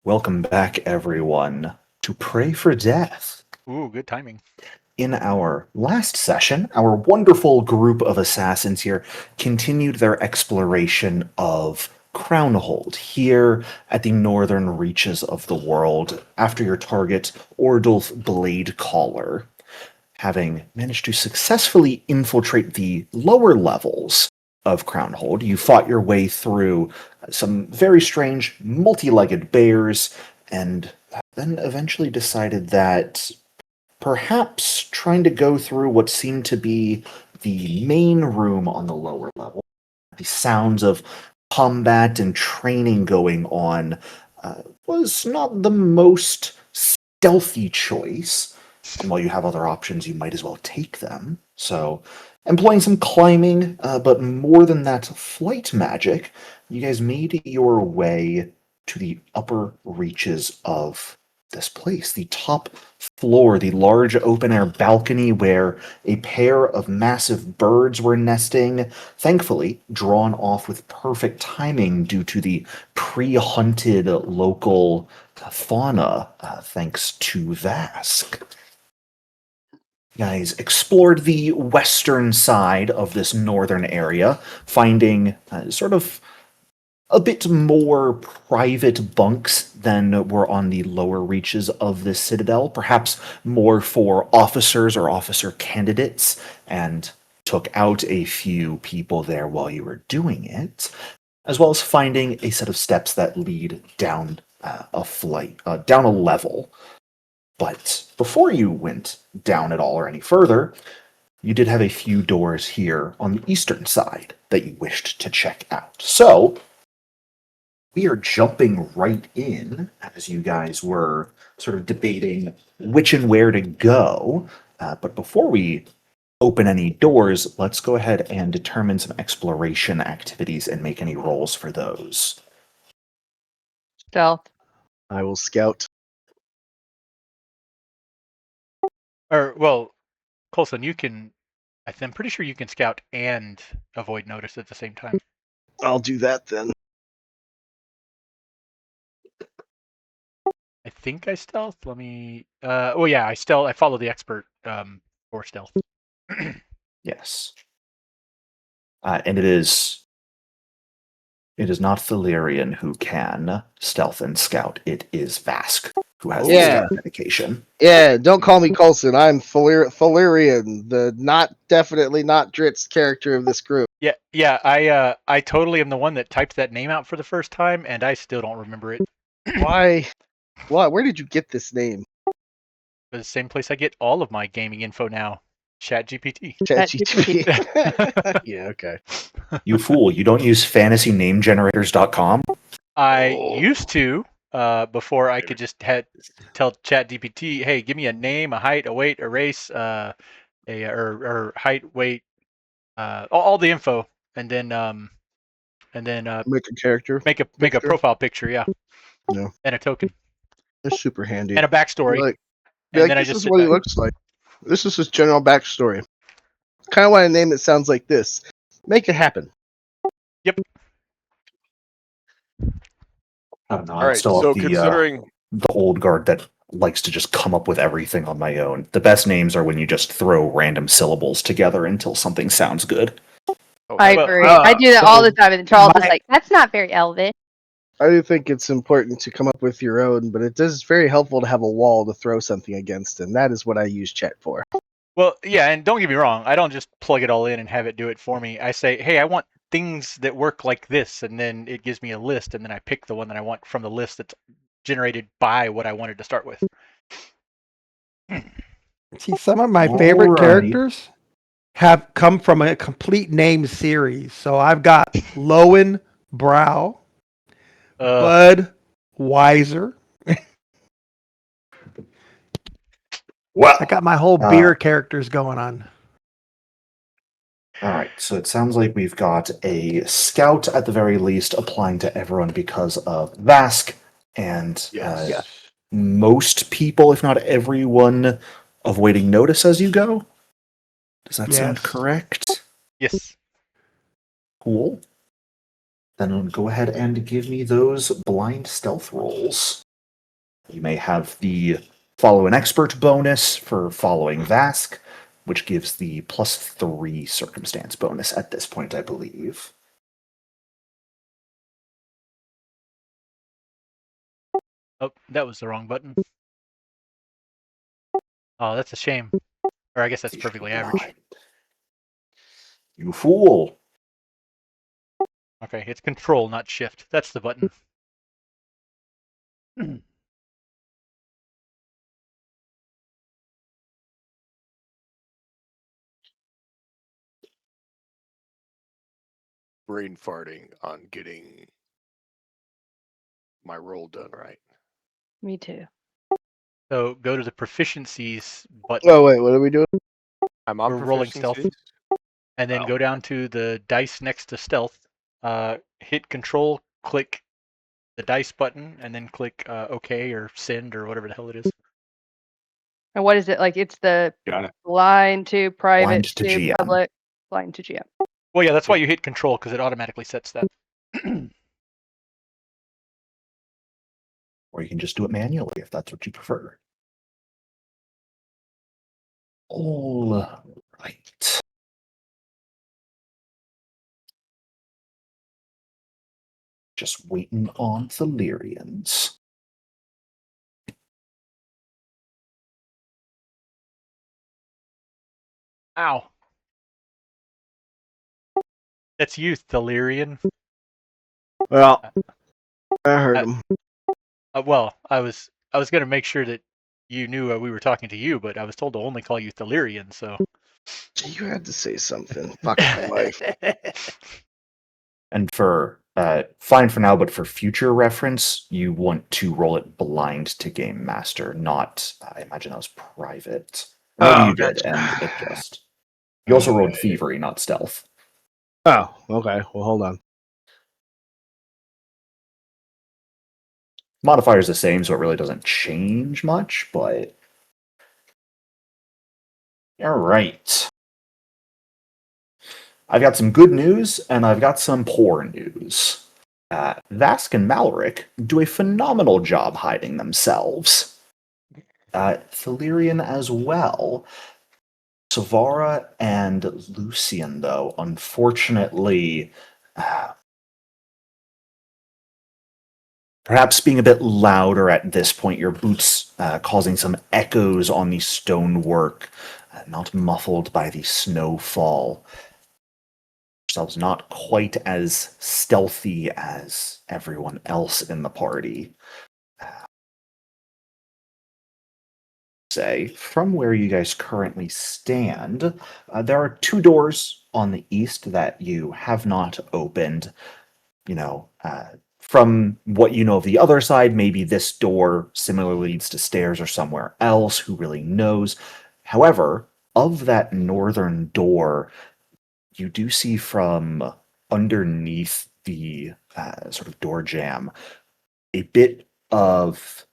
Welcome back, everyone, to Pray for Death. Ooh, good timing. In our last session, our wonderful group of assassins here continued their exploration of Crownhold here at the northern reaches of the world after your target, Ordulf Bladecaller. Having managed to successfully infiltrate the lower levels of Crownhold, you fought your way through some very strange multi-legged bears, and then eventually decided that perhaps trying to go through what seemed to be the main room on the lower level, the sounds of combat and training going on, was not the most stealthy choice. And while you have other options, you might as well take them. So, employing some climbing, but more than that, flight magic, you guys made your way to the upper reaches of this place, the top floor, the large open air balcony where a pair of massive birds were nesting, thankfully drawn off with perfect timing due to the pre-hunted local fauna, thanks to Vask. Guys explored the western side of this northern area, finding sort of a bit more private bunks than were on the lower reaches of this citadel, perhaps more for officers or officer candidates, and took out a few people there while you were doing it, as well as finding a set of steps that lead down down a level. But before you went down at all or any further, you did have a few doors here on the eastern side that you wished to check out. So, we are jumping right in as you guys were sort of debating which and where to go. But before we open any doors, let's go ahead and determine some exploration activities and make any rolls for those. Stealth. I will scout. Or, well, Colson, you can. I'm pretty sure you can scout and avoid notice at the same time. I'll do that then. I think I stealth. Let me. Oh yeah, I stealth. I follow the expert for stealth. Yes. And it is not Thilerian who can stealth and scout. It is Vask who has the Yeah. scout medication. Yeah, don't call me Coulson. I'm Valerian, the definitely not Dritz character of this group. Yeah. I totally am the one that typed that name out for the first time, and I still don't remember it. Why? What? Where did you get this name? The same place I get all of my gaming info now. ChatGPT. ChatGPT. Yeah, okay. You fool, you don't use fantasynamegenerators.com? I used to before I could just tell ChatGPT, hey, give me a name, a height, a weight, a race, or height, weight, all the info, and then Make a character. make a picture. profile picture, yeah, No, and a token it's super handy. and a backstory, Like, and then I this just is sit what he back. looks like. This is his general backstory. Kind of want a name that sounds like this. Make it happen. Yep. I don't know. All I'm right, still so of considering the old guard that likes to just come up with everything on my own. The best names are when you just throw random syllables together until something sounds good. I well, agree. I do that all the time, and Charles is like, "That's not very elvish." I do think it's important to come up with your own, but it is very helpful to have a wall to throw something against, and that is what I use chat for. well, yeah, and don't get me wrong, I don't just plug it all in and have it do it for me. I say, hey, I want things that work like this, and then it gives me a list, and then I pick the one that I want from the list that's generated by what I wanted to start with. See, some of my favorite Alrighty. characters have come from a complete name series. So I've got Lowen Brow, Bud Weiser. Well, I got my whole beer characters going on. all right, so it sounds like we've got a scout at the very least applying to everyone because of Vask, and Yes. most people, if not everyone, avoiding notice as you go. Does that sound Yes. correct? Yes. Cool. Then go ahead and give me those blind stealth rolls. You may have the follow an expert bonus for following Vask, which gives the +3 circumstance bonus at this point, I believe. Oh, that was the wrong button. Oh, that's a shame. Or I guess that's perfectly average. You fool! Okay, it's control, not shift. That's the button. Brain farting on getting my roll done right. Me too. So go to the proficiencies button. Oh wait, what are we doing? I'm on We're rolling stealth. proficiencies. And then Oh. go down to the dice next to stealth. Hit control, click the dice button, and then click OK or send or whatever the hell it is. And what is it like? It's the Got it. blind to private Blind to to GM. public, blind to GM. Well, yeah, that's why you hit control, because it automatically sets that. Or you can just do it manually if that's what you prefer. All right. Just waiting on Thelyrians. Ow. That's you, Thelyrian. Well, I heard Uh, him. Well, I was going to make sure that you knew we were talking to you, but I was told to only call you Thelyrian, so. You had to say something. Fuck my life. And for fine for now, but for future reference, you want to roll it blind to Game Master, not. I imagine that was private. Maybe Oh, you did, gotcha. and it just. You also rolled thievery, not stealth. Oh, okay. Well, hold on. Modifier's the same, so it really doesn't change much, but. All right. I've got some good news, and I've got some poor news. Vask and Malric do a phenomenal job hiding themselves. Thelyrian as well. Savara and Lucian, though, unfortunately, perhaps being a bit louder at this point, your boots causing some echoes on the stonework, not muffled by the snowfall. Yourselves not quite as stealthy as everyone else in the party. Say, from where you guys currently stand, there are 2 doors on the east that you have not opened. You know, from what you know of the other side, maybe this door similarly leads to stairs or somewhere else. Who really knows? However, of that northern door, you do see from underneath the sort of door jamb a bit of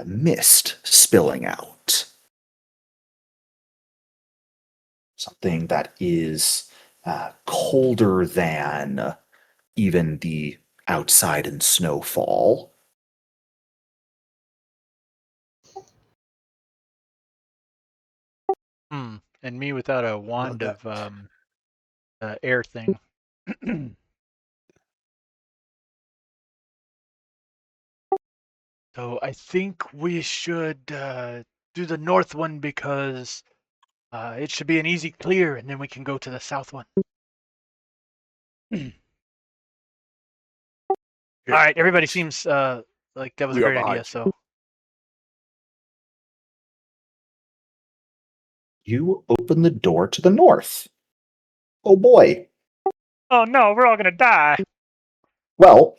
mist spilling out. Something that is colder than even the outside in snowfall. And me without a wand of air thing. So I think we should do the north one because it should be an easy clear, and then we can go to the south one. All right, everybody seems like that was a We are great idea. behind So You open the door to the north. Oh boy. oh no, we're all gonna die. Well,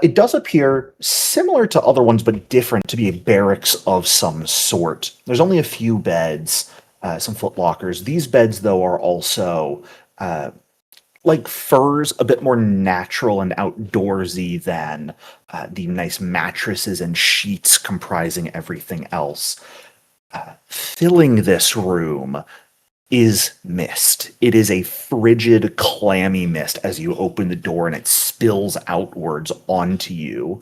it does appear similar to other ones, but different, to be a barracks of some sort. There's only a few beds, some footlockers. These beds, though, are also like furs, a bit more natural and outdoorsy than the nice mattresses and sheets comprising everything else. Filling this room is mist. It is a frigid, clammy mist as you open the door and it spills outwards onto you.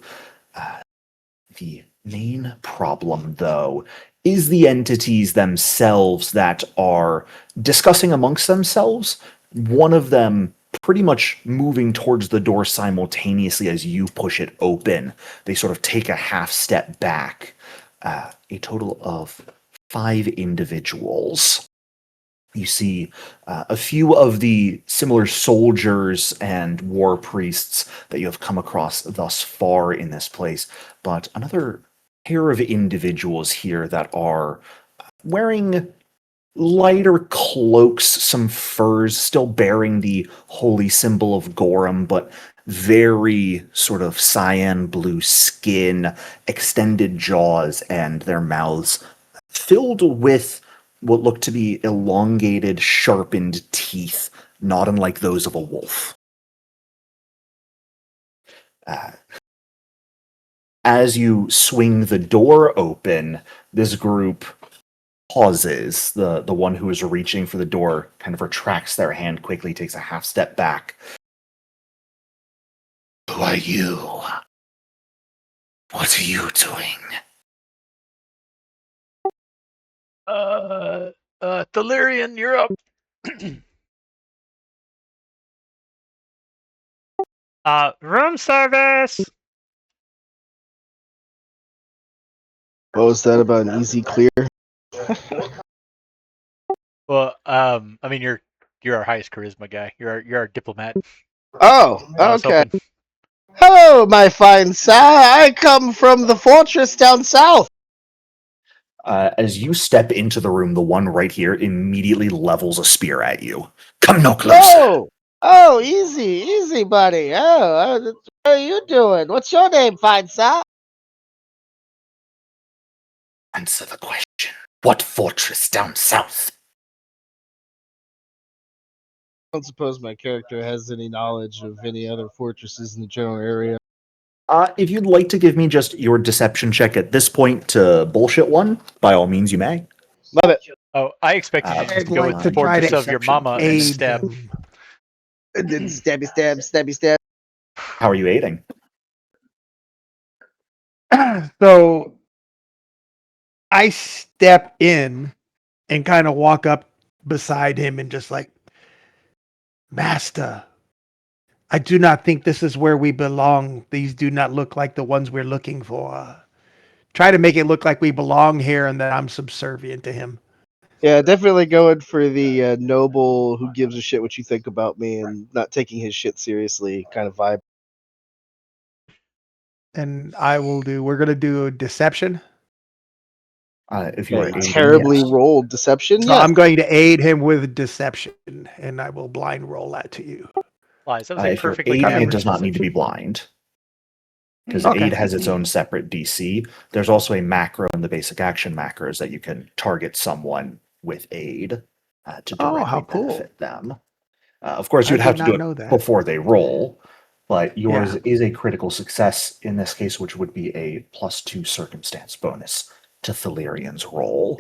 The Main problem, though, is the entities themselves that are discussing amongst themselves. One of them pretty much moving towards the door simultaneously as you push it open. They sort of take a half step back. A total of 5 individuals. You see a few of the similar soldiers and war priests that you have come across thus far in this place, but another pair of individuals here that are wearing lighter cloaks, some furs, still bearing the holy symbol of Gorham, but very sort of cyan blue skin, extended jaws, and their mouths filled with what look to be elongated, sharpened teeth, not unlike those of a wolf. Uh, as you swing the door open, this group pauses. The one who is reaching for the door kind of retracts their hand quickly, takes a half step back. Who are you? What are you doing? Delirian, you're up. Room service. What was that about an easy clear? Well, I mean, you're our highest charisma guy. You're our diplomat. Oh, I was okay. hoping. Hello, my fine sir. I come from the fortress down south. As you step into the room, the one right here immediately levels a spear at you. Come no closer. Oh, easy, buddy. What are you doing? What's your name, fine sir? Answer the question. What fortress down south? I don't suppose my character has any knowledge of any other fortresses in the general area. If you'd like to give me just your deception check at this point to bullshit one, by all means you may. Love it. Oh, I expected you just I'd to go like with to the try fortress to of your mama and aid stab. him. And then stabby. How are you aiding? So I step in and kind of walk up beside him and just like, Master, I do not think this is where we belong. These do not look like the ones we're looking for. Try to make it look like we belong here and that I'm subservient to him. Yeah, definitely going for the noble who gives a shit what you think about me and not taking his shit seriously kind of vibe. And we're going to do a deception. If you are aiding, Terribly yes. rolled deception. So Yes. I'm going to aid him with deception, and I will blind roll that to you. Lies. That was a If you're perfectly aiding, it average does not need to be deception. blind. Because Okay. aid has its own separate DC. There's also a macro in the basic action macros that you can target someone with aid to Oh, directly how cool. benefit them. Of course, I you'd did have to not do know it that. before they roll, but yours Yeah. is a critical success in this case, which would be a +2 circumstance bonus to Thalirian's roll.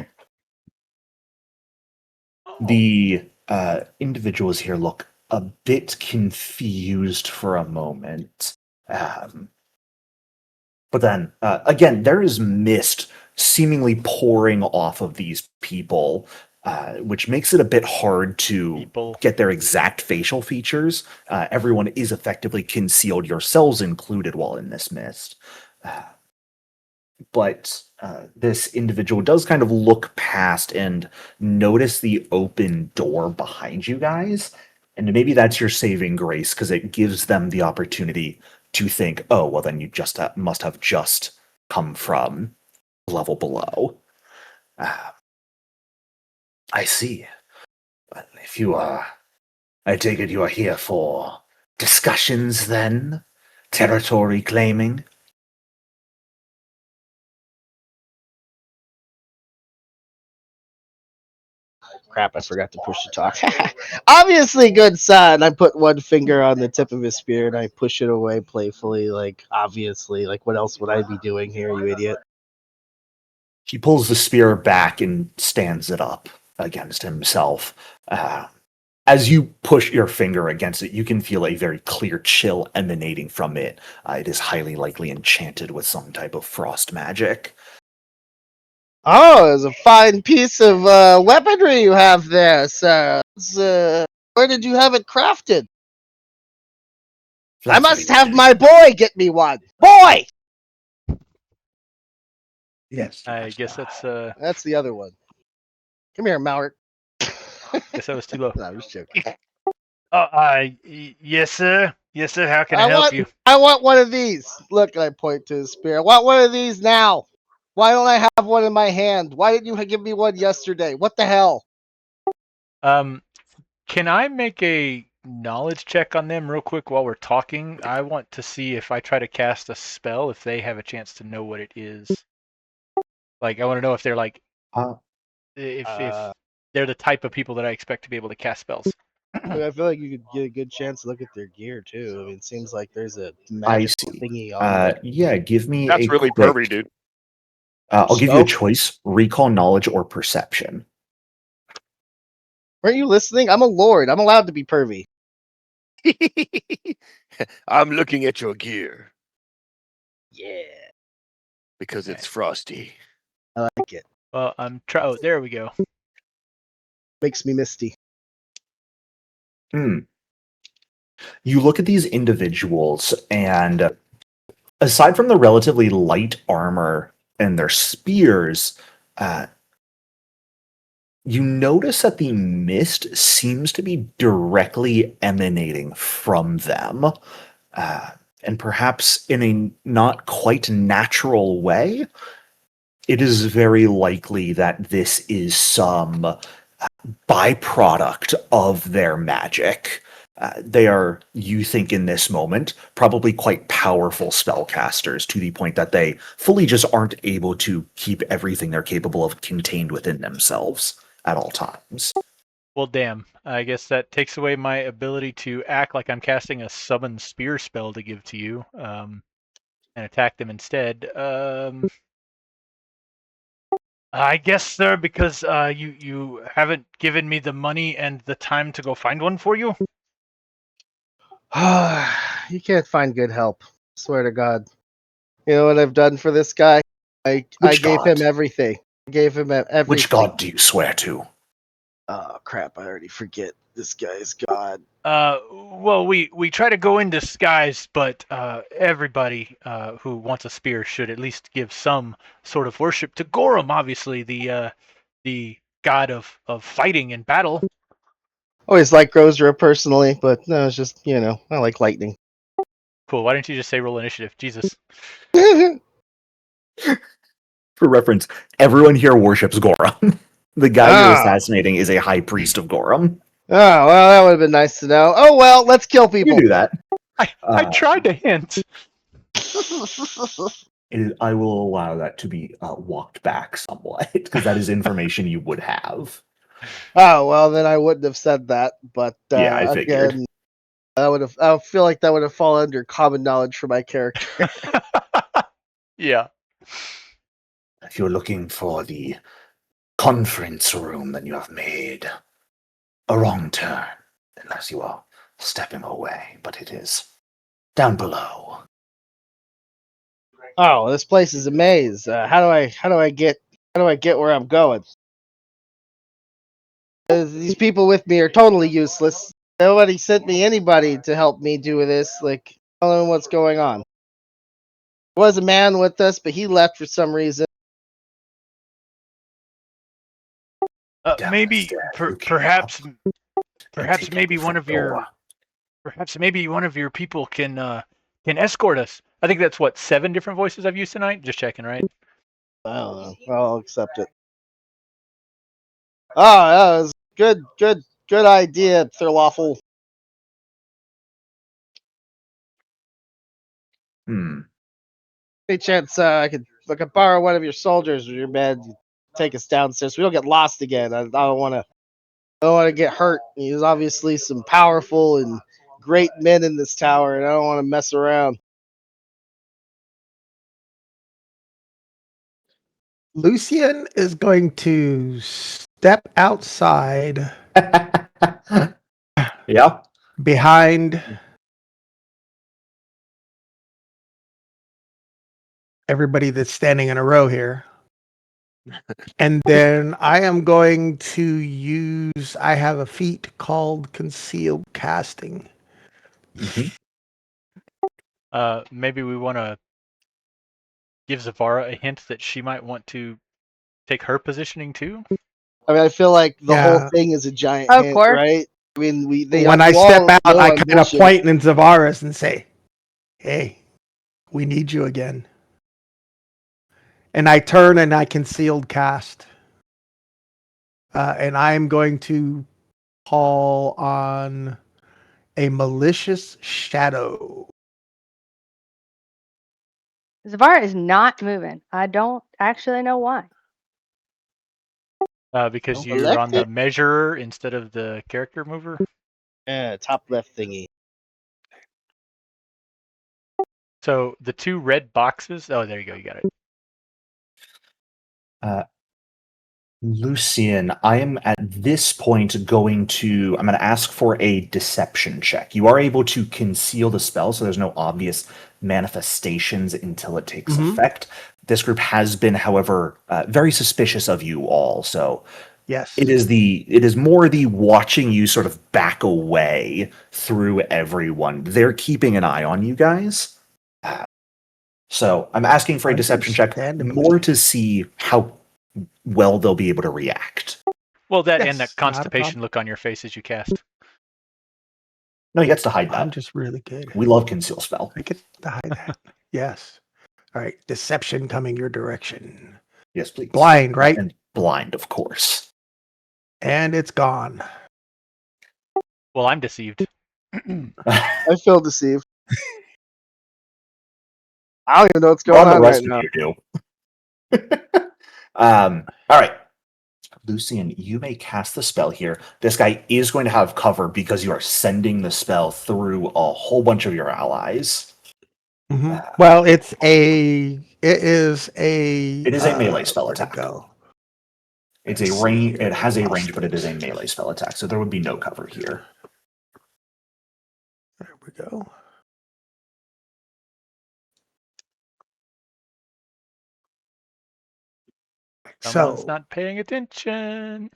The individuals here look a bit confused for a moment. But then, again, there is mist seemingly pouring off of these people, which makes it a bit hard to get their exact facial features. Everyone is effectively concealed, yourselves included, while in this mist. But this individual does kind of look past and notice the open door behind you guys. And maybe that's your saving grace because it gives them the opportunity to think, oh, well, then you just must have just come from level below. I see. But if you are, I take it you are here for discussions then? Territory claiming? Crap, I forgot to push to talk. Obviously, good son. I put one finger on the tip of his spear and I push it away playfully. Like, obviously, like, what else would I be doing here, you idiot? He pulls the spear back and stands it up against himself. As you push your finger against it, you can feel a very clear chill emanating from it. It is highly likely enchanted with some type of frost magic. Oh, it's a fine piece of weaponry you have there, sir. Where did you have it crafted? I must have my boy get me one. Boy! Yes. I guess that's That's the other one. Come here, Mallard. guess that was too low. No, I'm just joking. Yes, sir. Yes, sir. How can I, I help want, you? I want one of these. Look, and I point to the spear. I want one of these now. Why don't I have one in my hand? Why didn't you give me one yesterday? What the hell? Can I make a knowledge check on them real quick while we're talking? I want to see if I try to cast a spell, if they have a chance to know what it is. Like, I want to know if they're like, Uh, if they're the type of people that I expect to be able to cast spells. I feel like you could get a good chance to look at their gear too. I mean, it seems like there's a I magical see. thingy on them. Yeah, give me That's a really quick. pervy, dude. I'll give you a So? choice: recall, knowledge, or perception. Weren't you listening? I'm a lord. I'm allowed to be pervy. I'm looking at your gear Yeah, because Okay. it's frosty. I like it. Well, I'm Oh, there we go. Makes me misty. Hmm. You look at these individuals, and aside from the relatively light armor and their spears, uh, you notice that the mist seems to be directly emanating from them, uh, and perhaps in a not quite natural way. It is very likely that this is some byproduct of their magic. They are, you think in this moment, probably quite powerful spellcasters to the point that they fully just aren't able to keep everything they're capable of contained within themselves at all times. Well, damn. I guess that takes away my ability to act like I'm casting a summon spear spell to give to you, and attack them instead. I guess, sir, because you haven't given me the money and the time to go find one for you. You can't find good help. Swear to God. You know what I've done for this guy? I Which gave him god? everything. I gave him Which everything. god do you swear to? Oh crap! I already forget this guy's God. Well, we try to go in disguise, but everybody who wants a spear should at least give some sort of worship to Gorum, obviously the god of fighting and battle. Always liked Grosra personally, but no, it's just I like lightning. Cool. Why didn't you just say roll initiative? Jesus. For reference, everyone here worships Gorum. The guy you're Ah. assassinating is a high priest of Gorum. Oh well, that would have been nice to know. Oh well, let's kill You people. do that. I tried to hint. I will allow that to be walked back somewhat because that is information you would have. Oh well, then I wouldn't have said that. But Yeah, I figured. again, I would have. I feel like that would have fallen under common knowledge for my character. Yeah. If you're looking for the conference room, then you have made a wrong turn, unless you are stepping away, but it is down below. Oh, this place is a maze. How do I get where I'm going? These people with me are totally useless. Nobody sent me anybody to help me do this. Like, I don't know what's going on. There was a man with us, but he left for some reason. Maybe Downstairs, looking perhaps up and perhaps taking maybe the one front of your door. perhaps maybe one of your people can escort us. I think that's what 7 different voices I've used tonight. Just checking, right? I don't know. I'll accept it. Oh, that was good idea, Thurlawful. Any chance I could borrow one of your soldiers or your men, take us downstairs. We don't get lost again. I don't want to. I don't want to get hurt. There's obviously some powerful and great men in this tower, and I don't want to mess around. Lucian is going to step outside Yeah. behind everybody that's standing in a row here. And then I am going to use, I have a feat called concealed casting. Mhm. Maybe we want to give Zavara a hint that she might want to take her positioning too. I mean, I feel like the whole Yeah. thing is a giant Of hint, course. right? I mean, When I step all out, know I I'm kind of bullshitting. point in Zavaris and say, hey, we need you again. And I turn and I concealed cast. And I'm going to call on a malicious shadow. Zavara is not moving. I don't actually know why. Because Oh, you're on the elected? measurer instead of the character mover. Yeah, top left thingy. So the two red boxes. Oh, there you go. You got it. Lucian, I am at this point I'm going to ask for a deception check. You are able to conceal the spell, so there's no obvious manifestations until it takes Mhm. effect. This group has been, however, very suspicious of you all, so Yes. it is more the watching you sort of back away through everyone. They're keeping an eye on you guys. So I'm asking for a I can deception check stand and more push. to see how well they'll be able to react. Well, that and Yes, that not a constipation problem. look on your face as you cast. No, he gets to hide I'm that. just really good. We love conceal spell. I get to hide that. Yes. All right. Deception coming your direction. Yes, please. Blind, right? And blind, of course. And it's gone. Well, I'm deceived. I feel deceived. I don't even know what's Well, going the on right rest of now. you do. All right. Lucian, you may cast the spell here. This guy is going to have cover because you are sending the spell through a whole bunch of your allies. Well, it is a melee spell where'd it attack. go? It's Let's a see range. here. It has a Lost range, but it is a it. melee spell attack, so there would be no cover here. There we go. Someone's So not paying attention.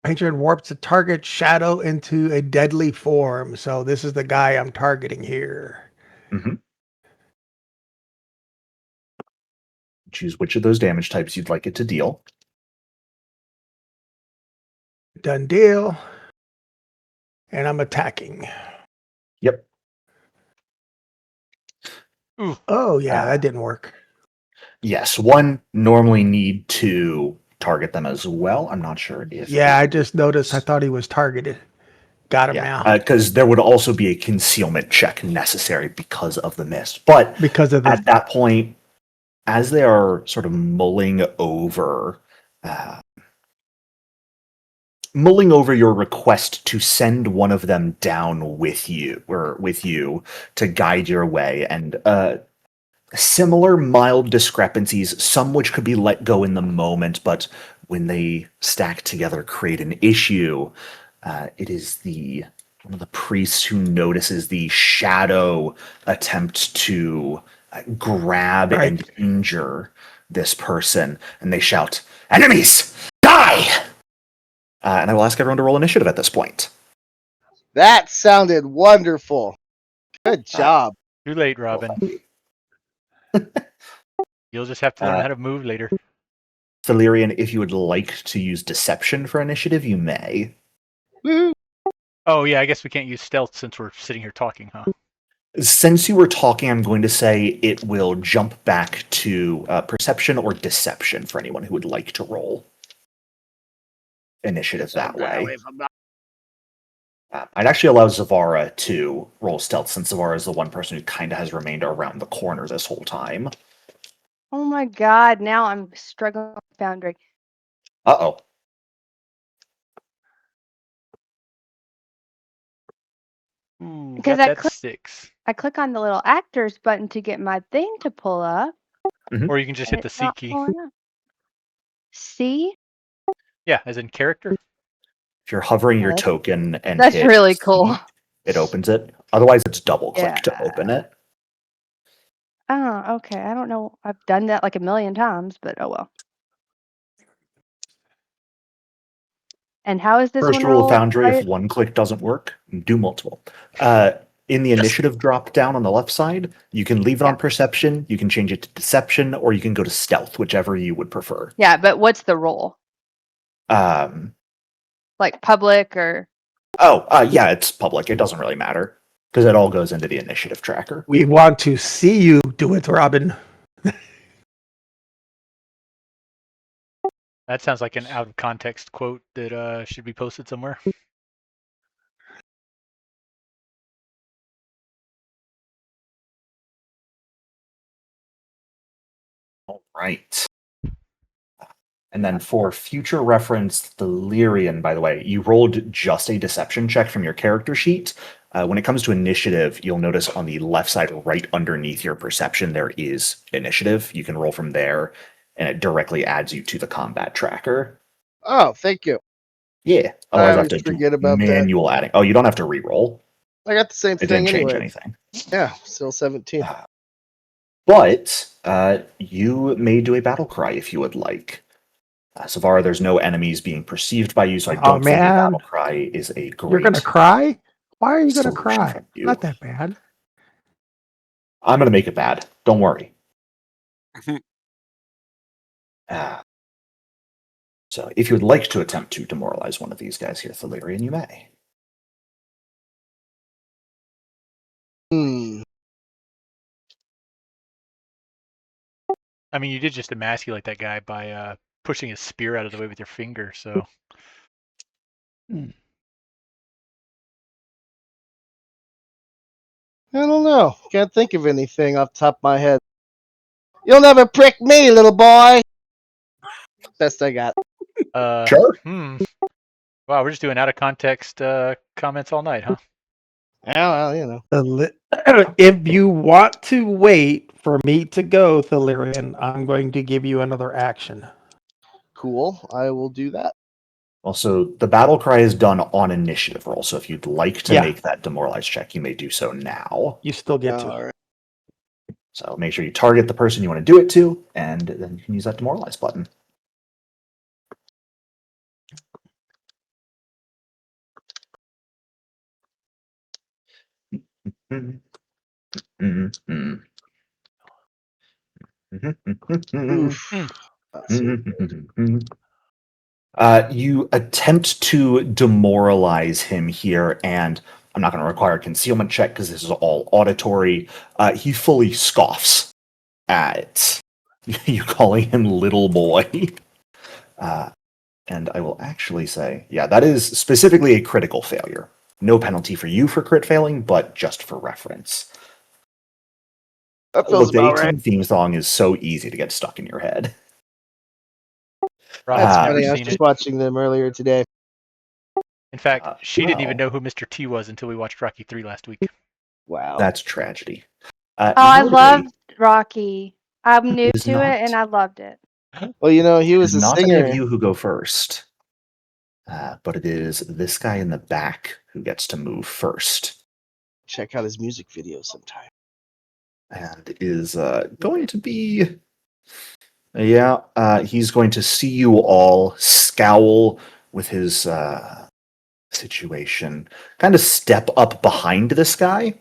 Ranger warps the target shadow into a deadly form. So this is the guy I'm targeting here. Mm-hmm. Choose which of those damage types you'd like it to deal. Done deal. And I'm attacking. Yep. Ooh. Oh yeah, that didn't work. Yes, one normally need to target them as well. I'm not sure if. Yeah, I just noticed. I thought he was targeted. Got him now. Because there would also be a concealment check necessary because of the mist. But Because of the at that point, as they are sort of uh, mulling over your request to send one of them down with you to guide your way, and similar mild discrepancies, some which could be let go in the moment, but when they stack together create an issue. It is one of the priests who notices the shadow attempt to grab right. and injure this person, and they shout, "Enemies, die!" And I will ask everyone to roll initiative at this point. That sounded wonderful. Good job. Too late, Robin. You'll just have to learn how to move later. Valerian, if you would like to use deception for initiative, you may. Woo. Oh yeah, I guess we can't use stealth since we're sitting here talking, huh? Since you were talking, I'm going to say it will jump back to perception or deception for anyone who would like to roll initiative that way. I'd actually allow Zavara to roll stealth, since Zavara is the one person who kind of has remained around the corner this whole time. Oh my god, now I'm struggling with Foundry. Uh-oh. Ooh, Because got that 6. I click on the little actors button to get my thing to pull up. Or you can just and hit the it's C not key. pulling up. See? Yeah, as in character. If you're hovering your That's- token and That's hit really C, cool. it opens it. Otherwise, it's double click to Yeah. open it. Oh, okay. I don't know. I've done that like a million times, but oh well. And how is this First one rule of rolled? Foundry: if Right? one click doesn't work, do multiple. In the initiative drop down on the left side, you can leave it on Yeah. perception, you can change it to deception, or you can go to stealth, whichever you would prefer. Yeah, but what's the roll? Um, Like public or? yeah, it's public. It doesn't really matter because it all goes into the initiative tracker. We want to see you do it, Robin. That sounds like an out of context quote that should be posted somewhere. All right. And then for future reference, the Lyrian, by the way, you rolled just a deception check from your character sheet. When it comes to initiative, you'll notice on the left side, right underneath your perception, there is initiative. You can roll from there, and it directly adds you to the combat tracker. Oh, thank you. Yeah. I Otherwise, I have always to do forget about that. manual adding. Oh, you don't have to re-roll. I got the same It thing didn't change anyway. anything. Yeah, still 17. But you may do a battle cry if you would like. So far, there's no enemies being perceived by you, so I Oh, don't think a man. battle cry is a You're great gonna cry? Why are you gonna solution cry? from you. Not that bad. I'm going to make it bad. Don't worry. So if you would like to attempt to demoralize one of these guys here, Thalirian, you may. I mean, you did just emasculate that guy by pushing his spear out of the way with your finger. So I don't know. Can't think of anything off the top of my head. You'll never prick me, little boy. Best I got. Sure. Wow, we're just doing out of context comments all night, huh? Well, you know. If you want to wait for me to go, Thalirian, I'm going to give you another action. Cool. I will do that. Also, the battle cry is done on initiative roll, so if you'd like to Yeah. make that demoralize check, you may do so now. You still get to. All right. So make sure you target the person you want to do it to, and then you can use that demoralize button. Oof. Not so good. You attempt to demoralize him here, and I'm not going to require a concealment check because this is all auditory. He fully scoffs at you calling him little boy. And I will actually say, yeah, that is specifically a critical failure. No penalty for you for crit failing, but just for reference. That feels Look, the about 18 right. theme song is so easy to get stuck in your head. Robin's That's never funny. I was seen just it. watching them earlier today. In fact, she didn't even well. know who Mr. T was until we watched Rocky 3 last week. Wow. That's tragedy. Oh, I notably, loved Rocky. I'm new It is to not. it and I loved it. Well, you know, he was It's a not any of singer. you who go first, but it is this guy in the back who gets to move first, Check out his music video sometime. and is going to be. Yeah, he's going to see you all scowl with his situation. Kind of step up behind this guy.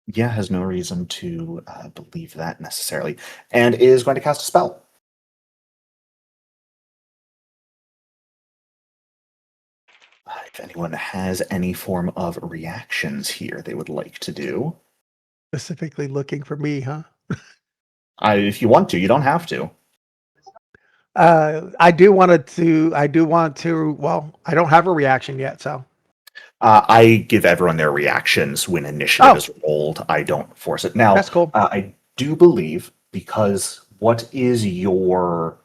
Yeah, has no reason to believe that necessarily, and is going to cast a spell. If anyone has any form of reactions here they would like to do, Specifically looking for me, huh? if you want to, you don't have to. I do want to. Well, I don't have a reaction yet, so. I give everyone their reactions when initiative Oh. is rolled. I don't force it. Now, That's cool. I do believe, because what is your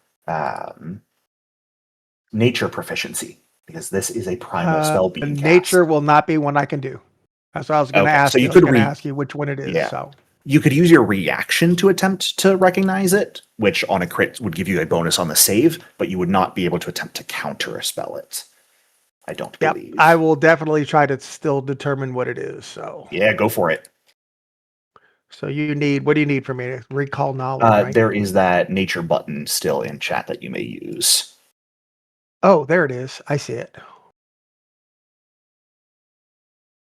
nature proficiency? Because this is a primal spell being cast. Nature will not be one I can do. That's what I was going to Okay, ask so you. you I was could going to read. ask you which one it is. Yeah. So You could use your reaction to attempt to recognize it, which on a crit would give you a bonus on the save, but you would not be able to attempt to counter a spell it. I don't Yep. believe. I will definitely try to still determine what it is. So Yeah, go for it. what do you need from me? Recall knowledge, right? There is that nature button still in chat that you may use. Oh, there it is. I see it.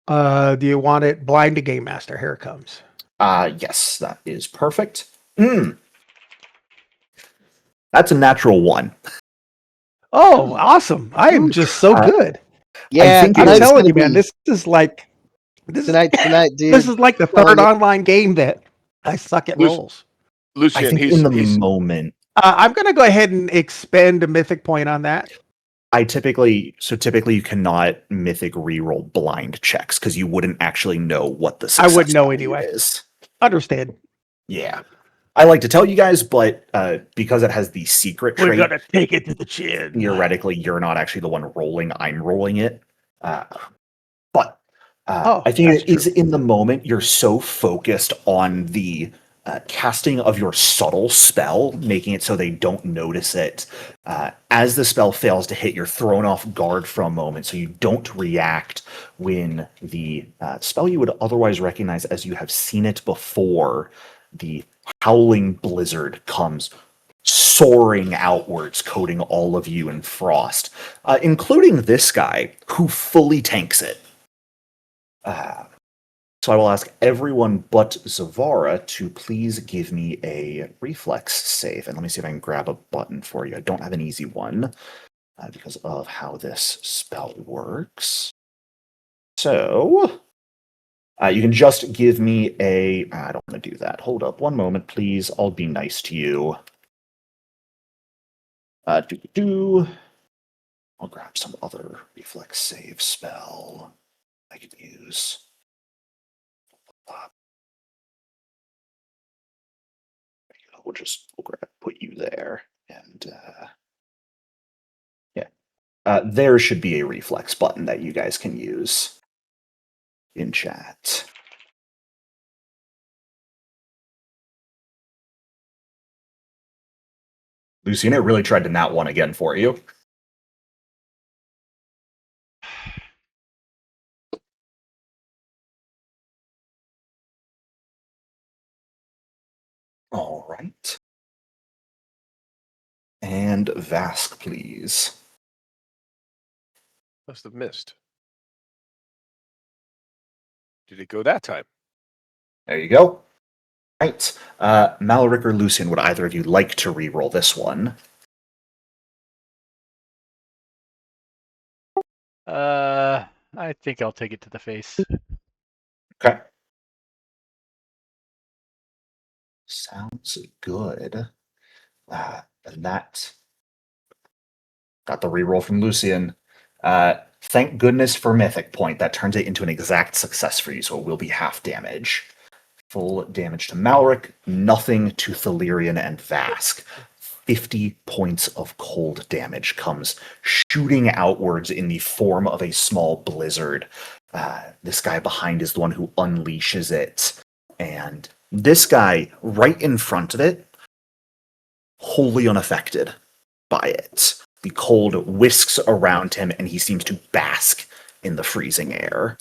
Do you want it blind to game master? Here it comes. Yes, that is perfect. That's a natural 1. Oh, awesome. I am just so Uh, good. Yeah, think I'm it is- telling you, man, this is like tonight, dude. this is like the third online game that I suck at Luc- rolls. I Lucian, think in the moment, I'm gonna go ahead and expend a mythic point on that. typically you cannot mythic reroll blind checks because you wouldn't actually know what the success I wouldn't know value anyway. is. Understand. Yeah. I like to tell you guys, but because it has the secret We're trait, gonna take it to the chin. theoretically, you're not actually the one rolling. I'm rolling it. But Oh, I think that's it is true. in the moment you're so focused on the casting of your subtle spell, making it so they don't notice it. As the spell fails to hit, you're thrown off guard for a moment, so you don't react when the spell you would otherwise recognize as you have seen it before, the howling blizzard comes soaring outwards, coating all of you in frost, including this guy who fully tanks it. So I will ask everyone but Zavara to please give me a reflex save. And let me see if I can grab a button for you. I don't have an easy one because of how this spell works. So you can just give me a... I don't want to do that. Hold up one moment, please. I'll be nice to you. I'll grab some other reflex save spell I could use. We'll put you there, and yeah, there should be a reflex button that you guys can use in chat. Lucina really tried to nat one again for you. All right. And Vask, please. Must have missed. Did it go that time? There you go. Right. Maloric or Lucian, would either of you like to re-roll this one? I think I'll take it to the face. Okay. Sounds good. And that got the reroll from Lucian. Thank goodness for Mythic Point. That turns it into an exact success for you, so it will be half damage. Full damage to Malric, nothing to Thalirian and Vask. 50 points of cold damage comes shooting outwards in the form of a small blizzard. This guy behind is the one who unleashes it. And this guy, right in front of it, wholly unaffected by it. The cold whisks around him, and he seems to bask in the freezing air.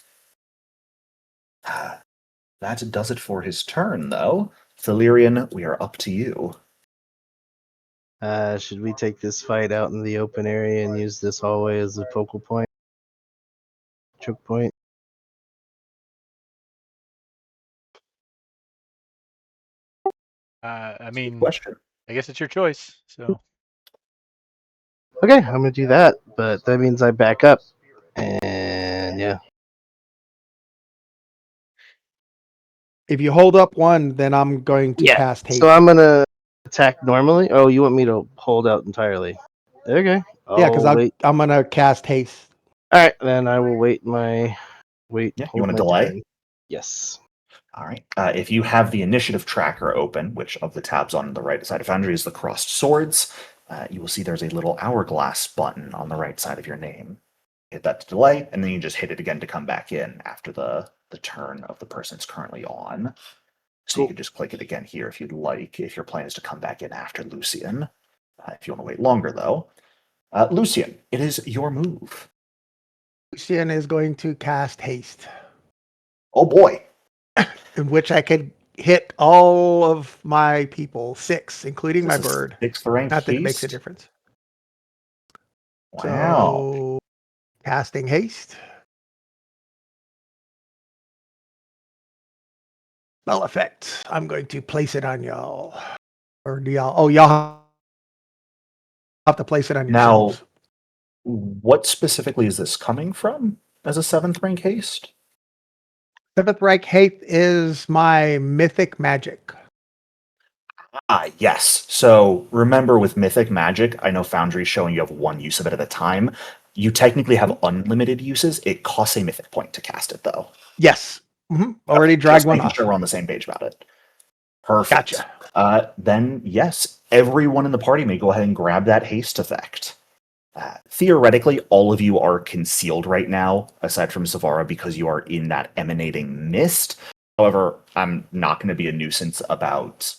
That does it for his turn, though. Thalirian, we are up to you. Should we take this fight out in the open area and use this hallway as a focal point? Choke point? I Good mean, question. I guess it's your choice. So Okay, I'm gonna do that, but that means I back up. And yeah. If you hold up one, then I'm going to cast haste. So I'm gonna attack normally. Oh, you want me to hold out entirely? Okay. Yeah, because wait. I'm gonna cast haste. All right, then I will wait my Yeah, you hold want to my delay? turn. Yes. All right. If you have the initiative tracker open, which of the tabs on the right side of Foundry is the crossed swords, you will see there's a little hourglass button on the right side of your name. Hit that to delay, and then you just hit it again to come back in after the turn of the person it's currently on. So Cool. you can just click it again here if you'd like, if your plan is to come back in after Lucian. If you want to wait longer, though. Lucian, it is your move. Lucian is going to cast haste, Oh boy. in which I could hit all of my people, 6, including my This is bird. 6th rank Not that it makes a haste. difference. Wow. So, casting haste. Spell effect. I'm going to place it on y'all. Or do y'all? Oh, y'all have to place it on Now, yourselves. what specifically is this coming from as a 7th rank haste? 7th rank haste is my mythic magic. Yes. So remember with Mythic Magic, I know Foundry's showing you have one use of it at a time. You technically have unlimited uses. It costs a Mythic point to cast it, though. Yes. Already Okay, dragged just one making off. sure we're on the same page about it. Perfect. Gotcha. Then, yes, everyone in the party may go ahead and grab that haste effect. Theoretically, all of you are concealed right now, aside from Savara, because you are in that emanating mist. However, I'm not going to be a nuisance about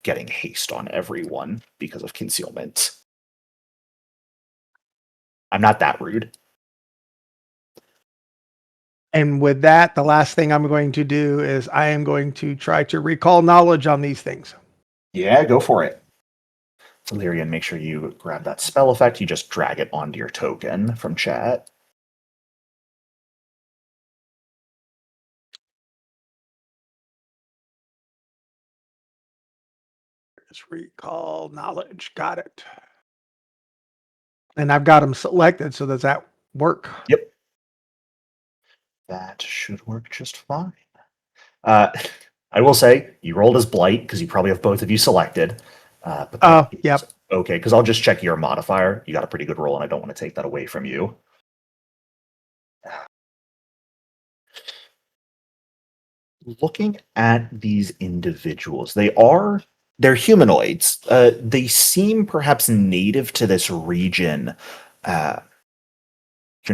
getting haste on everyone because of concealment. I'm not that rude. And with that, the last thing I'm going to do is I am going to try to recall knowledge on these things. Yeah, go for it. Valyrian, make sure you grab that spell effect. You just drag it onto your token from chat. Just recall knowledge. Got it. And I've got them selected. So does that work? Yep. That should work just fine. Uh, I will say, you rolled as Blight because you probably have both of you selected. But that is Yep. okay, because I'll just check your modifier. You got a pretty good roll, and I don't want to take that away from you. Looking at these individuals, they're humanoids. They seem perhaps native to this region. You're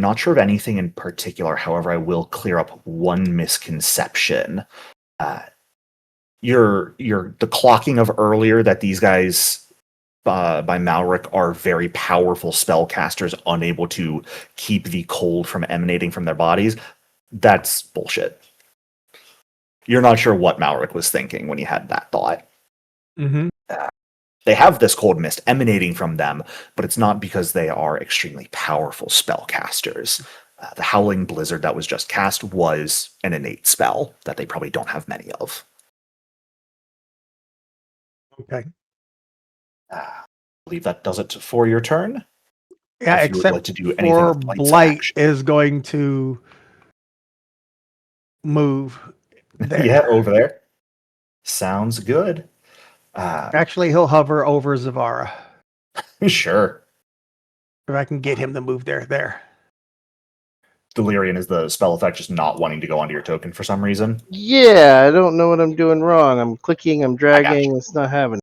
not sure of anything in particular. However, I will clear up one misconception. Uh, the clocking of earlier that these guys by Malric are very powerful spellcasters unable to keep the cold from emanating from their bodies. That's bullshit. You're not sure what Malric was thinking when he had that thought. Mm-hmm. They have this cold mist emanating from them, but it's not because they are extremely powerful spellcasters. The Howling Blizzard that was just cast was an innate spell that they probably don't have many of. Okay. I believe that does it for your turn. Yeah, If you would like except to do anything for with Blight's Blight action. is going to move there. Yeah, over there. Sounds good. Actually, he'll hover over Zavara. Sure. If I can get him to move there. Delirium is the spell effect just not wanting to go onto your token for some reason. Yeah, I don't know what I'm doing wrong. I'm clicking, I'm I got dragging, you. it's not happening.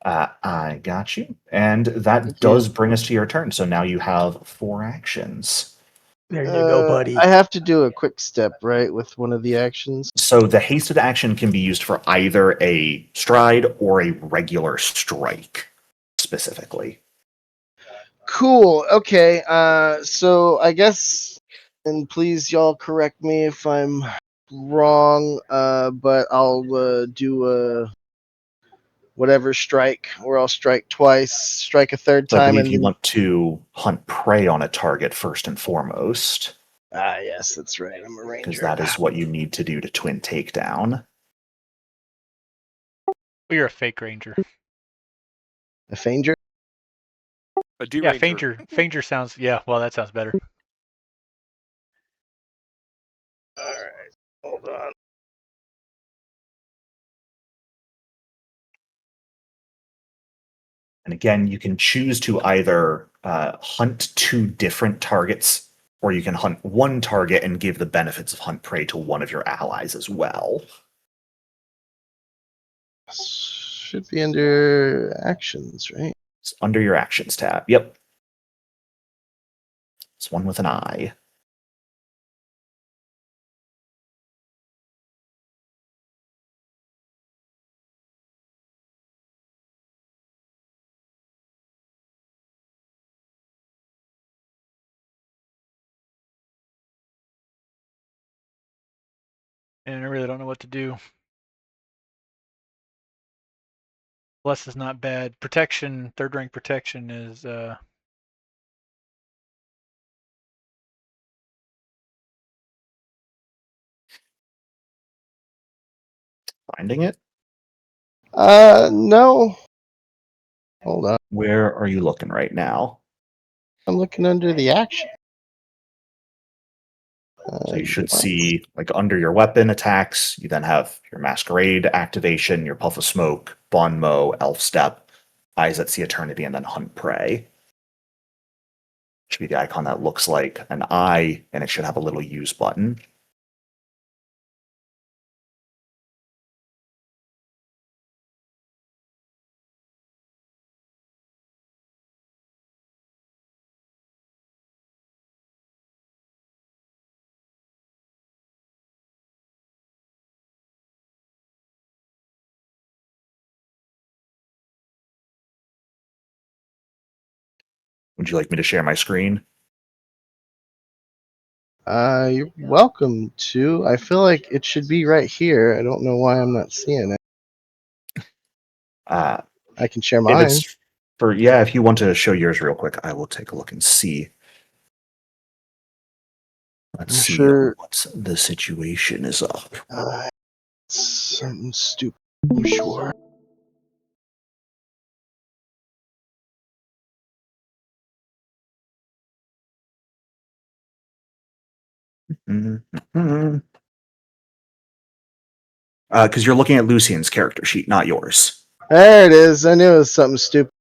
I got you. And that Thank does you. bring us to your turn. So now you have 4 actions. There you go, buddy. I have to do a quick step, right, with one of the actions. So the hasted action can be used for either a stride or a regular strike, specifically. Cool. Okay. So I guess, and please y'all correct me if I'm wrong. But I'll do a whatever strike, or I'll strike twice, strike a third So I time, believe and you then want to hunt prey on a target first and foremost, yes, that's right. I'm a because ranger. that is what you need to do to twin takedown. Well, you're a fake ranger. A fanger. A D Yeah, Ranger. Fanger sounds. Yeah, well, that sounds better. All right. Hold on. And again, you can choose to either hunt 2 different targets, or you can hunt one target and give the benefits of hunt prey to one of your allies as well. Should be under actions, right? It's under your actions tab. Yep. It's one with an eye. And I really don't know what to do. Bless is not bad. Protection, third rank protection is Finding it? No. Hold on. Where are you looking right now? I'm looking under the action. So you should Nuance. see, like, under your weapon attacks, you then have your Masquerade activation, your Puff of Smoke, Bon Mo, Elf Step, Eyes that See Eternity, and then Hunt Prey. Should be the icon that looks like an eye, and it should have a little use button. Would you like me to share my screen? You're welcome to. I feel like it should be right here. I don't know why I'm not seeing it. Uh, I can share if mine. it's for, yeah, if you want to show yours real quick, I will take a look and see. Let's I'm see sure- what the situation is up. Something stupid. I'm sure. Because you're looking at Lucian's character sheet, not yours. There it is. I knew it was something stupid.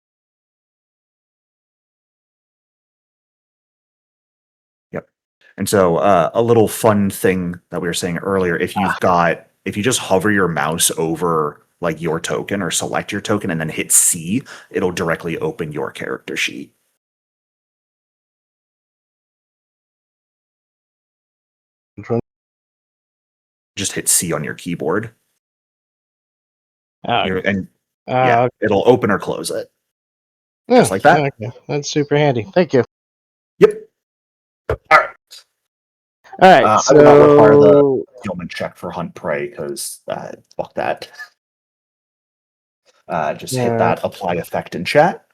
Yep. And so a little fun thing that we were saying earlier, if you just hover your mouse over like your token or select your token and then hit C, it'll directly open your character sheet. Just hit C on your keyboard. And yeah, it'll open or close it. Just like that. Okay. That's super handy. Thank you. Yep. All right. All right. I will not require the concealment check for Hunt Prey because fuck that. Just hit that apply effect in chat.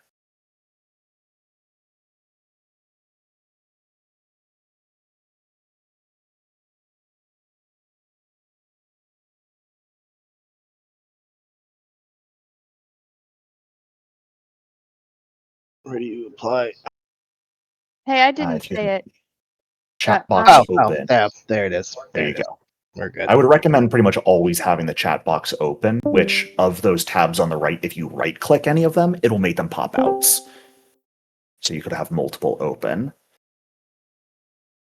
Where do you apply? Hey, I didn't If you say it. chat box Oh, open. There it is. There you go. We're good. I would recommend pretty much always having the chat box open, which of those tabs on the right, if you right click any of them, it'll make them pop outs. So you could have multiple open.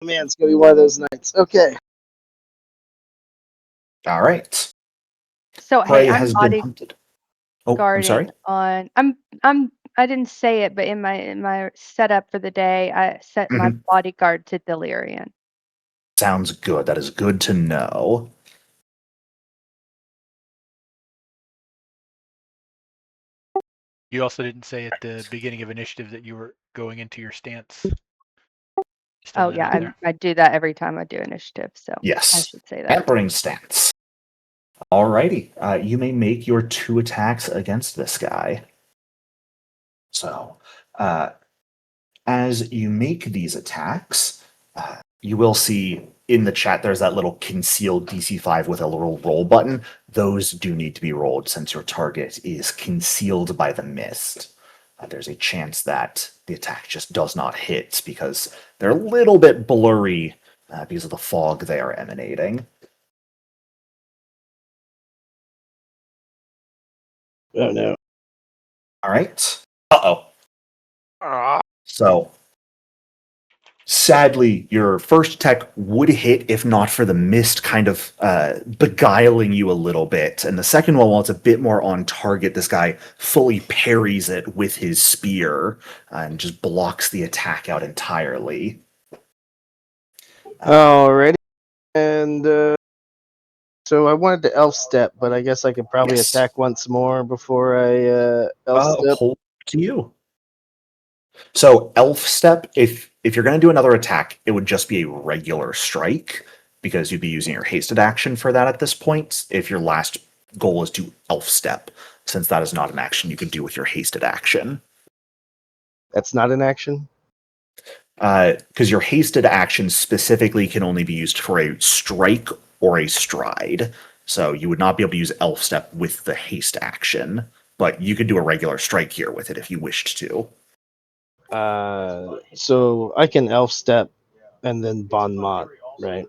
Man, it's gonna be one of those nights. Okay. All right. so Prey hey, I'm has been hunted. Oh, I'm sorry. bodyguarding on. I didn't say it, but in my setup for the day, I set my bodyguard to Delirian. Sounds good. That is good to know. You also didn't say at the beginning of initiative that you were going into your stance. Just Oh throwing that yeah, out there. I do that every time I do initiative, so I Yes. should say that. Tampering stance. Alrighty. You may make your 2 attacks against this guy. So, as you make these attacks, you will see in the chat there's that little concealed DC5 with a little roll button. Those do need to be rolled since your target is concealed by the mist. There's a chance that the attack just does not hit because they're a little bit blurry because of the fog they are emanating. Oh no. All right. Uh-oh. So, sadly, your first attack would hit if not for the mist kind of beguiling you a little bit. And the second one, while it's a bit more on target, this guy fully parries it with his spear and just blocks the attack out entirely. Alrighty. And so I wanted to elf step, but I guess I could probably Yes. attack once more before I elf step. Hold to you. So elf step, if you're going to do another attack, it would just be a regular strike. because you'd be using your hasted action for that at this point. If your last goal is to elf step, since that is not an action you could do with your hasted action. That's not an action? Because your hasted action specifically can only be used for a strike or a stride. So you would not be able to use elf step with the haste action, but you could do a regular strike here with it if you wished to. So I can elf step and then bon mot, right?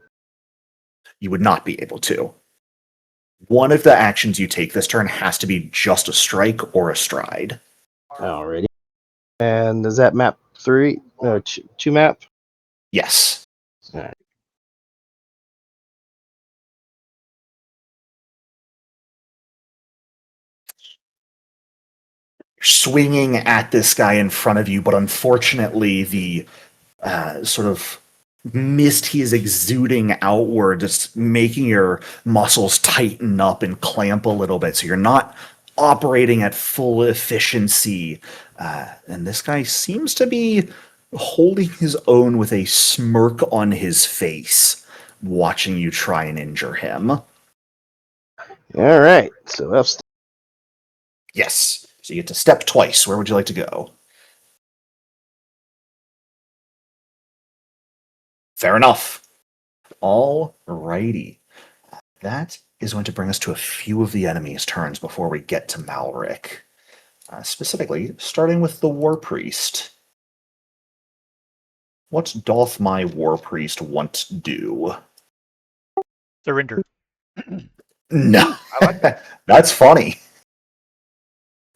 You would not be able to. One of the actions you take this turn has to be just a strike or a stride. Alrighty. And does that map 3? No, 2 map? Yes. Alright. You're swinging at this guy in front of you, but unfortunately the sort of mist he is exuding outward, just making your muscles tighten up and clamp a little bit. So you're not operating at full efficiency. And this guy seems to be holding his own with a smirk on his face, watching you try and injure him. Alright, so elf step. Yes. So you get to step twice. Where would you like to go? Fair enough. All righty. That is going to bring us to a few of the enemy's turns before we get to Malric. Specifically, starting with the War Priest. What doth my War Priest want to do? Surrender. No. I like that. That's funny.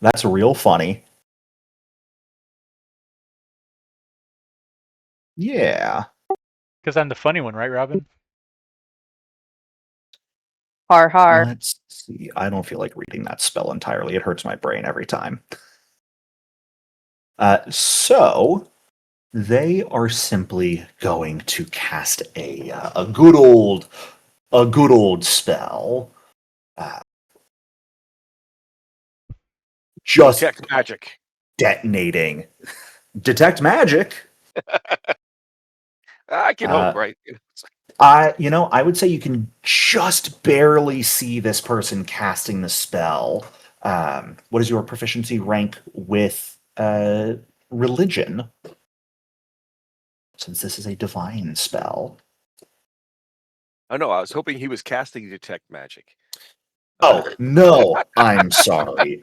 That's real funny. Yeah. Because I'm the funny one, right, Robin? Har har. Let's see. I don't feel like reading that spell entirely. It hurts my brain every time. So they are simply going to cast a good old spell. Just Detect magic. detonating. Detect magic. I can hope, right? I would say you can just barely see this person casting the spell. What is your proficiency rank with religion? Since this is a divine spell. Oh no, I was hoping he was casting detect magic. Oh, no, I'm sorry.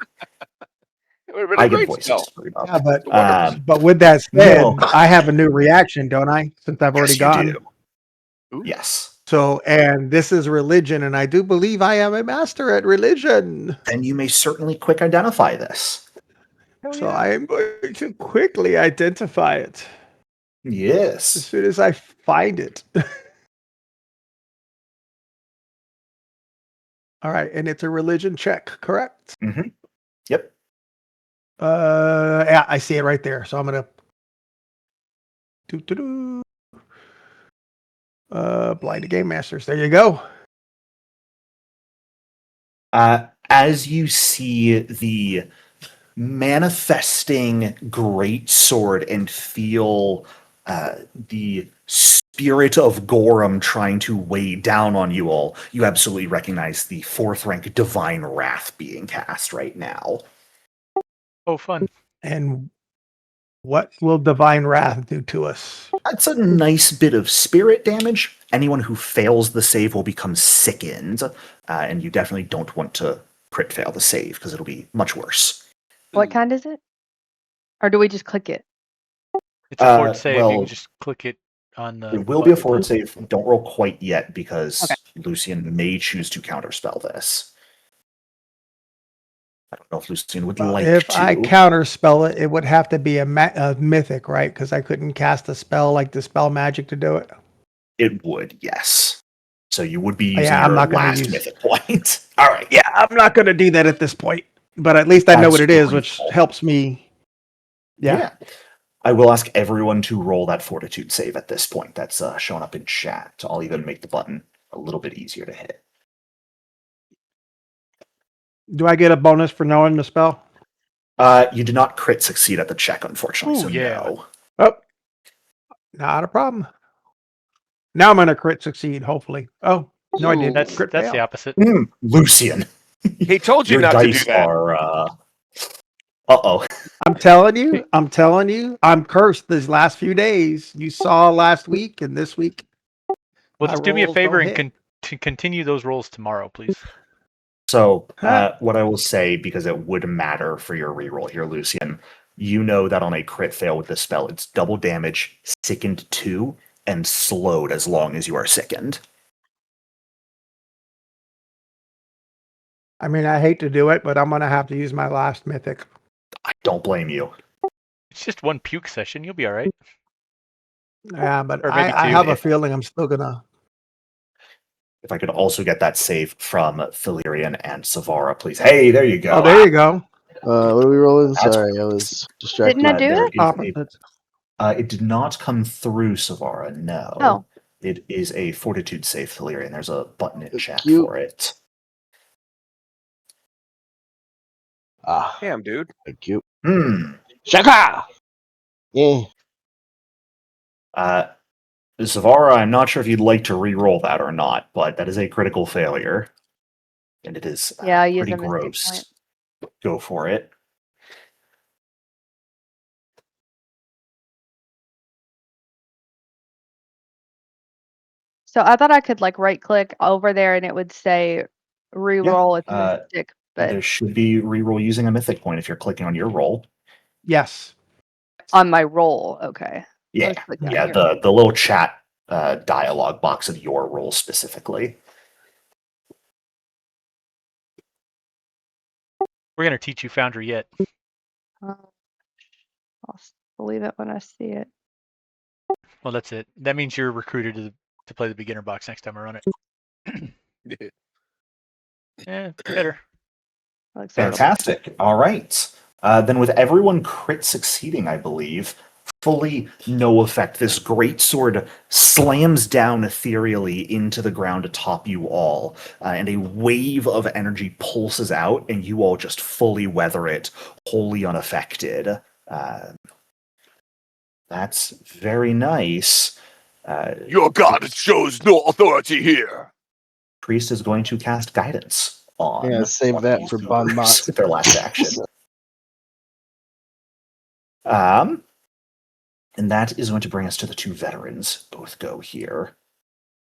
It would have been I a get great voices spell. screwed up. Yeah, but Wonderful. but with that said, No. I have a new reaction, don't I? Since I've already Yes, you gone. do. Ooh. Yes. So, and this is religion, and I do believe I am a master at religion. Then you may certainly quick identify this. Hell So yeah. I am going to quickly identify it as Yes. soon as I find it. All right, and it's a religion check, correct? Mm-hmm. Yep. Yeah, I see it right there. So I'm gonna blind game masters. There you go. As you see the manifesting great sword and feel the spirit of Gorham trying to weigh down on you all, you absolutely recognize the 4th rank divine wrath being cast right now. Oh, fun. And what will divine wrath do to us? That's a nice bit of spirit damage. Anyone who fails the save will become sickened, and you definitely don't want to crit fail the save because it'll be much worse. What kind is it? Or do we just click it? It's a fort save. You well, can just click it on the. It will be a button. forward save. Don't roll quite yet because Okay. Lucian may choose to counterspell this. I don't know if Lucian would Well, like if to. I counterspell it, it would have to be a mythic, right? Because I couldn't cast a spell like dispel magic to do it. It would, yes. So you would be using Yeah, I'm your not gonna last use- mythic point. All right. Yeah, I'm not going to do that at this point. But at least I know That's what it is, which grateful. helps me. Yeah. I will ask everyone to roll that fortitude save at this point. That's shown up in chat. I'll even make the button a little bit easier to hit. Do I get a bonus for knowing the spell? You do not crit succeed at the check, unfortunately. Ooh, so yeah. no. Oh, not a problem. Now I'm gonna crit succeed, hopefully. Oh, no, I didn't. That's Crit the fail. opposite. Lucian. He told you Your not to do dice that. are uh-oh. I'm telling you, I'm cursed these last few days. You saw last week and this week. Well, my just do me a rolls favor don't and hit. continue those rolls tomorrow, please. So, Huh. what I will say, because it would matter for your reroll here, Lucian, you know that on a crit fail with this spell, it's double damage, sickened 2, and slowed as long as you are sickened. I mean, I hate to do it, but I'm gonna have to use my last mythic. I don't blame you. It's just one puke session. You'll be all right. Yeah, but Or maybe I two. have a feeling I'm still gonna. If I could also get that save from Philirian and Savara, please. Hey, there you go. Oh, there you go. What are we rolling? That's Sorry, I was distracted. Didn't I do There it? is Opposites. it did not come through Savara, no. Oh. It is a fortitude save, Philirian. There's a button in chat Cute. for it. Ah, Damn, dude. thank you. Shaka! Yeah. Savara, I'm not sure if you'd like to re-roll that or not, but that is a critical failure. And it is Yeah, I use pretty a mystic gross. point. Go for it. So I thought I could like right click over there and it would say re-roll with mystic, but There should be re-roll using a mythic point if you're clicking on your roll. Yes. on my roll, okay. Yeah, Let's click on yeah, your the little chat dialogue box of your roll specifically. We're gonna teach you Foundry yet. I'll believe it when I see it. Well, that's it. That means you're recruited to play the beginner box next time I run it. Yeah, better. Looks like Fantastic. All right. Then with everyone crit succeeding, I believe, fully no effect. This great sword slams down ethereally into the ground atop you all, and a wave of energy pulses out, and you all just fully weather it, wholly unaffected. That's very nice. Your god shows no authority here. Priest is going to cast guidance on Yeah, save one of that these for goobers Bon Mot. with their last action. And that is going to bring us to the two veterans. Both go here.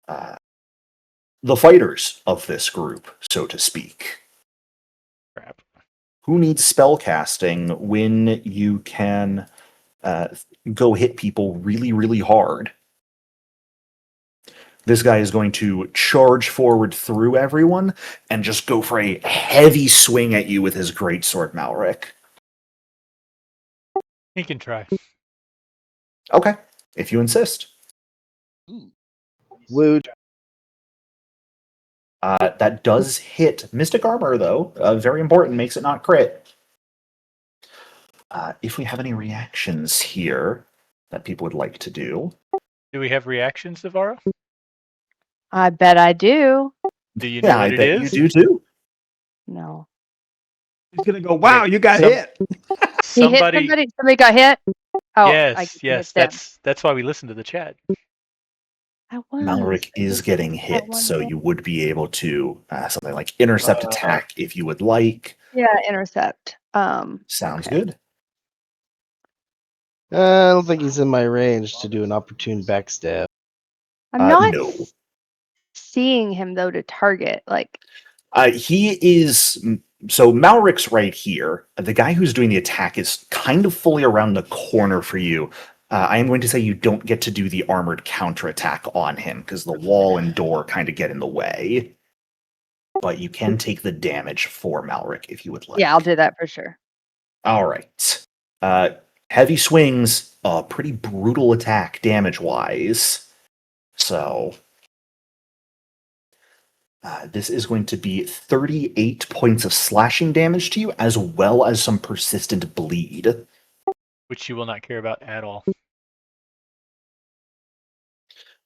The fighters of this group, so to speak. Crap. Who needs spell casting when you can go hit people really, really hard? This guy is going to charge forward through everyone and just go for a heavy swing at you with his greatsword, Malric. He can try. Okay, if you insist. Woot. That does hit Mystic Armor, though. Very important, makes it not crit. If we have any reactions here that people would like to do. Do we have reactions, Navarro? I bet I do. Do you know what I it bet is? you do too. No. He's gonna go, wow, you got Some- hit. He hit somebody? Somebody got hit? Oh, I yes, get to yes. hit them. That's why we listen to the chat. I was. Malric is getting hit, one so hit. you would be able to something like intercept attack if you would like. Yeah, intercept. Sounds okay. good. I don't think he's in my range to do an opportune backstab. I'm not No. seeing him though to target. Like He is. So Malric's right here. The guy who's doing the attack is kind of fully around the corner for you. I am going to say you don't get to do the armored counterattack on him because the wall and door kind of get in the way. But you can take the damage for Malric if you would like. yeah, I'll do that for sure. All right. Heavy swings, pretty brutal attack damage-wise. So this is going to be 38 points of slashing damage to you, as well as some persistent bleed. Which you will not care about at all.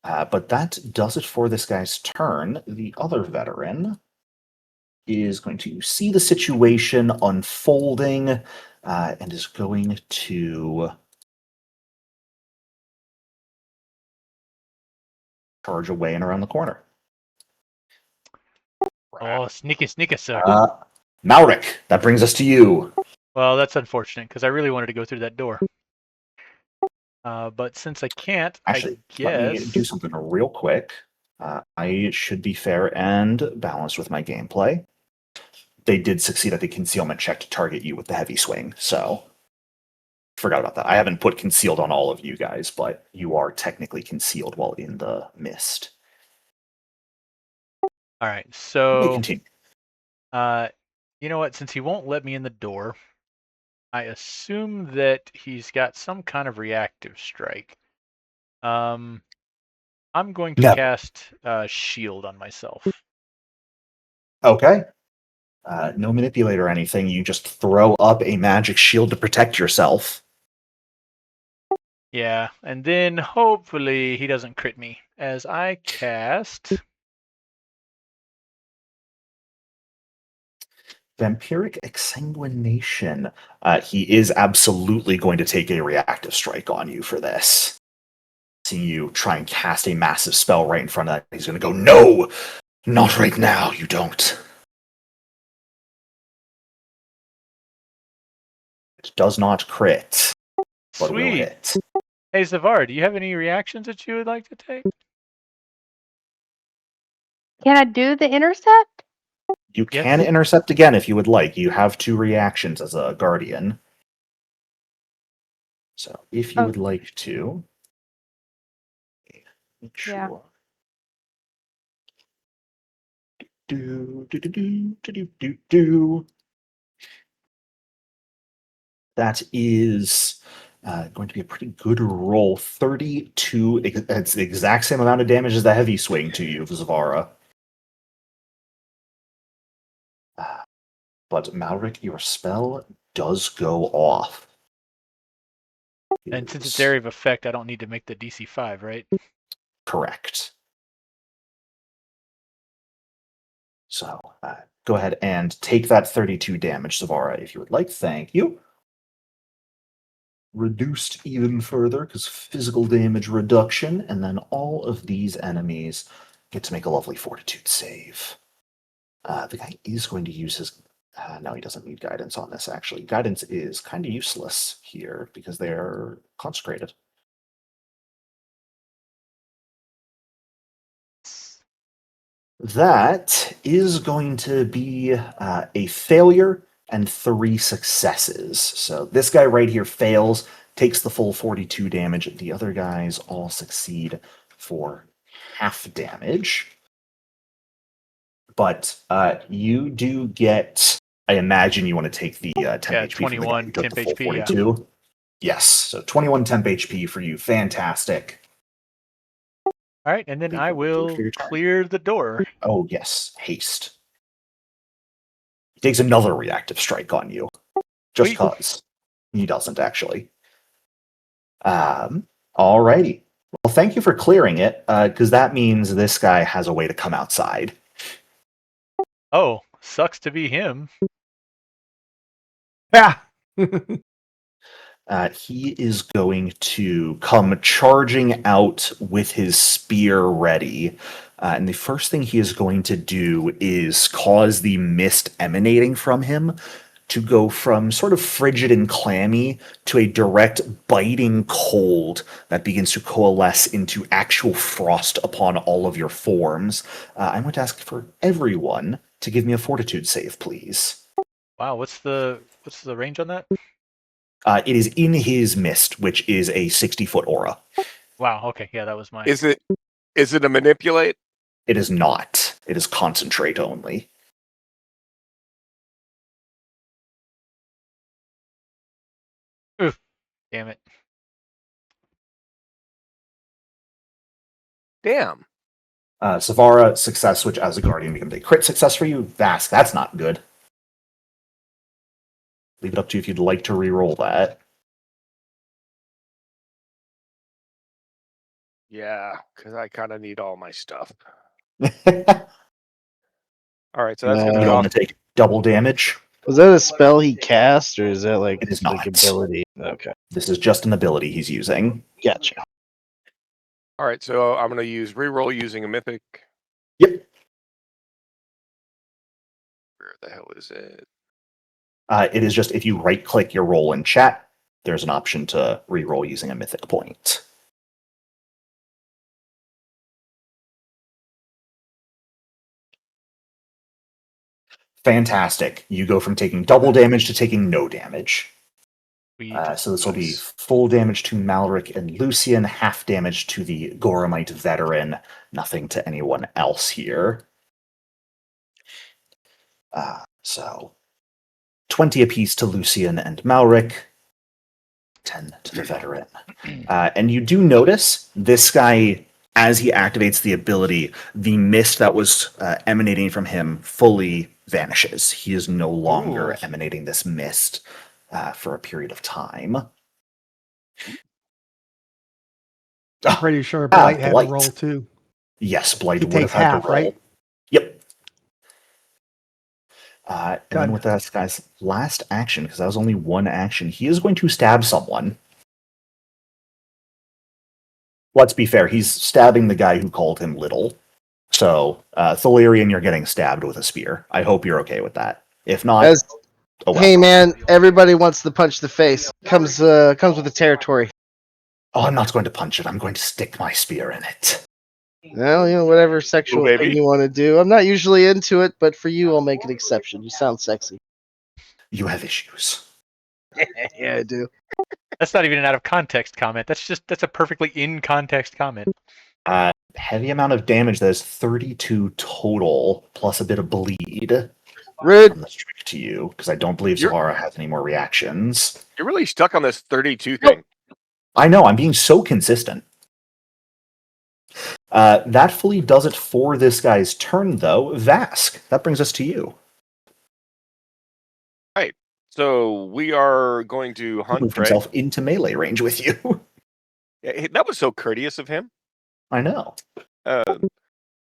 But that does it for this guy's turn. The other veteran is going to see the situation unfolding and is going to charge away and around the corner. Oh, sneaky, sir. Malric, that brings us to you. Well, that's unfortunate because I really wanted to go through that door. But since I can't, Actually, I guess. let me do something real quick. I should be fair and balanced with my gameplay. They did succeed at the concealment check to target you with the heavy swing, so forgot about that. I haven't put concealed on all of you guys, but you are technically concealed while in the mist. All right, You may so continue. you know what? Since he won't let me in the door, I assume that he's got some kind of reactive strike. I'm going to No. cast shield on myself. Okay. No manipulate or anything. You just throw up a magic shield to protect yourself. Yeah, and then hopefully he doesn't crit me as I cast. Vampiric exsanguination. He is absolutely going to take a reactive strike on you for this. Seeing you try and cast a massive spell right in front of that, he's going to go, "No! Not right now, you don't." It does not crit, but will Sweet. hit. Hey, Zavar, do you have any reactions that you would like to take? Can I do the intercept? You Yes. can intercept again if you would like. You have 2 reactions as a guardian. So if you would like to, make sure. Yeah. Do. That is going to be a pretty good roll. 32. It's the exact same amount of damage as the heavy swing to you, Zavara. But Malric, your spell does go off. And since it's area of effect, I don't need to make the DC 5, right? Correct. So go ahead and take that 32 damage, Zavara, if you would like. Thank you. Reduced even further because physical damage reduction, and then all of these enemies get to make a lovely fortitude save. The guy is going to use his. No, he doesn't need guidance on this, actually. Guidance is kind of useless here because they're consecrated. That is going to be a failure and 3 successes. So this guy right here fails, takes the full 42 damage. The other guys all succeed for half damage. But you do get. I imagine you want to take the 10 HP from the guy 21 who took temp the full HP, yeah. 42. Yes, so 21 temp HP for you. Fantastic. All right, and then Leave I it will for your turn. clear the door. Oh, yes, haste. He takes another reactive strike on you. Just Sweet. cause. He doesn't, actually. Alrighty. Well, thank you for clearing it, because that means this guy has a way to come outside. Oh, sucks to be him. Yeah. He is going to come charging out with his spear ready. And the first thing he is going to do is cause the mist emanating from him to go from sort of frigid and clammy to a direct biting cold that begins to coalesce into actual frost upon all of your forms. I'm going to ask for everyone to give me a fortitude save, please. Wow, what's the range on that? It is in his mist, which is a 60-foot aura. Wow, okay, yeah, that was my. Is it a manipulate? It is not. It is concentrate only. Oof, damn it. Damn. Savara, success, which as a guardian becomes a crit success for you. Vask, that's not good. Leave it up to you if you'd like to re-roll that. Yeah, because I kind of need all my stuff. You All right, so that's going to be don't off. want to take double damage. Was that a spell he cast, or is that like It is like not. ability? Okay, This is just an ability he's using. gotcha. All right, so I'm going to use reroll using a mythic. Yep. Where the hell is it? It is just if you right-click your roll in chat, there's an option to reroll using a mythic point. Fantastic. You go from taking double damage to taking no damage. So this will be Nice. full damage to Malric and Lucian, half damage to the Goramite veteran, nothing to anyone else here. So 20 apiece to Lucian and Malric, 10 to the veteran. And you do notice this guy, as he activates the ability, the mist that was emanating from him fully vanishes. He is no longer Ooh. emanating this mist for a period of time. I'm pretty sure Blight had to Blight. roll too. Yes, Blight He would have takes had half, to roll. right? Yep. And then Done. with this guy's last action, because that was only one action, he is going to stab someone. Let's be fair, he's stabbing the guy who called him little. So, Thalirian, you're getting stabbed with a spear. I hope you're okay with that. If not, As, oh well. Hey man, everybody wants to punch the face. Comes with the territory. Oh, I'm not going to punch it. I'm going to stick my spear in it. Well, whatever sexual baby. thing you want to do. I'm not usually into it, but for you, I'll make an exception. You sound sexy. You have issues. Yeah, I do. That's not even an out of context comment. That's a perfectly in context comment. Heavy amount of damage. That is 32 total, plus a bit of bleed Rude. from the strike to you, because I don't believe You're- Zavara has any more reactions. You're really stuck on this 32 thing. I know, I'm being so consistent. That fully does it for this guy's turn, though. Vask, that brings us to you. Right. So we are going to He hunt moved prey. himself into melee range with you. That was so courteous of him. I know.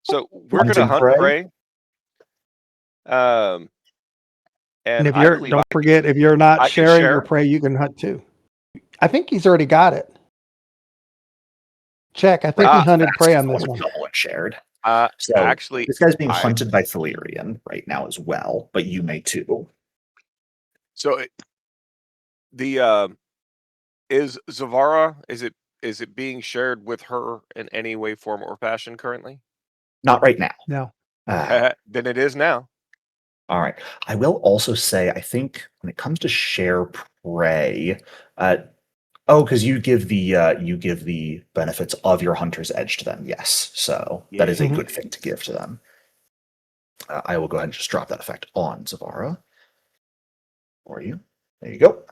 So we're going to Hunting hunt prey. prey. And if I you're, believe don't forget, if you're not I can sharing your share. prey, you can hunt too. I think he's already got it. Check. I think he hunted prey on this one. Double and shared. So Actually, this guy's being I- hunted by Thalirian right now as well, but you may too. So is Zavara, is it being shared with her in any way, form, or fashion currently? Not right now. No. Then it is now. All right. I will also say, I think when it comes to share prey, because you give the benefits of your hunter's edge to them. Yes, so that is a Mhm. good thing to give to them. I will go ahead and just drop that effect on Zavara for you. There you go.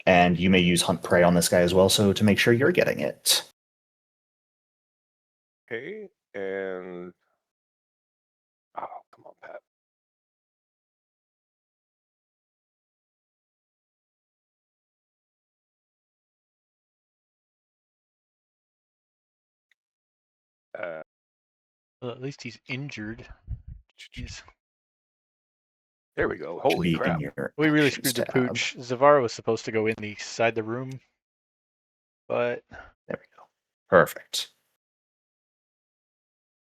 And you may use hunt prey on this guy as well, so to make sure you're getting it. Okay, and oh, come on, Pat. Well, at least he's injured. Jeez. There we go. Should Holy be crap! in your We really actions screwed the tab. pooch. Zavara was supposed to go in the side of the room, but There we go. Perfect.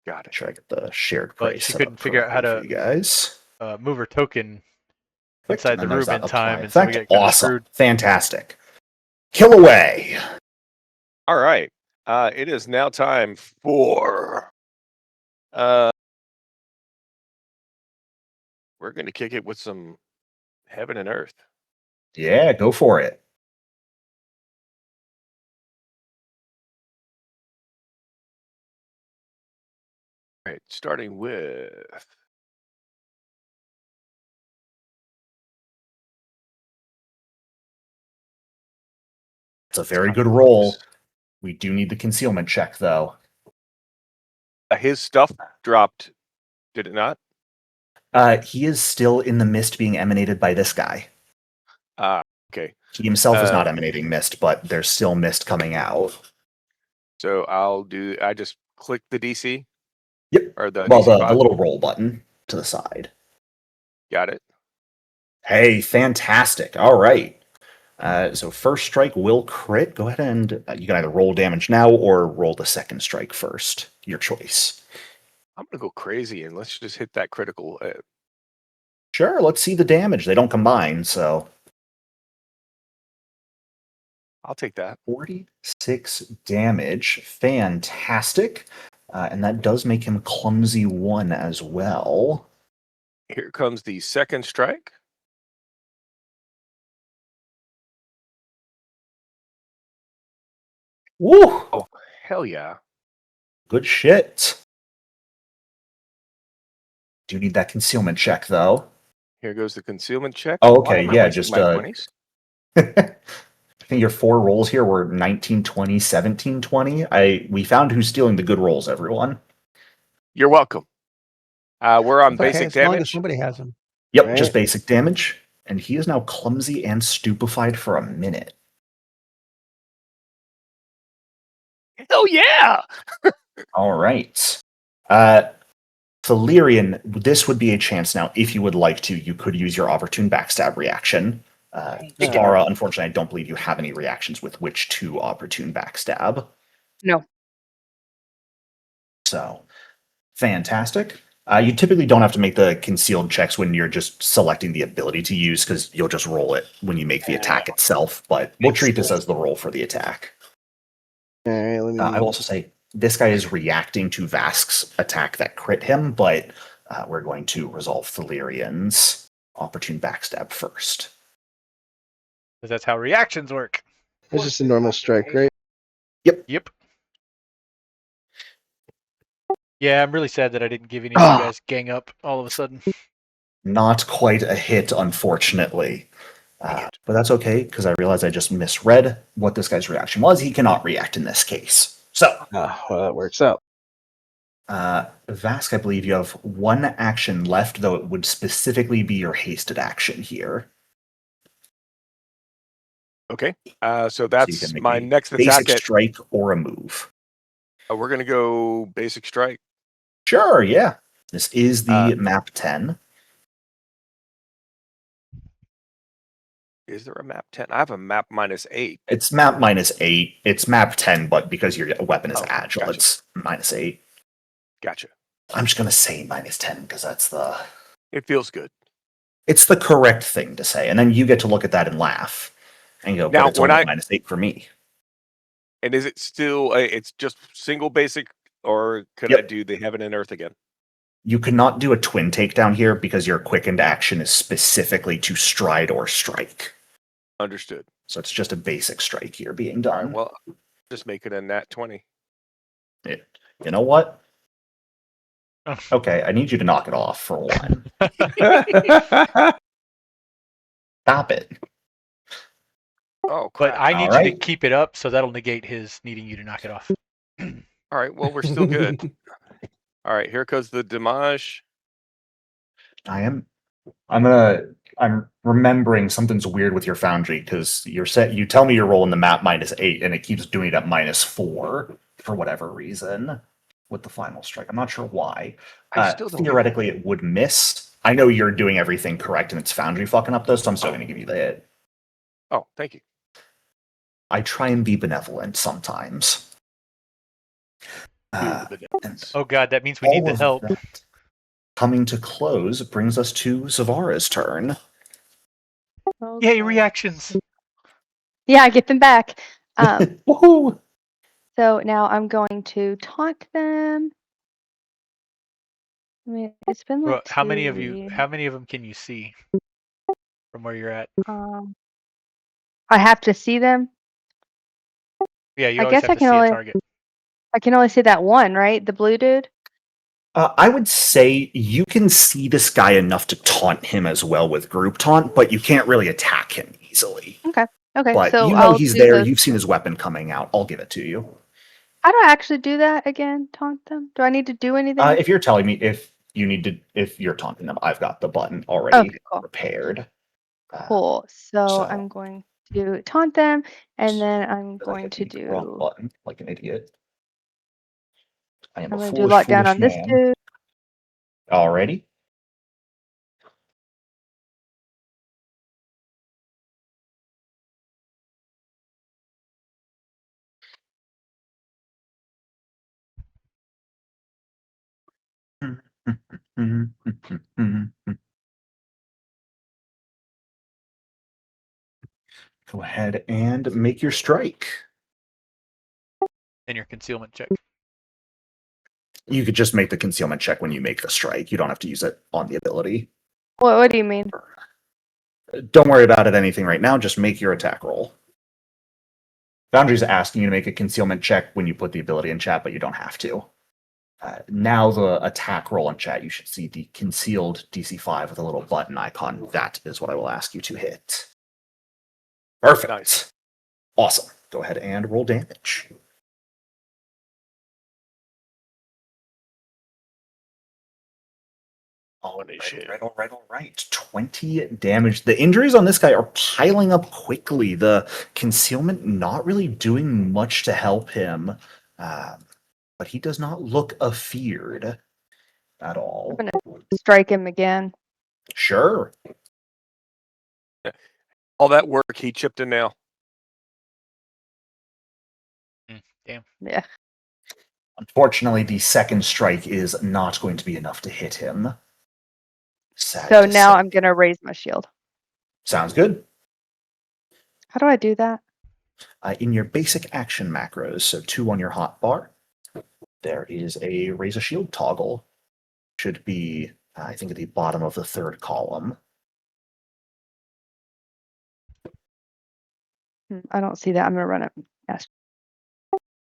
Got it. Make sure I get the shared prey but she set couldn't up figure out how correctly for to you guys. move her token Perfect. inside And the then there's room in that time, apply and so we effect. got kind of Awesome. screwed. Fantastic. Kill away. All right. It is now time for. We're going to kick it with some heaven and earth. Yeah, go for it. All right, starting with. It's a very good roll. We do need the concealment check, though. His stuff dropped, did it not? He is still in the mist being emanated by this guy. Okay. He himself is not emanating mist, but there's still mist coming out. So I just click the DC? Yep. Or the Well, DC the pod? little roll button to the side. Got it. Hey, fantastic. All right. So first strike will crit. Go ahead and you can either roll damage now or roll the second strike first. Your choice. I'm gonna go crazy and let's just hit that critical. Sure, let's see the damage. They don't combine, so I'll take that. 46 damage. Fantastic. And that does make him clumsy 1 as well. Here comes the second strike. Woo! Oh, hell yeah. Good shit. Do need that concealment check, though. Here goes the concealment check. Oh, Why okay, am I yeah, wasting just my 20s? I think your 4 rolls here were 19, 20, 17, 20. We found who's stealing the good rolls, everyone. You're welcome. We're on It's okay, basic as long as damage. somebody has them. Yep, Right. just basic damage. And he is now clumsy and stupefied for a minute. Hell yeah! All right. Valyrian, this would be a chance now. If you would like to, you could use your opportune backstab reaction. Zara, unfortunately, I don't believe you have any reactions with which to opportune backstab. No. So, fantastic. You typically don't have to make the concealed checks when you're just selecting the ability to use, because you'll just roll it when you make the attack itself. But we'll treat this as the roll for the attack. All right, let me. I will also say this guy is reacting to Vask's attack that crit him, but we're going to resolve Valyrian's opportune backstab first. Because that's how reactions work. It's just a normal strike, right? Yep. Yeah, I'm really sad that I didn't give any of you guys gang up all of a sudden. Not quite a hit, unfortunately. But that's okay, because I realized I just misread what this guy's reaction was. He cannot react in this case. So, Well, that works out. Vask, I believe you have 1 action left, though it would specifically be your hasted action here. Okay. So So you that's can make my a next basic attack. strike or a move. We're gonna go basic strike. Sure, yeah. This is the map 10. Is there a map 10? I have a map -8. It's map -8. It's map 10, but because your weapon is agile, gotcha. it's -8. Gotcha. I'm just going to say -10 because It feels good. it's the correct thing to say. And then you get to look at that and laugh and go, Now, but it's when only I- -8 for me. And is it still? It's just single basic, or could Yep. I do the heaven and earth again? You cannot do a twin takedown here because your quickened action is specifically to stride or strike. Understood. So it's just a basic strike here being All done. right. Well, just make it a nat 20. You know what? Okay, I need you to knock it off for 1. Stop it. Oh crap! But I need All you to right. keep it up, so that'll negate his needing you to knock it off. All right. Well, we're still good. All right. Here goes the damage. I'm remembering something's weird with your foundry because you tell me you're rolling the map -8 and it keeps doing it at -4 for whatever reason with the final strike. I'm not sure why. I still don't. Theoretically, it would miss. I know you're doing everything correct and it's foundry fucking up though, so I'm still going to give you the hit. Oh, thank you. I try and be benevolent sometimes. Do the And benevolence. Oh god, that means we need all the of help. that coming to close brings us to Zavara's turn. Yay, reactions. Yeah, get them back. Woohoo! So now I'm going to taunt them. I mean, it's been Bro, like how 2 many of weeks. them can you see from where you're at? I have to see them. Yeah, you I always guess have I to can see a only target. see that one, right? The blue dude. I would say you can see this guy enough to taunt him as well with group taunt, but you can't really attack him easily. Okay. But So you know I'll he's do there. the. You've seen his weapon coming out. I'll give it to you. How do I actually do that again? Taunt them? Do I need to do anything? If you're telling me if you're taunting them, I've got the button already Okay, cool. prepared. Cool. So so- I'm going to taunt them, and then I'm I going to hit the wrong do. button like an idiot. I am I'm a going to do foolish, lockdown foolish on this man. dude. Already. Mhm, mhm, mhm, mhm. Go ahead and make your strike. And your concealment check. You could just make the concealment check when you make the strike. You don't have to use it on the ability. What do you mean? Don't worry about it anything right now. Just make your attack roll. Foundry's asking you to make a concealment check when you put the ability in chat, but you don't have to. Now the attack roll in chat, you should see the concealed DC5 with a little button icon. That is what I will ask you to hit. Perfect. Nice. Awesome. Go ahead and roll damage. All right. 20 damage. The injuries on this guy are piling up quickly. The concealment not really doing much to help him, but he does not look afeared at all. I'm gonna strike him again. Sure. All that work he chipped a nail. Damn. Yeah. Unfortunately, the second strike is not going to be enough to hit him. Sad So to now say. I'm gonna raise my shield. Sounds good. How do I do that? In your basic action macros, so 2 on your hotbar, there is a raise a shield toggle. Should be, I think, at the bottom of the third column. I don't see that. I'm gonna run it. Yes.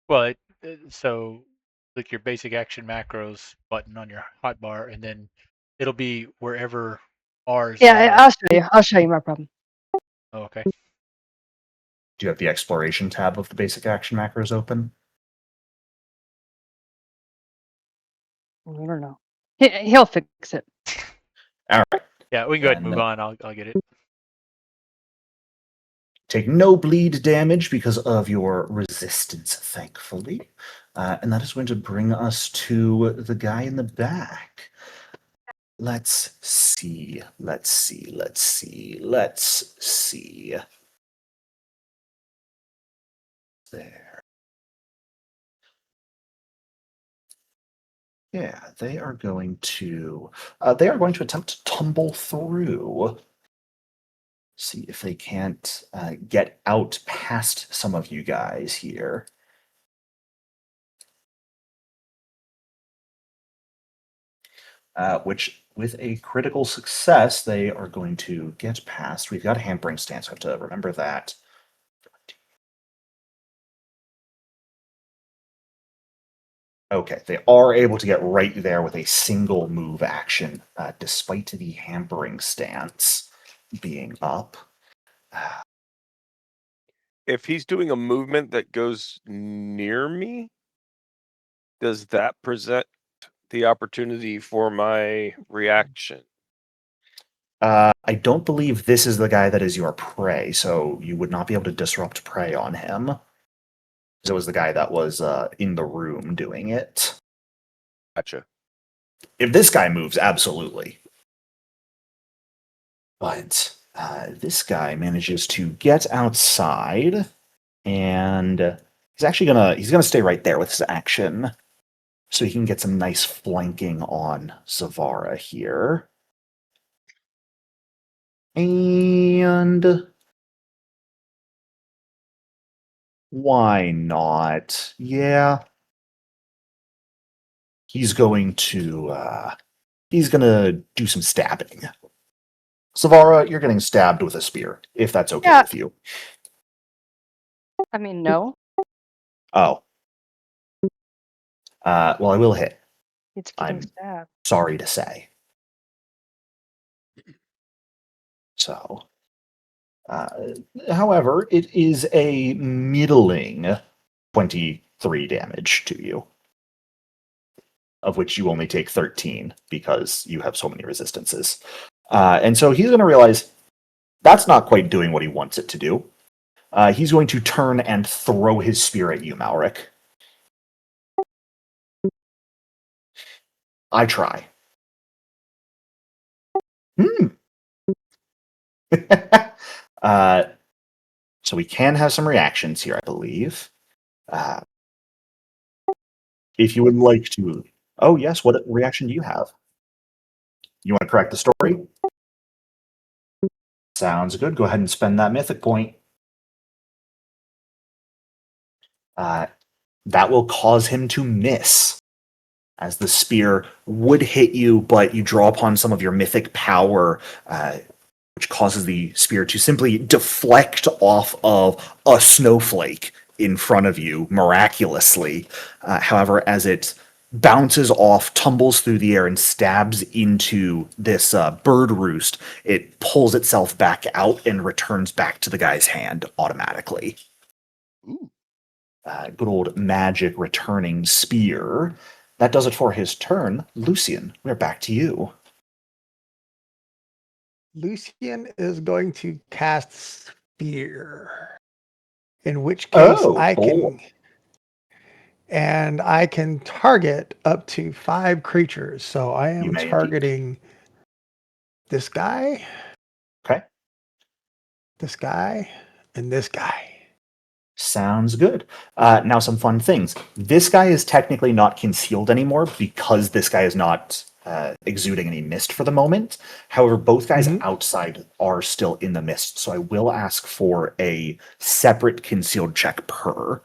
Well, so click your basic action macros button on your hotbar, and then it'll be wherever ours Yeah, are. I'll show you. I'll show you my problem. Oh, okay. Do you have the exploration tab of the basic action macros open? I don't know. He'll fix it. All right. Yeah, we can go ahead and Then move on. I'll get it. take no bleed damage because of your resistance, thankfully. And that is going to bring us to the guy in the back. Let's see. There. Yeah, they are going to attempt to tumble through. See if they can't get out past some of you guys here. Which, with a critical success, they are going to get past. We've got a hampering stance. I have to remember that. Okay, they are able to get right there with a single move action, despite the hampering stance being up. If he's doing a movement that goes near me, does that present the opportunity for my reaction? I don't believe this is the guy that is your prey, so you would not be able to disrupt prey on him. So it was the guy that was in the room doing it. Gotcha. If this guy moves, absolutely. But this guy manages to get outside, and he's gonna stay right there with his action, so he can get some nice flanking on Zavara here. And why not? Yeah. He's going to do some stabbing. Savara, you're getting stabbed with a spear, if that's okay Yeah. with you. I mean, no. Oh. Well, I will hit. It's getting I'm stabbed. sorry to say. So, however, it is a middling 23 damage to you, of which you only take 13 because you have so many resistances. And so he's going to realize that's not quite doing what he wants it to do. He's going to turn and throw his spear at you, Malric. I try. uh, so we can have some reactions here, I believe. If you would like to. Oh, yes. What reaction do you have? You want to correct the story? Sounds good. Go ahead and spend that mythic point. That will cause him to miss, as the spear would hit you, but you draw upon some of your mythic power, which causes the spear to simply deflect off of a snowflake in front of you miraculously. However, as it bounces off, tumbles through the air, and stabs into this bird roost, it pulls itself back out and returns back to the guy's hand automatically. Ooh. Good old magic returning spear. That does it for his turn. Lucian, we're back to you. Lucian is going to cast Spear, in which case Oh, I boy. can target up to 5 creatures. So I You am may indeed. targeting this guy, Okay. this guy, and this guy. Sounds good. Now, some fun things. This guy is technically not concealed anymore because this guy is not exuding any mist for the moment. However, both guys Mhm. outside are still in the mist, so I will ask for a separate concealed check per.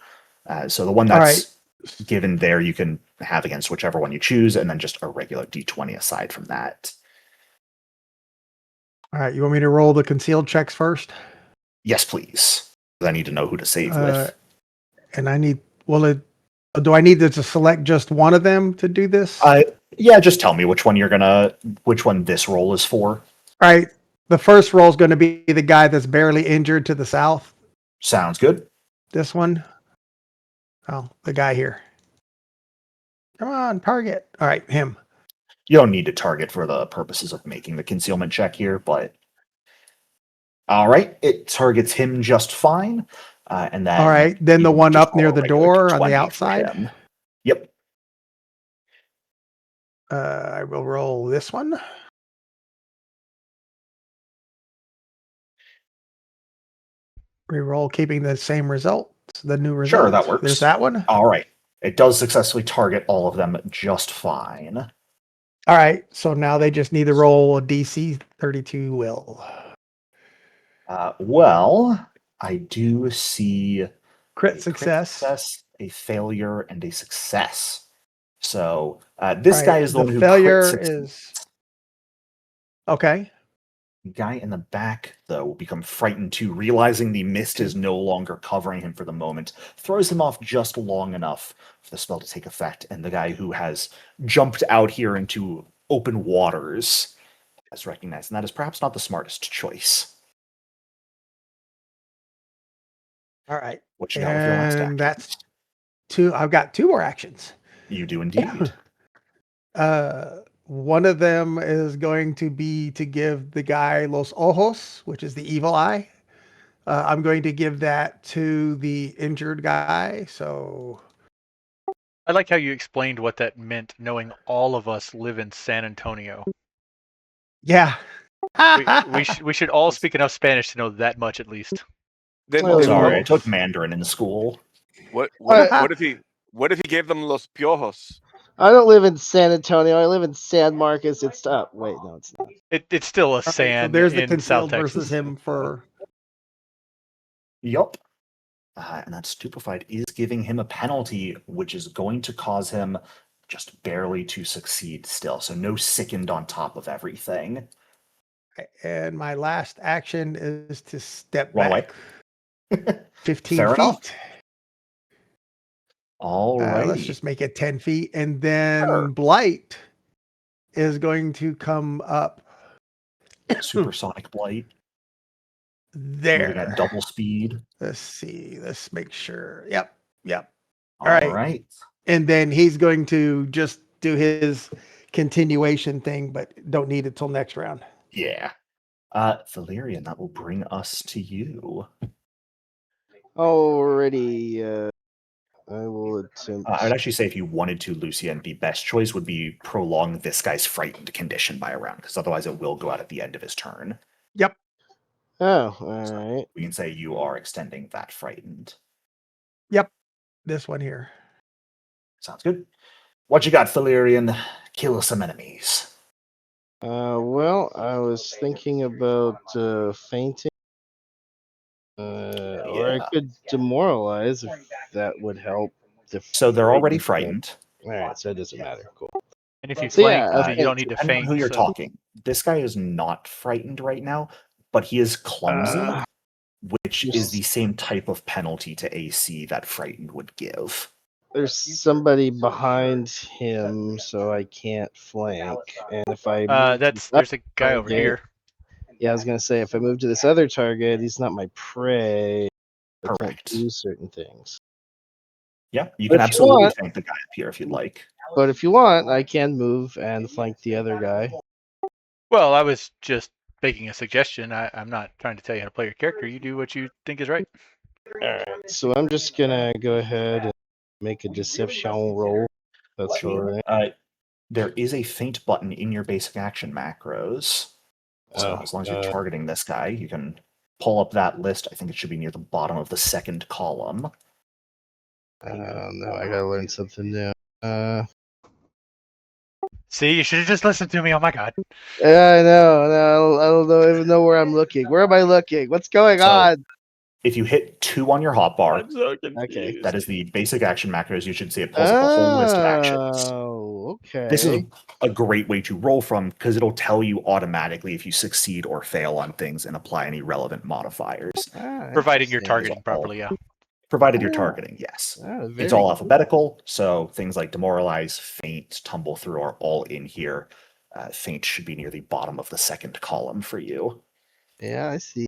So the one All right. that's given there you can have against whichever one you choose, and then just a regular d20 aside from that. All right. You want me to roll the concealed checks first? Yes, please. I need to know who to save Uh, with. and I need, do I need to select just one of them to do this? Yeah, just tell me which one this roll is for. All right. The first roll is going to be the guy that's barely injured to the south. Sounds good. This one. Oh, the guy here. Come on, target. All right, him. You don't need to target for the purposes of making the concealment check here, but all right, it targets him just fine, and All then right, then the you one just up roll near a the regular door on the d20 for outside. him. Yep. I will roll this one. Reroll, keeping the same result. The new result. Sure, that works. There's that one. All right. It does successfully target all of them just fine. All right, so now they just need to roll a DC 32 will. Well, I do see Crit a success. a failure, and a success. So this All guy right, is the the one who crit failure succeeds. is okay. The guy in the back, though, will become frightened too, realizing the mist is no longer covering him for the moment, throws him off just long enough for the spell to take effect, and the guy who has jumped out here into open waters has recognized, and that is perhaps not the smartest choice. All right, What you got with your last and action? that's 2. I've got 2 more actions. You do indeed. One of them is going to be to give the guy Los Ojos, which is the evil eye. I'm going to give that to the injured guy. So, I like how you explained what that meant, knowing all of us live in San Antonio. yeah. We should all speak enough Spanish to know that much at least. Then Oh, Sorry, I no. took Mandarin in school. what if he gave them los piojos? I don't live in San Antonio. I live in San Marcos. It's up. Wait, no, it's not. It's still a All right, so sand there's the in South concealed versus Texas. him for. Yup. And that stupefied is giving him a penalty, which is going to cause him just barely to succeed still. So no sickened on top of everything. And my last action is to step Run away. back 15 Fair enough. feet. All Let's right. just make it 10 feet. And then Sure. Blight is going to come up Supersonic blight. Moving at there. double speed. Let's see. Let's make sure. Yep. Yep. All All right. right. And then he's going to just do his continuation thing, but don't need it till next round. Yeah. Valerian, that will bring us to you. Already, I will attempt. I'd actually say if you wanted to, Lucian, the best choice would be prolong this guy's frightened condition by a round, because otherwise it will go out at the end of his turn. Yep. Oh, So all right. we can say you are extending that frightened. Yep. This one here. Sounds good. What you got, Valerian? Kill some enemies. Well, I was thinking about fainting. Or I Yeah. could demoralize if that would help. So they're already frighten them. frightened. All right, so it doesn't matter. Cool. And if you So flank, yeah, you don't need to Depending on feint. who you're So talking. This guy is not frightened right now, but he is clumsy, which is the same type of penalty to AC that frightened would give. there's somebody behind him, so I can't flank. And if I move to this there's a guy over target- here. Yeah, I was gonna say if I move to this other target, he's not my prey. I can't Correct. do certain things. Yeah, you But can if you absolutely want- tank the guy up here if you'd like. But if you want, I can move and flank the other guy. Well, I was just making a suggestion. I'm not trying to tell you how to play your character. You do what you think is right. Alright, so I'm just gonna go ahead and make a deception roll. That's Sure. alright. There is a feint button in your basic action macros. So Oh, as long as you're targeting this guy, you can pull up that list. I think it should be near the bottom of the second column. no, I gotta learn something new. See, you should have just listened to me. Oh my god. Yeah, I know. No, I don't know, even know where I'm looking. Where am I looking? What's going So- on? If you hit 2 on your hotbar, I'm so confused. Okay. that is the basic action macros. You should see it pulls up a whole list of actions. Oh, okay. This is a great way to roll from because it'll tell you automatically if you succeed or fail on things and apply any relevant modifiers. Providing you're interesting. targeting properly, yeah. Provided you're Ah. targeting, yes. Very It's all cool. alphabetical, so things like demoralize, faint, tumble through are all in here. Faint should be near the bottom of the second column for you. Yeah, I see.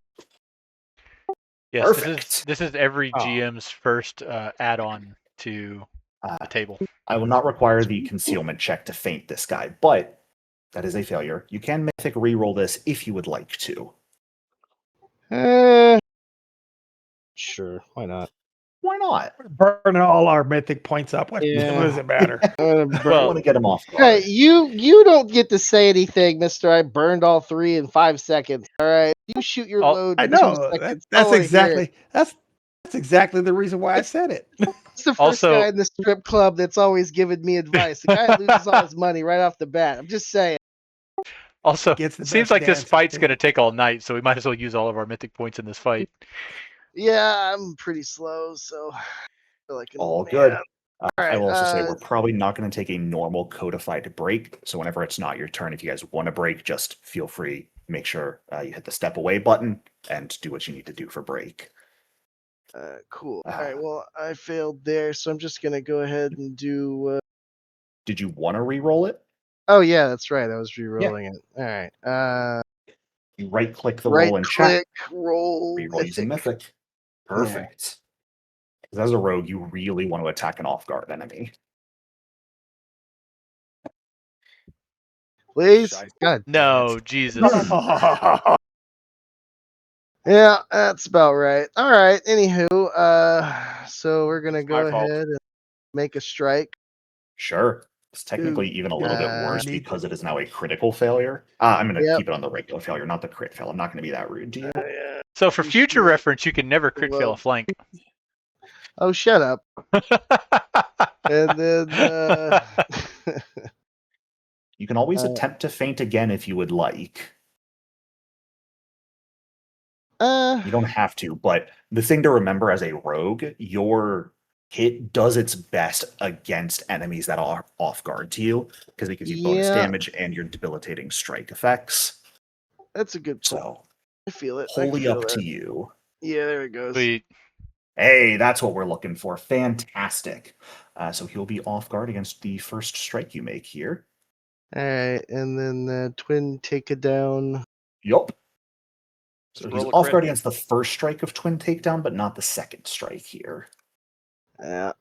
Yes, Perfect. this is every Oh. GM's first add-on to Uh, the table. I will not require the concealment check to faint this guy, but that is a failure. You can mythic reroll this if you would like to. Sure, why not? Why not? Burning all our mythic points up. What Yeah. does it matter? I Well, want to get him off guard. Hey, you don't get to say anything, Mister. I burned all 3 in 5 seconds. All right, you shoot your load. I in know. 2 seconds. I That's wanna hear it. exactly the reason why I said it. It's the first Also- guy in the strip club that's always giving me advice. The guy that loses all his money right off the bat. I'm just saying. Also, Gets the it seems best like this dancers, fight's too. going to take all night, so we might as well use all of our mythic points in this fight. Yeah, I'm pretty slow, so I feel like an All old good. man. I will also say Alright, we're probably not going to take a normal codified break. So whenever it's not your turn, if you guys want to break, just feel free. Make sure you hit the step away button and do what you need to do for break. cool. Ah. Alright, well, I failed there, so I'm just gonna go ahead and do. Did you want to re-roll it? Oh yeah, that's right. I was re-rolling it. All right. You right-click the Right roll and check. click, roll Re-roll using mythic. mythic. Perfect. Because as a rogue, you really want to attack an off-guard enemy. Please. Shite. God. No, Jesus. Yeah, that's about right. All right. Anywho, so we're gonna go my fault. ahead and make a strike. Sure. It's technically even a little bit worse I need- because it is now a critical failure. I'm going to Yep. keep it on the regular failure, not the crit fail. I'm not going to be that rude to you. Yeah. So for You future should- reference, you can never crit fail a flank. Oh, shut up. And then. You can always Uh, attempt to feint again if you would like. You don't have to, but the thing to remember as a rogue, your hit does its best against enemies that are off guard to you because it gives you bonus Yeah. damage and your debilitating strike effects. That's a good point. So, I feel it. I can wholly feel up that. to you. Yeah, there it goes. Sweet. Hey, that's what we're looking for. Fantastic. So he'll be off guard against the first strike you make here. All right, and then the twin takedown. Yup. So Just he's roll a off crit. guard against the first strike of twin takedown, but not the second strike here. Yeah.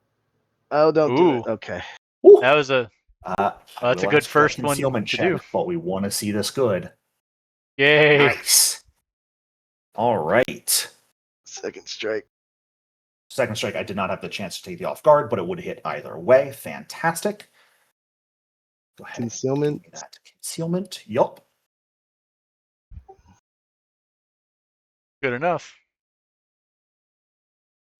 Oh, don't do it. Ooh. Okay. Woo! That was a I that's a will good ask for first one concealment to check, do. but we want to see this good. Yay. Nice. All right. Second strike. Second strike, I did not have the chance to take the off guard, but it would hit either way. Fantastic. Go ahead. Concealment. Give me that concealment. Yup. Good enough.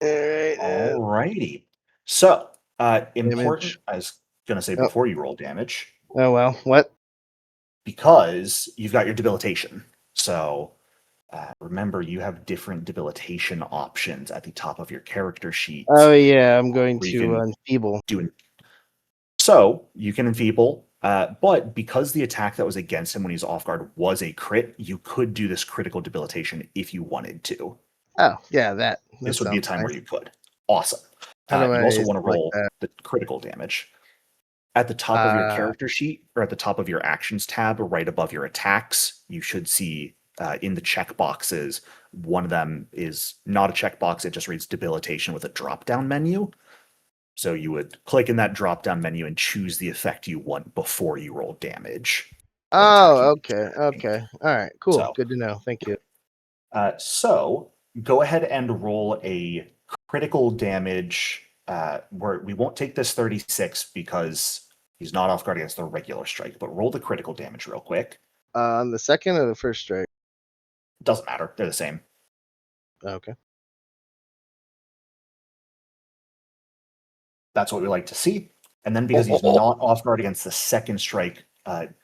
All right. All righty. So, important, Damage. I was going to say Oh. before you roll damage, Oh well. What? because you've got your debilitation. So remember, you have different debilitation options at the top of your character sheet. Oh yeah, I'm going where you to can enfeeble. So you can enfeeble, but because the attack that was against him when he's off guard was a crit, you could do this critical debilitation if you wanted to. Oh yeah, that This would be a sounds time nice. where you could. Awesome. How do You I also want to select roll that? the critical damage. At the top of your character sheet, or at the top of your actions tab, right above your attacks, you should see in the check boxes, one of them is not a checkbox, it just reads debilitation with a drop down menu. So you would click in that drop down menu and choose the effect you want before you roll damage. Oh, okay, okay. All right, cool. So, Good to know. Thank you. So go ahead and roll a critical damage. Where we won't take this 36 because he's not off guard against the regular strike, but roll the critical damage real quick. On the second or the first strike? Doesn't matter. They're the same. Okay. That's what we like to see. And then because he's not off guard against the second strike,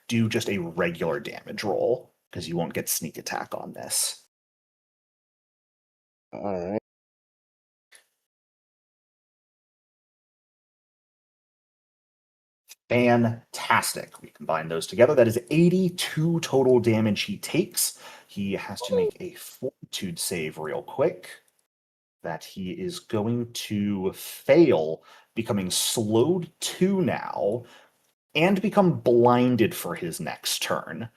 do just a regular damage roll because you won't get sneak attack on this. All right. Fantastic. We combine those together. That is 82 total damage he takes. He has to make a fortitude save real quick. That he is going to fail, becoming slowed 2 now, and become blinded for his next turn.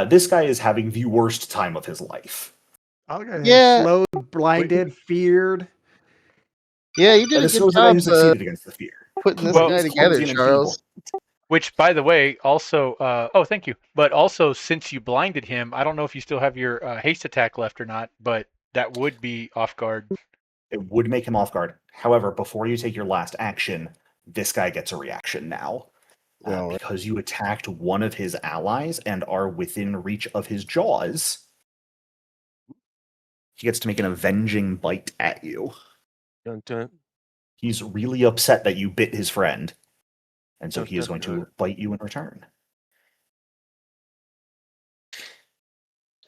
This guy is having the worst time of his life. Okay. Yeah. Slowed, blinded, feared. Yeah, you did And a this good shows the guy job who succeeded against the fear. putting this Well, guy He's together, clumsy and Charles. Which, by the way, also, oh, thank you. But also, since you blinded him, I don't know if you still have your haste attack left or not, but that would be off guard. It would make him off guard. However, before you take your last action, this guy gets a reaction now. All right. Because you attacked one of his allies and are within reach of his jaws, he gets to make an avenging bite at you. Dun, dun, He's really upset that you bit his friend, and so dun, he is dun, going to bite you in return.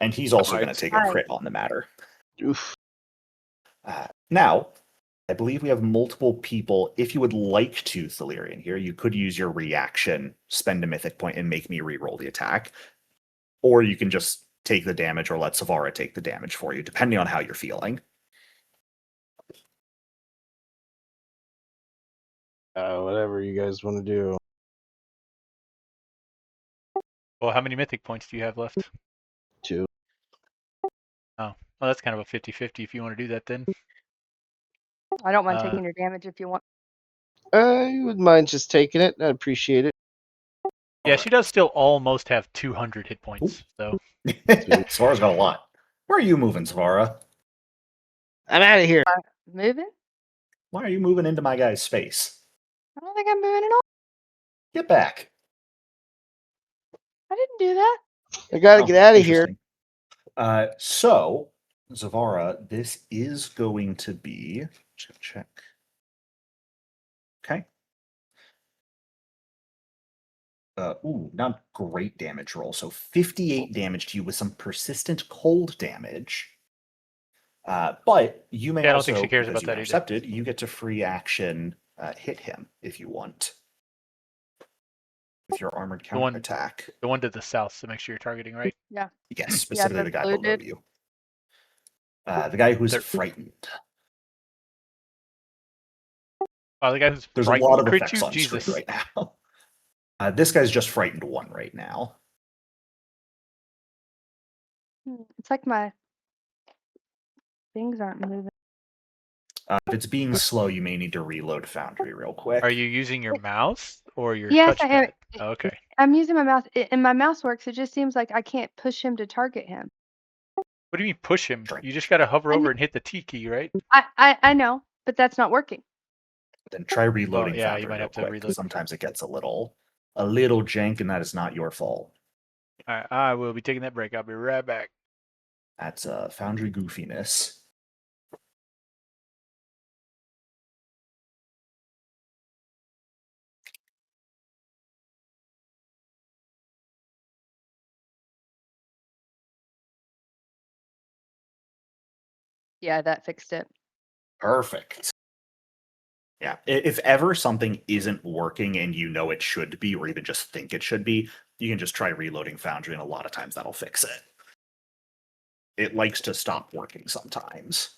And he's also going to take a Nice. crit on the matter. Oof. Now, I believe we have multiple people. If you would like to, Thalirian, here, you could use your reaction, spend a mythic point, and make me re-roll the attack. Or you can just take the damage or let Savara take the damage for you, depending on how you're feeling. Whatever you guys want to do. Well, how many mythic points do you have left? 2. Oh, well, that's kind of a 50-50 if you want to do that then. I don't mind taking your damage if you want. I wouldn't mind just taking it. I'd appreciate it. Yeah, she does still almost have 200 hit points, so. Savara's got a lot. Where are you moving, Savara? I'm out of here. Moving? Why are you moving into my guy's space? I don't think I'm moving at all. Get back. I didn't do that. I gotta Oh, get out of here. interesting. So, Zavara, this is going to be check. Okay. Not great damage roll. So 58 damage to you with some persistent cold damage. But you may Yeah, I don't also, think she cares because about you that either. intercepted, you get to free action hit him if you want. With your armored counterattack. The one to the south, so make sure you're targeting right. Yeah. Yes, specifically the guy below blue dude. you. The guy who's There- frightened. Oh, the guy who's There's a frightened lot of crit effects you? on Jesus. screen right now. This guy's just frightened 1 right now. It's like my things aren't moving. If it's being slow, you may need to reload Foundry real quick. Are you using your mouse or your Yes, I am. touchpad? Okay. I'm using my mouse, and my mouse works. It just seems like I can't push him to target him. What do you mean push him? Drink. You just got to hover I over kn- and hit the T key, right? I know, but that's not working. Then try reloading yeah, Foundry you might real have to quick. reload. Sometimes it gets a little jank, and that is not your fault. All right, I will be taking that break. I'll be right back. That's Foundry goofiness. Yeah, that fixed it. Perfect. Yeah. If ever something isn't working and you know it should be, or even just think it should be, you can just try reloading Foundry, and a lot of times that'll fix it. It likes to stop working sometimes.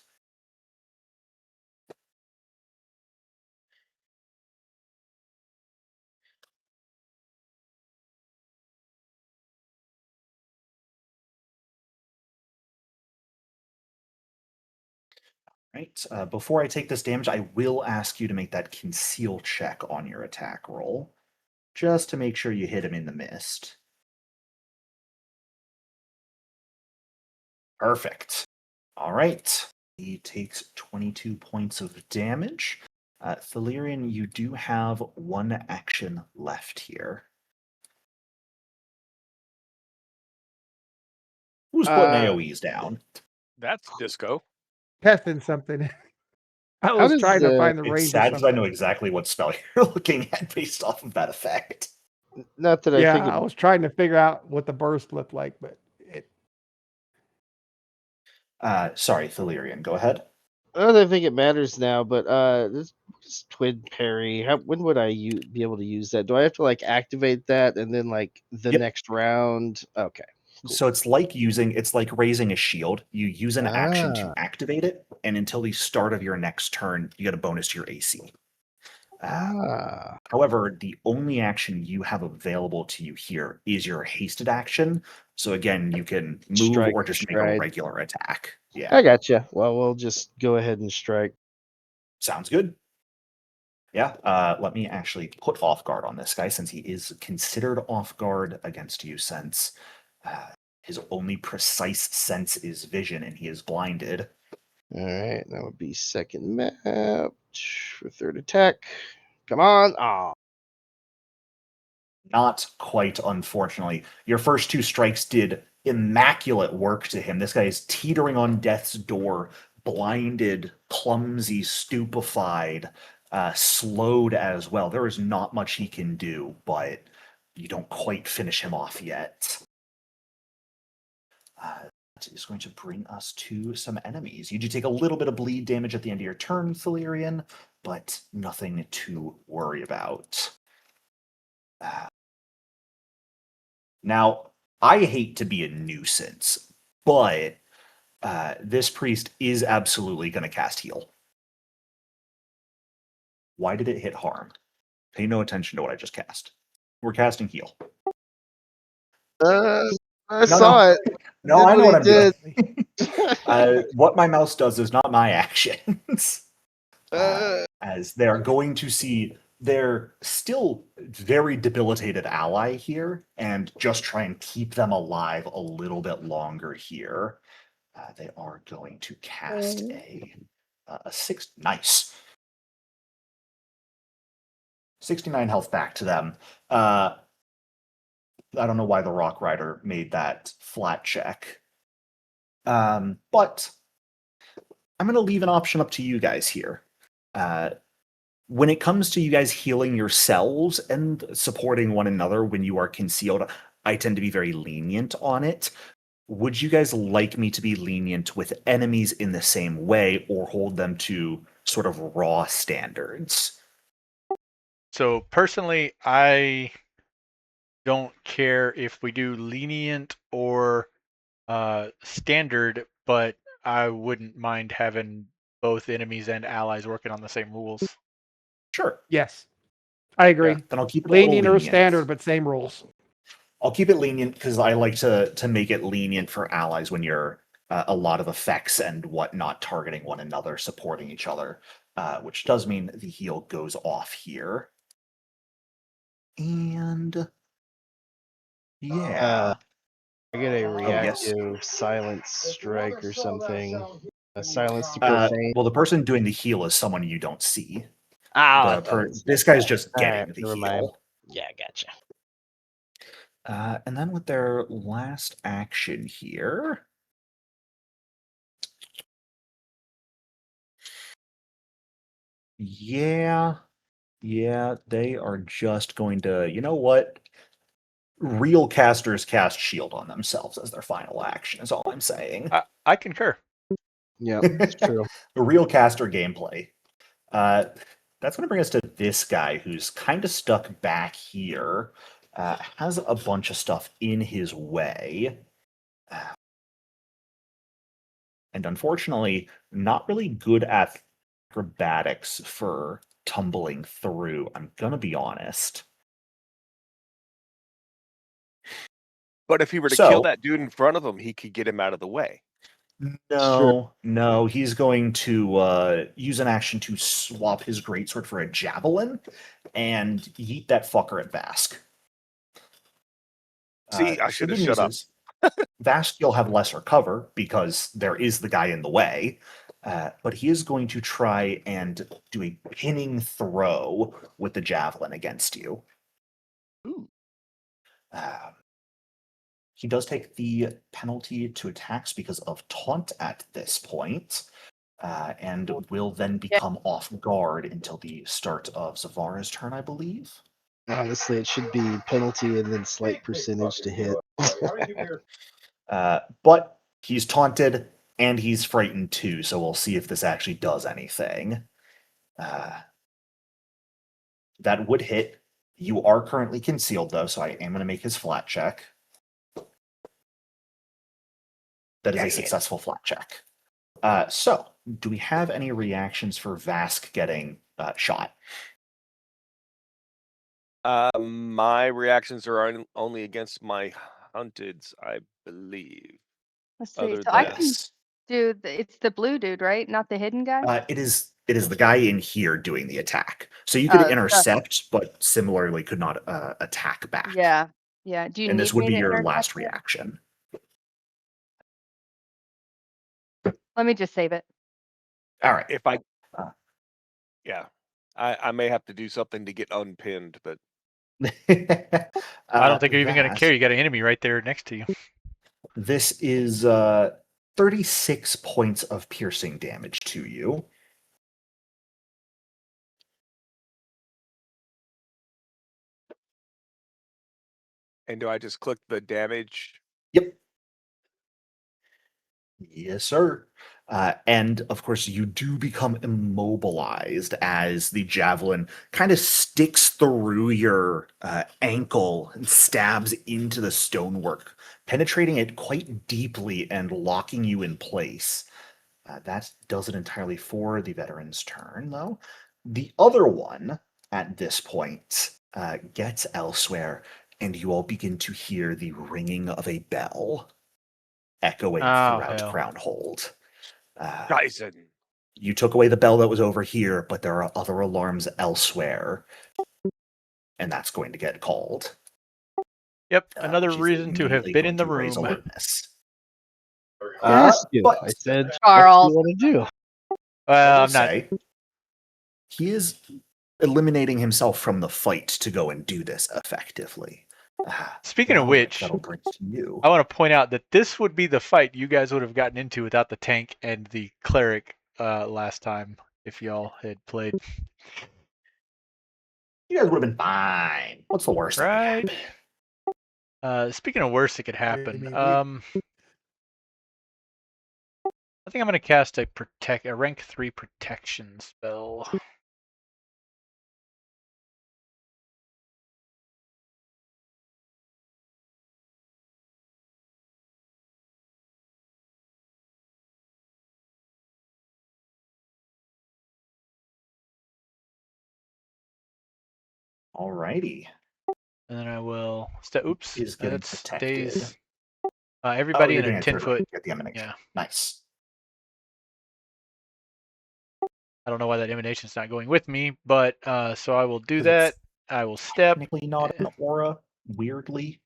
Right. Before I take this damage, I will ask you to make that conceal check on your attack roll, just to make sure you hit him in the mist. Perfect. All right. He takes 22 points of damage. Thalirian, you do have one action left here. Who's putting AoEs down? That's disco. Testing something. I How was does trying to find the It's range of sad because I know something. exactly what spell you're looking at based off of that effect. not that I Yeah, think it, I was trying to figure out what the burst looked like, but it Sorry, Thalirian, go ahead. not that I think it matters now, but this twin parry. When would I be able to use that? Do I have to like activate that and then like the Yep. next round? Okay. Cool. So it's like raising a shield. You use an action to Ah. activate it, and until the start of your next turn, you get a bonus to your AC. Ah. However, the only action you have available to you here is your hasted action. So again, you can move Strike or or just make a stride. regular attack. Yeah, I gotcha. Well, we'll just go ahead and strike. sounds good. Yeah, let me actually put off guard on this guy since he is considered off guard against you since uh, his only precise sense is vision and he is blinded. All right, that would be second map for third attack. Come on. Oh. Not quite, unfortunately. Your first two strikes did immaculate work to him. This guy is teetering on death's door, blinded, clumsy, stupefied, slowed as well. There is not much he can do, but you don't quite finish him off yet. That is going to bring us to some enemies. You do take a little bit of bleed damage at the end of your turn, Thalirian, but nothing to worry about. Now, I hate to be a nuisance, but this priest is absolutely going to cast heal. Why did it hit harm? Pay no attention to what I just cast. We're casting heal. I No, saw it. No, Did I know what what he I'm doing. did. What my mouse does is not my actions. Uh, As they're going to see their still very debilitated ally here and just try and keep them alive a little bit longer here. They are going to cast a six. Nice. 69 health back to them. I don't know why the Rock Rider made that flat check. But I'm going to leave an option up to you guys here. When it comes to you guys healing yourselves and supporting one another when you are concealed, I tend to be very lenient on it. Would you guys like me to be lenient with enemies in the same way or hold them to sort of raw standards? So personally, I don't care if we do lenient or standard, but I wouldn't mind having both enemies and allies working on the same rules. Sure. yes, I agree. Yeah. Then I'll keep it a little Lenient or lenient. standard, but same rules. I'll keep it lenient because I like to make it lenient for allies when you're a lot of effects and whatnot targeting one another, supporting each other, which does mean the heal goes off here. And yeah. I get a Oh, yes. reactive silence strike or something. A silence to profane. Well, the person doing the heal is someone you don't see. I thought it This said guy's that. just All getting right, the never mind. heal. Yeah, gotcha. And then with their last action here. Yeah, they are just going to, you know what? Real casters cast shield on themselves as their final action, is all I'm saying. I concur. Yeah, it's true. Real caster gameplay. That's going to bring us to this guy who's kind of stuck back here. Has a bunch of stuff in his way. And unfortunately, not really good at acrobatics for tumbling through. I'm going to be honest. But if he were to So, kill that dude in front of him, he could get him out of the way. No, he's going to use an action to swap his greatsword for a javelin and yeet that fucker at Vask. See, I The should have good shut news up. is, Vask, you'll have lesser cover because there is the guy in the way, but he is going to try and do a pinning throw with the javelin against you. Ooh. He does take the penalty to attacks because of taunt at this point, and will then become off guard until the start of Zavara's turn, I believe. Honestly, it should be penalty and then slight percentage to hit. But he's taunted and he's frightened too, so we'll see if this actually does anything. That would hit. You are currently concealed, though, so I am going to make his flat check. That is a successful flat check. So, do we have any reactions for Vask getting shot? My reactions are only against my hunteds, I believe. Let's see. Other So I than can do it's the blue dude, right? Not the hidden guy? It is the guy in here doing the attack. So you could intercept, but similarly could not attack back. Yeah. Yeah. Do you And need this would me be to your intercept last it? reaction. Let me just save it. All right. if I, yeah, I may have to do something to get unpinned, but I don't think you're even going to Vask, care. You got an enemy right there next to you. This is 36 points of piercing damage to you. and do I just click the damage? Yep. Yes, sir. And of course, you do become immobilized as the javelin kind of sticks through your ankle and stabs into the stonework, penetrating it quite deeply and locking you in place. That does it entirely for the veteran's turn, though. The other one at this point gets elsewhere, and you all begin to hear the ringing of a bell echoing Oh, throughout hell. Crownhold. Dyson. You took away the bell that was over here, but there are other alarms elsewhere, and that's going to get called. Yep, another Which is reason to have immediately been in going the to raise room. alertness. Asked you. But I said, what do Charles. you want to do? I Well, will I'm not. say, he is eliminating himself from the fight to go and do this effectively. Speaking of which, that'll bring to you. I want to point out that this would be the fight you guys would have gotten into without the tank and the cleric last time if y'all had played. You guys would have been fine. What's the worst that Right. could happen? Speaking of worst that could happen, mean, I think I'm going to cast a rank 3 protection spell. Alrighty. And then I will step. Oops, Is getting that protected. stays. Everybody you're in a doing it 10-foot. Get the emanation. Yeah. Nice. I don't know why that emanation's not going with me, but so I will do 'Cause that. it's I will step. Technically not an aura, weirdly,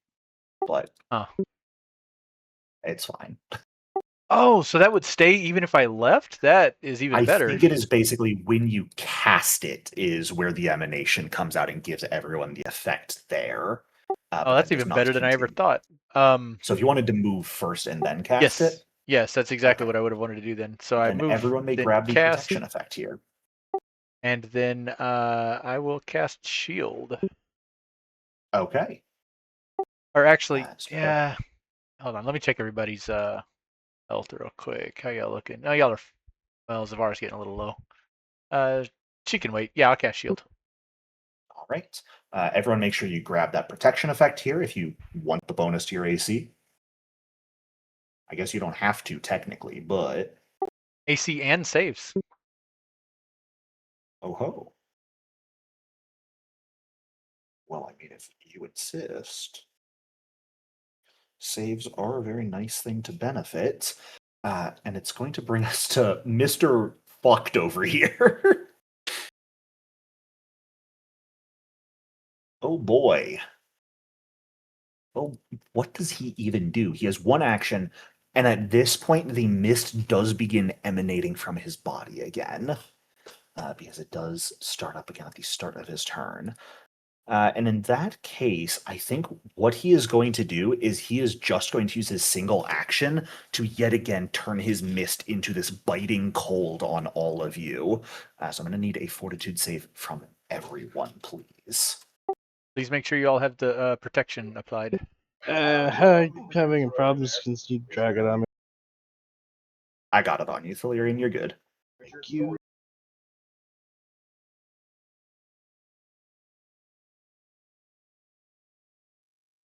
but it's fine. Oh, so that would stay even if I left? That is even I better. think it is basically when you cast it is where the emanation comes out and gives everyone the effect there. Oh, that's even better than I ever thought. So if you wanted to move first and then cast it, Yes, that's exactly Okay. what I would have wanted to do then. So I then move, everyone may then grab the cast, protection effect here. and then I will cast shield. Okay. Or actually, So- yeah. Hold on, let me check everybody's. Health real quick. How y'all looking? Oh, y'all are. Well, Zavara's getting a little low. She can wait. Yeah, I'll cast shield. All right. Everyone, make sure you grab that protection effect here if you want the bonus to your AC. I guess you don't have to technically, but AC and saves. oh ho. Well, I mean, if you insist, saves are a very nice thing to benefit. And it's going to bring us to Mr. Fucked over here. Oh boy. Oh, what does he even do? He has one action, and at this point, the mist does begin emanating from his body again, because it does start up again at the start of his turn. And in that case, I think what he is going to do is he is just going to use his single action to yet again turn his mist into this biting cold on all of you. So I'm going to need a fortitude save from everyone, please. Please make sure you all have the protection applied. Having problems. Can you drag it on me? I got it on you, Thilirian. You're good. Thank you.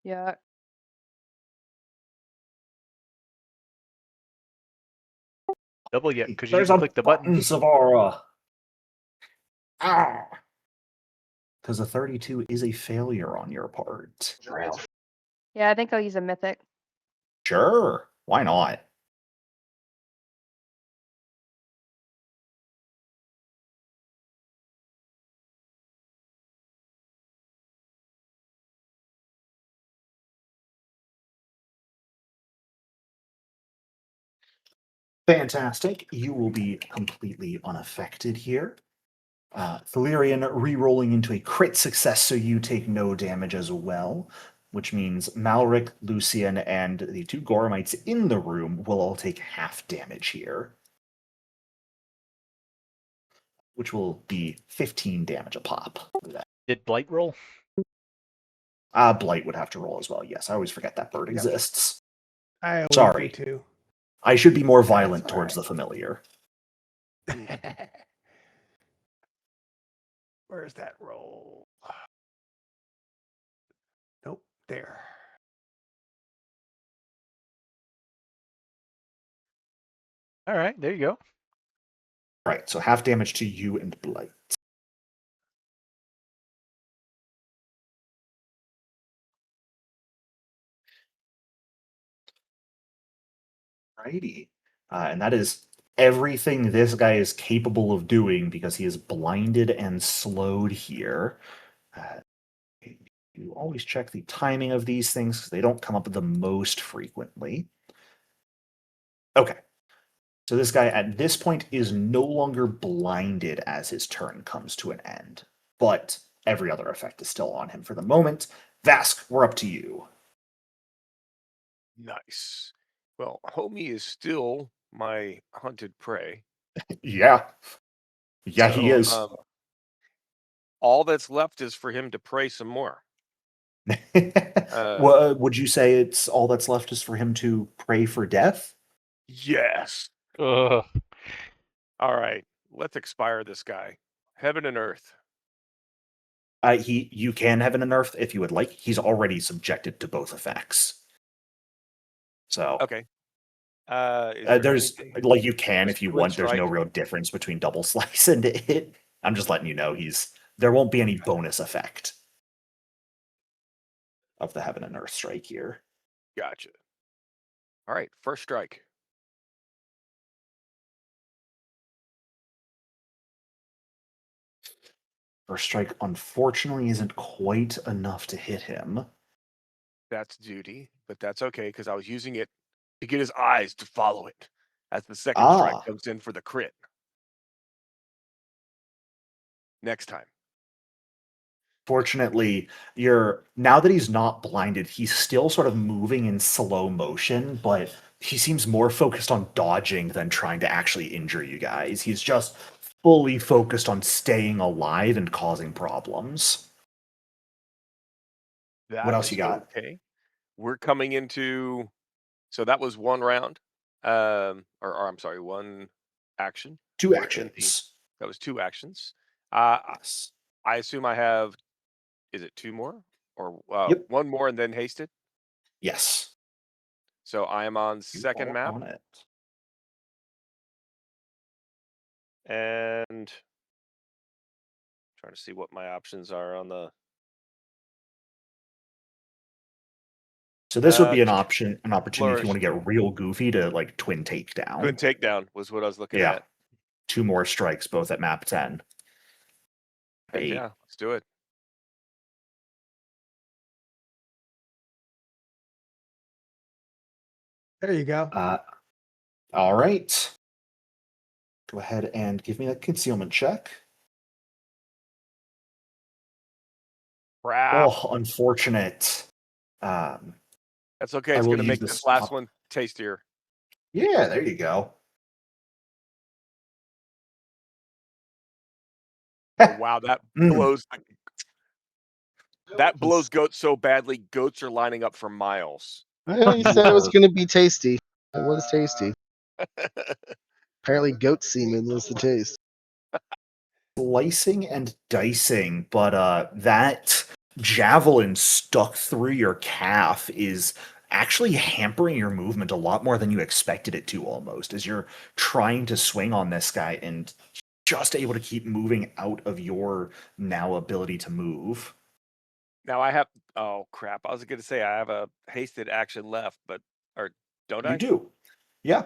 Yeah. Double yet, because you There's didn't a click the button, button. Savara. Ah! Because a 32 is a failure on your part. Yeah, I think I'll use a mythic. Sure. Why not? Fantastic. You will be completely unaffected here. Thilirian re-rolling into a crit success, so you take no damage as well, which means Malric, Lucian, and the two Goramites in the room will all take half damage here, which will be 15 damage a pop. Did Blight roll? Blight would have to roll as well. Yes, I always forget that bird exists. I always Sorry. do too. I should be more violent all towards right. the familiar. Where's that roll? Nope, there. All right, there you go. Right, so half damage to you and Blight. Righty. And that is everything this guy is capable of doing because he is blinded and slowed here. You always check the timing of these things because they don't come up the most frequently. Okay. So this guy at this point is no longer blinded as his turn comes to an end, but every other effect is still on him for the moment. Vask, we're up to you. Nice. Well, homie is still my hunted prey. Yeah. Yeah, he So, is. all that's left is for him to prey some more. Well, would you say it's all that's left is for him to pray for death? Yes. Ugh. All right. Let's expire this guy. Heaven and earth. You can heaven and earth if you would like. He's already subjected to both effects. So Okay. Is there there's anything? like you can if you Twin want. There's no strike? real difference between double slice and it. I'm just letting you know there won't be any bonus effect of the heaven and earth strike here. Gotcha. All right. First strike. First strike unfortunately isn't quite enough to hit him. That's duty, but that's okay because I was using it to get his eyes to follow it as the second strike Ah, comes in for the crit. Next time. fortunately, now that he's not blinded, he's still sort of moving in slow motion, but he seems more focused on dodging than trying to actually injure you guys. He's just fully focused on staying alive and causing problems. What That else is you got? okay. We're coming into, so that was one round. Or I'm sorry, one action. Two We're in the. actions. That was 2 actions. I Yes. I assume I have. Is it 2 more or Yep. 1 more and then hasted? Yes. So I am on You second are map on it. and trying to see what my options are on the. So this would be an opportunity if you Flourish. want to get real goofy to like twin Twin takedown. takedown was what I was looking Yeah. at. 2 more strikes, both at map 10. Heck 8. yeah, let's do it. There you go. All right. Go ahead and give me a concealment check. Crap. Oh, unfortunate. Um, That's okay. I It's will gonna use make this this. last one tastier. Yeah, there you go. Oh wow, that Mm. blows. That blows goats so badly. Goats are lining up for miles. Well, you said it was going to be tasty. It was tasty. Apparently, goat semen was the taste. Slicing and dicing, but that javelin stuck through your calf is actually hampering your movement a lot more than you expected it to almost, as you're trying to swing on this guy and just able to keep moving out of your now ability to move. Now I have. Oh crap! I was gonna say I have a hasted action left, but or don't You I? do. Yeah.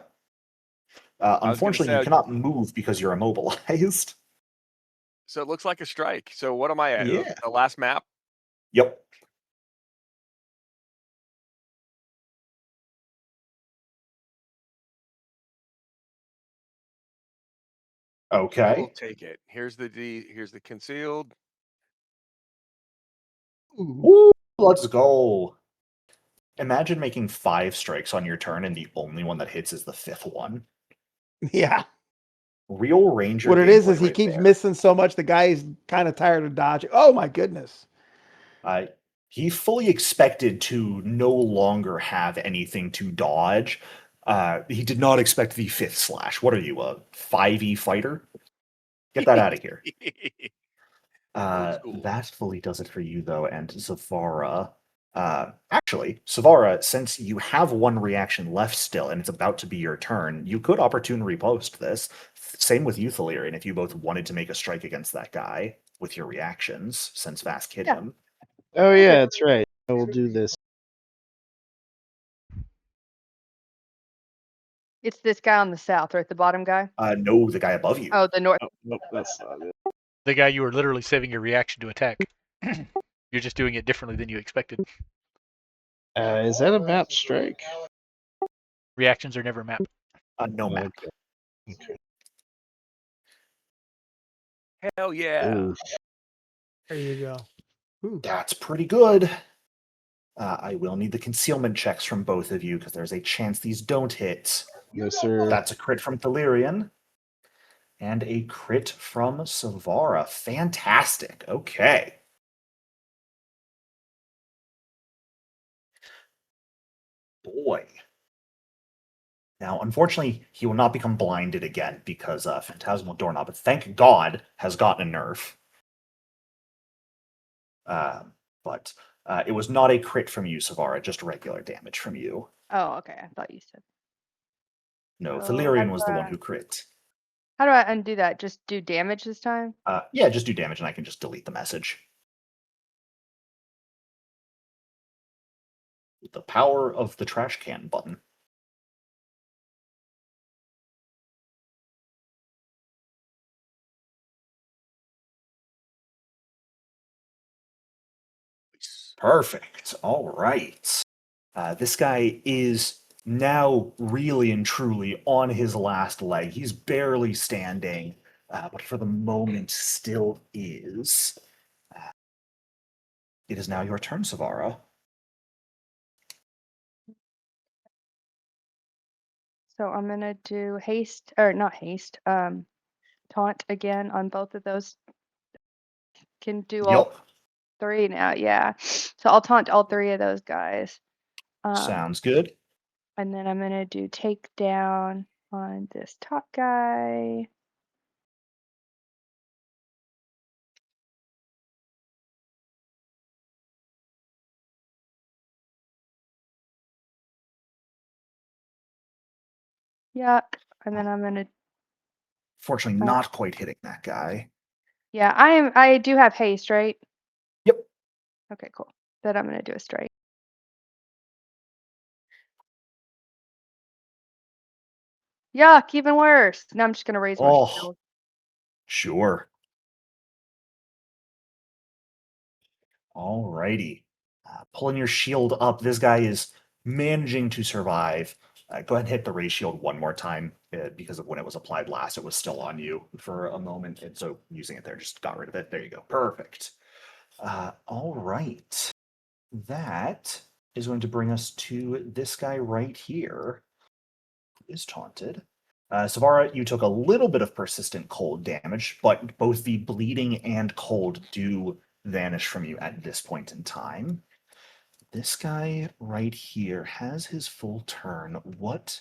I was gonna Unfortunately, say. you cannot move because you're immobilized. So it looks like a strike. So what am I at? Yeah. The last map. Yep. I will Okay. take it. Here's the Here's the concealed. Ooh. Woo, let's go. Imagine making 5 strikes on your turn, and the only one that hits is the 5th one. Yeah. Real Ranger What it is gameplay he right keeps there. missing so much. The guy's kind of tired of dodging. Oh my goodness. Uh, he fully expected to no longer have anything to dodge. He did not expect the 5th slash. What are you, a 5e fighter? Get that out of here. Old school. That fully does it for you, though, and Zavara. Actually, Savara, since you have 1 reaction left still, and it's about to be your turn, you could opportune repost this. Same with you, Thalirian, if you both wanted to make a strike against that guy with your reactions, since Vask hit Yeah. him. Oh yeah, that's right. I will do this. It's this guy on the south, right? The bottom guy. No, the guy above you. Oh, the north. Oh, nope, that's not it. The guy you were literally saving your reaction to attack. You're just doing it differently than you expected. Is that a map strike? Reactions are never map. No map. Okay. Hell yeah. Ooh. There you go. Ooh. That's pretty good. I will need the concealment checks from both of you because there's a chance these don't hit. Yes, sir. That's a crit from Thalirian. And a crit from Savara. Fantastic. Okay. Boy. Now, unfortunately, he will not become blinded again because Phantasmal Doorknob, thank God, has gotten a nerf. But it was not a crit from you, Savara, just regular damage from you. Oh, okay. I thought you said. No, So Thalirian was the one who crit. how do I undo that? Just do damage this time? Yeah, just do damage and I can just delete the message. The power of the trash can button. Perfect. All right. This guy is now really and truly on his last leg. He's barely standing, but for the moment still is. It is now your turn, Savara. So I'm gonna do haste or not haste. Taunt again on both of those. Can do all Yep. 3 now. Yeah. So I'll taunt all 3 of those guys. Sounds good. And then I'm gonna do takedown on this top guy. Yuck. And then I'm gonna, Fortunately, not quite hitting that guy. yeah, I do have haste, right? Yep. Okay, cool. Then I'm gonna do a strike. Yuck, even worse. Now I'm just gonna raise my Oh, shield. sure. Alrighty. Pulling your shield up. This guy is managing to survive. Go ahead and hit the ray shield one more time because of when it was applied last. It was still on you for a moment. And so using it there just got rid of it. There you go. Perfect. All right. That is going to bring us to this guy right here. Who is taunted. Savara, you took a little bit of persistent cold damage, but both the bleeding and cold do vanish from you at this point in time. This guy right here has his full turn. What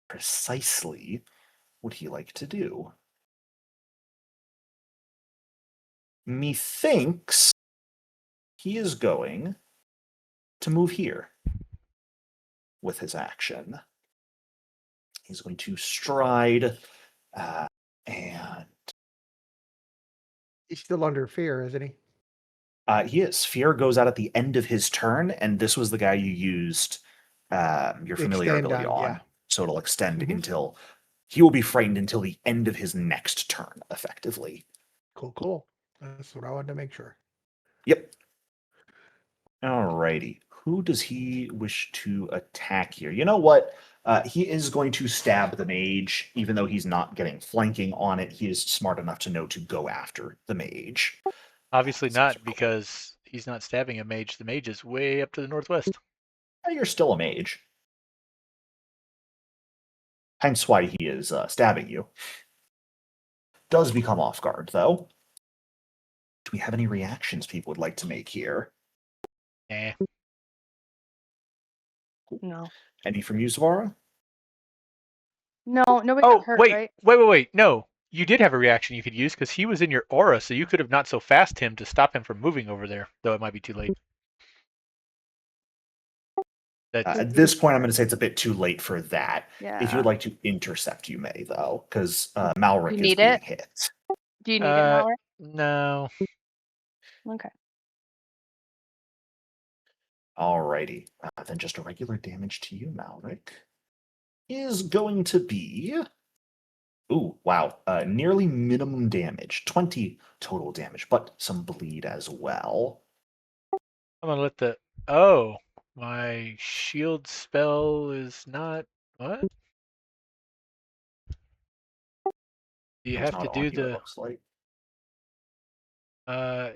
precisely would he like to do? Methinks he is going to move here with his action. He's going to stride and He's still under fear, isn't he? he is. Fear goes out at the end of his turn, and this was the guy you used your familiar Extend ability on. yeah. So it'll extend Mhm. until he will be frightened until the end of his next turn, effectively. Cool. That's what I wanted to make sure. Yep. Alrighty. Who does he wish to attack here? You know what? He is going to stab the mage, even though he's not getting flanking on it. He is smart enough to know to go after the mage. Obviously So not, because he's not stabbing a mage. The mage is way up to the northwest. you're still a mage. Hence why he is stabbing you. Does become off guard, though. Do we have any reactions people would like to make here? Eh. No. Any from you, Savara? No, nobody Oh, got hurt, wait, right? wait. No, you did have a reaction you could use because he was in your aura, so you could have not so fast him to stop him from moving over there, though it might be too late. That's At this point, I'm going to say it's a bit too late for that. If you Yeah. would like to intercept, you may, though, because You Malric is need being it? hit. Do you need it, Mallory? no. Okay. Alrighty. Then just a regular damage to you, Malric, is going to be... Ooh, wow. Nearly minimum damage. 20 total damage, but some bleed as well. I'm gonna let the. Oh, my shield spell is not. What? Do you It's have not to on do you, it the? looks like.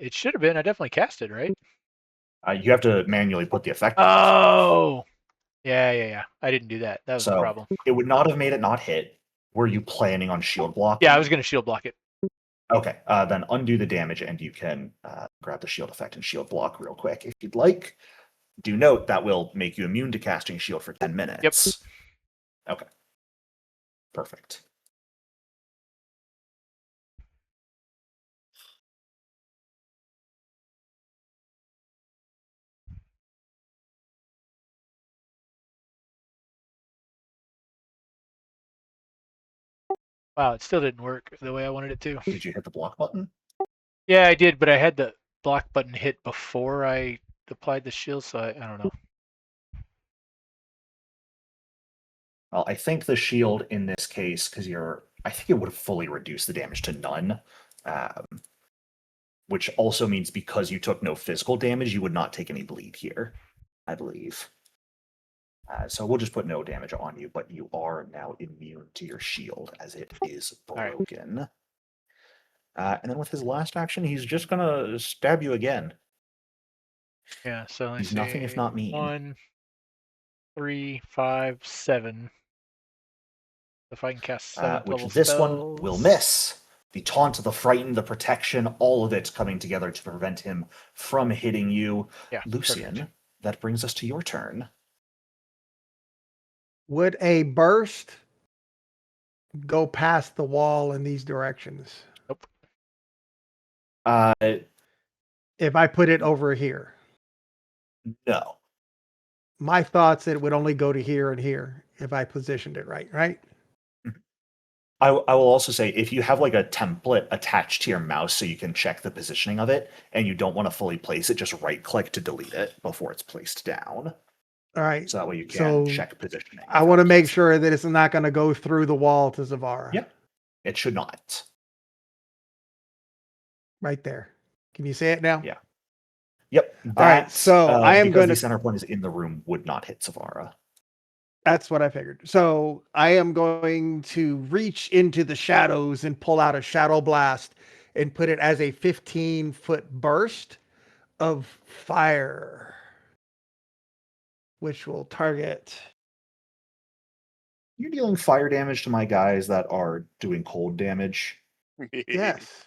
It should have been. I definitely cast it, right? You have to manually put the effect on it. Oh, yeah. I didn't do that. That was the So problem. it would not have made it not hit. Were you planning on shield blocking? Yeah, I was gonna shield block it. Okay, then undo the damage and you can grab the shield effect and shield block real quick if you'd like. Do note that will make you immune to casting shield for 10 minutes. Yep. Okay. Perfect. Wow, it still didn't work the way I wanted it to. Did you hit the block button? Yeah, I did, but I had the block button hit before I applied the shield, so I don't know. Well, I think the shield in this case, because I think it would have fully reduced the damage to none. Which also means because you took no physical damage, you would not take any bleed here, I believe. So we'll just put no damage on you, but you are now immune to your shield as it is broken. And then with his last action, he's just gonna stab you again. Yeah, so let's He's see. nothing if not mean. 1, 3, 5, 7. If I can cast 7th Which level this one will spells. miss. The taunt, the frighten, the protection, all of it coming together to prevent him from hitting you. Yeah, Lucian, perfect. that brings us to your turn. Would a burst go past the wall in these directions Nope. Uh, if I put it over here? no. My thoughts, it would only go to here and here if I positioned it right, right? I will also say if you have like a template attached to your mouse so you can check the positioning of it and you don't want to fully place it, just right click to delete it before it's placed down. All right. So that way you can So check positioning. I want to make sure that it's not going to go through the wall to Zavara. Yep. It should not. Right there. Can you see it now? Yeah. Yep. All right, That, so I am because going the to. center point is in the room, would not hit Savara. That's what I figured. So I am going to reach into the shadows and pull out a shadow blast and put it as a 15-foot burst of fire, which will target. You're dealing fire damage to my guys that are doing cold damage. Yes.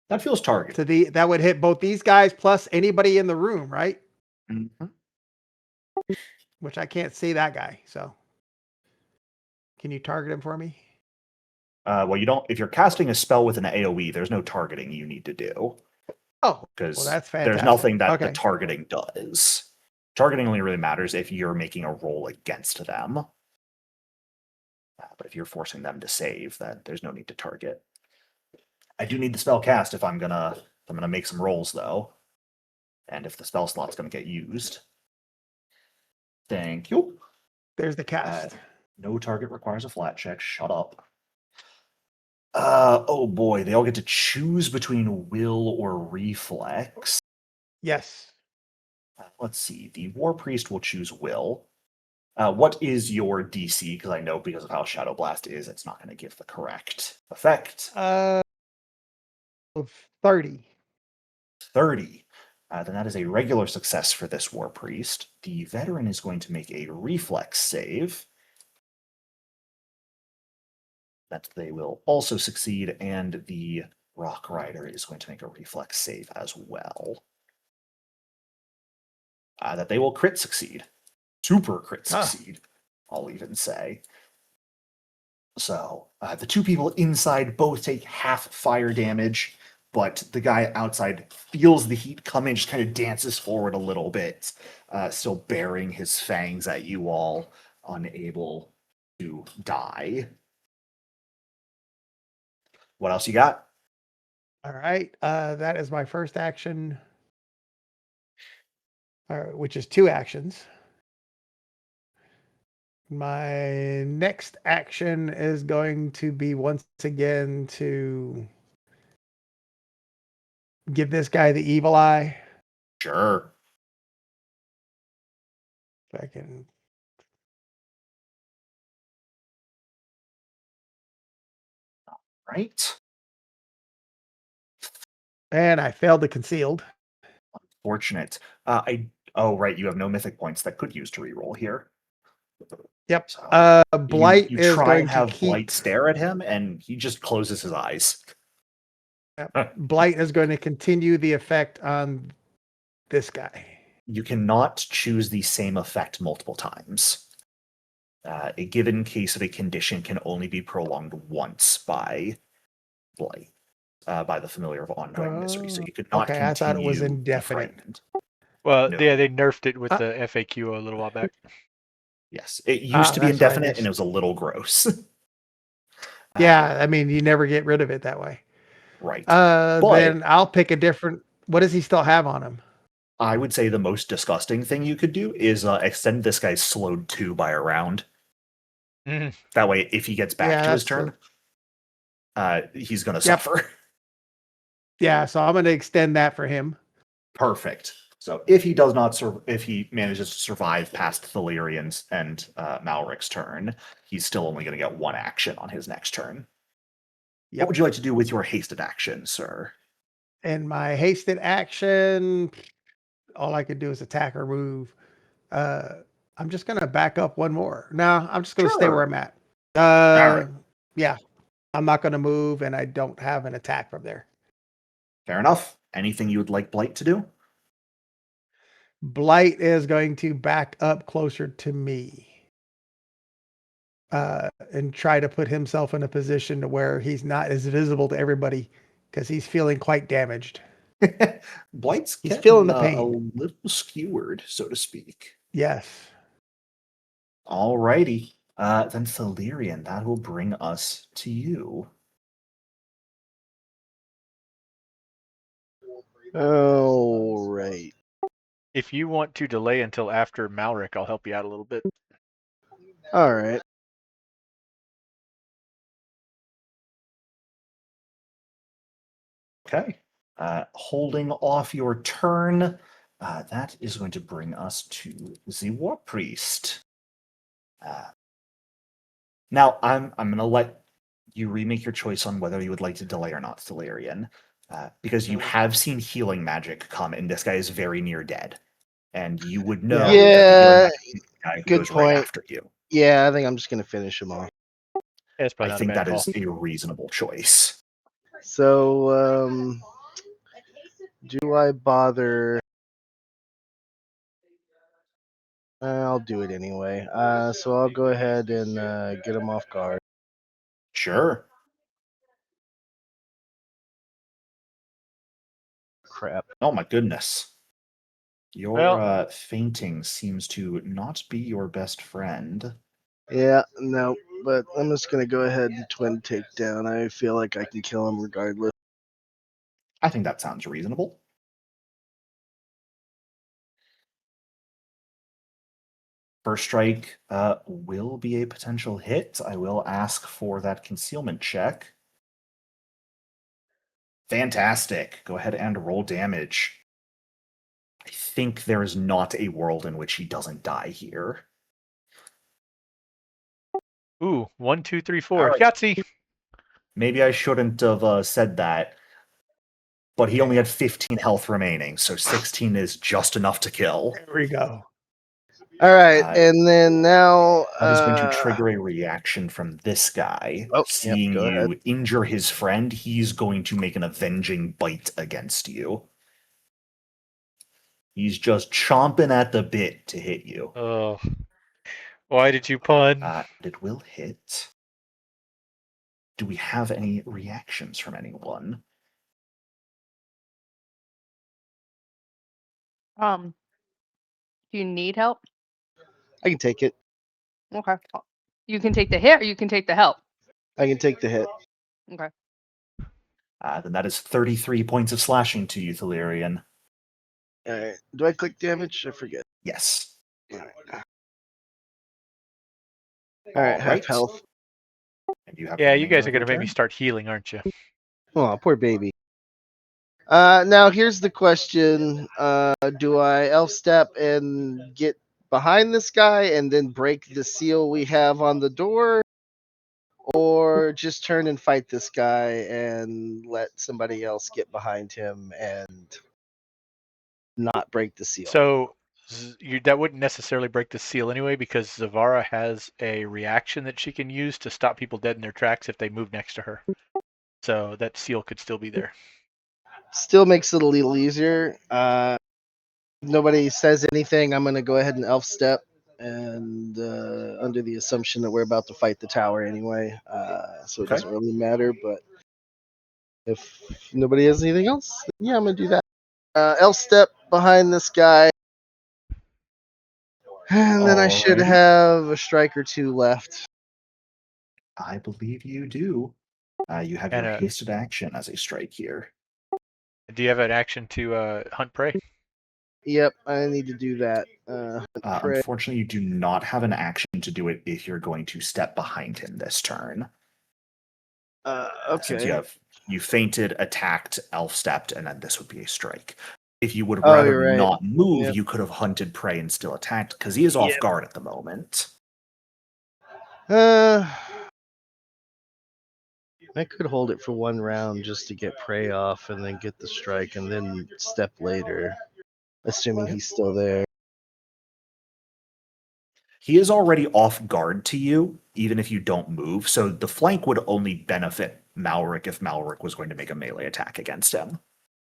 That feels targeted. That would hit both these guys plus anybody in the room, right? Mhm. Which I can't see that guy. So can you target him for me? Well, you don't. If you're casting a spell with an AOE, there's no targeting you need to do Oh, because well, that's there's fantastic. nothing that the Okay. targeting does. Targeting only really matters if you're making a roll against them. But if you're forcing them to save, then there's no need to target. I do need the spell cast if I'm gonna make some rolls though, and if the spell slot's gonna get used. Thank you. There's the cast. No target requires a flat check. Shut up. Oh boy, they all get to choose between will or reflex. Yes. Let's see. The War Priest will choose will. What is your DC? Because I know because of how Shadow Blast is, it's not going to give the correct effect. 30. 30. Then that is a regular success for this War Priest. The Veteran is going to make a reflex save. That they will also succeed, and the Rock Rider is going to make a reflex save as well. That they will crit succeed. Super crit succeed, I'll even say. So the two people inside both take half fire damage, but the guy outside feels the heat come in, just kind of dances forward a little bit, still bearing his fangs at you all, unable to die. What else you got? All right. That is my first action, which is 2 actions. My next action is going to be once again to give this guy the evil eye. Sure. If I can. Right. And I failed the concealed. Fortunate. Oh, right. You have no mythic points that could use to reroll here. Yep. So Blight you is try going and to have keep. Blight stare at him, and he just closes his eyes. Blight is going to continue the effect on this guy. You cannot choose the same effect multiple times. A given case of a condition can only be prolonged once by Blight, by the familiar of ongoing misery. So you could not Okay, continue I thought it was the indefinite. frightened. Well, No. yeah, they nerfed it with the FAQ a little while back. Yes, it used to be that's what I indefinite, and missed. it was a little gross. Yeah, I mean, you never get rid of it that way. Right. Then I'll pick a different. What does he still have on him? I would say the most disgusting thing you could do is extend this guy's slowed 2 by a round. Mhm. That way, if he gets back to his that's turn, he's going to Yep. suffer. Yeah, so I'm going to extend that for him. Perfect. So if he does not if he manages to survive past Thalirian's and Malric's turn, he's still only going to get 1 action on his next turn. Yep. What would you like to do with your hasted action, sir? And my hasted action, all I could do is attack or move. I'm just going to back up one more. No, I'm just going to stay where I'm at. All right. Yeah, I'm not going to move, and I don't have an attack from there. Fair enough. Anything you would like Blight to do? Blight is going to back up closer to me. and try to put himself in a position to where he's not as visible to everybody because he's feeling quite damaged. Blight's He's getting feeling the a pain. little skewered, so to speak. Yes. Alrighty. Then Thalirian, that will bring us to you. All right. If you want to delay until after Malric, I'll help you out a little bit. All right. Okay. Holding off your turn, that is going to bring us to the War Priest. Now, I'm going to let you remake your choice on whether you would like to delay or not, Thalirian, because you have seen healing magic come, and this guy is very near dead. And you would know that the healing Yeah. magic is the guy who Good goes right point. after you. Yeah, I think I'm just gonna finish him off. Yeah, it's I probably not a think bad that call. is a reasonable choice. So, do I bother? I'll do it anyway. So I'll go ahead and get him off guard. Sure. Crap. Oh my goodness. Your Well- fainting seems to not be your best friend. Yeah, no, but I'm just gonna go ahead and twin takedown. I feel like I can kill him regardless. I think that sounds reasonable. First strike will be a potential hit. I will ask for that concealment check. Fantastic. Go ahead and roll damage. I think there is not a world in which he doesn't die here. Ooh, 1, 2, 3, 4. All right. Yahtzee. Maybe I shouldn't have said that, but he only had 15 health remaining, so 16 is just enough to kill. There we go. All right, Uh, and then now. That is going to trigger a reaction from this guy. Oh, yep, Seeing go you ahead. injure his friend, he's going to make an avenging bite against you. He's just chomping at the bit to hit you. Oh. Why did you pun? It will hit. Do we have any reactions from anyone? Do you need help? I can take it. Okay. You can take the hit or you can take the help. I can take the hit. Okay. Then that is 33 points of slashing to you, Thalirian. All right. Do I click damage? I forget. Yes. All right. All right, half health. And you have Yeah, the you remainder guys are of going your to make me turn. start healing, aren't you? Oh, poor baby. Now here's the question: do I elf step and get behind this guy and then break the seal we have on the door, or just turn and fight this guy and let somebody else get behind him and not break the seal? So that wouldn't necessarily break the seal anyway, because Zavara has a reaction that she can use to stop people dead in their tracks if they move next to her. So that seal could still be there. Still makes it a little easier. Nobody says anything. I'm gonna go ahead and elf step, and under the assumption that we're about to fight the tower anyway, so it Okay. doesn't really matter. But if nobody has anything else, then yeah, I'm gonna do that. Elf step behind this guy, and then I should Alrighty. have a strike or two left. I believe you do. You have And your hasted action as a strike here. do you have an action to hunt prey? Yep, I need to do that. Pray. Unfortunately, you do not have an action to do it if you're going to step behind him this turn. Since Okay. you fainted, attacked, elf stepped, and then this would be a strike. If you would have Oh, rather you're right. not move, Yep. you could have hunted prey and still attacked, because he is off Yep. guard at the moment. I could hold it for one round just to get prey off and then get the strike and then step later, assuming he's still there. He is already off guard to you, even if you don't move, so the flank would only benefit Malric if Malric was going to make a melee attack against him.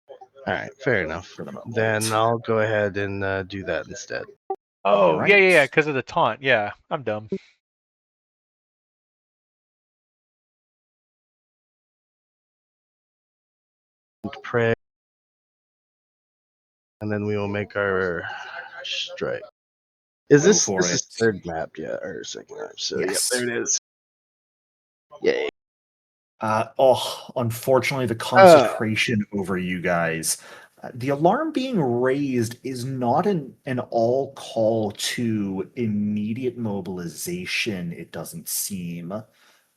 All right, fair enough. For the moment. Then I'll go ahead and do that instead. Oh, All yeah, right. because of the taunt. Yeah, I'm dumb. pray. And then we will make our strike. Is Go this for is it. third map, yeah, or second map? So Yes. yeah, there it is. Yay. Unfortunately, the consecration over you guys. The alarm being raised is not an all call to immediate mobilization, it doesn't seem,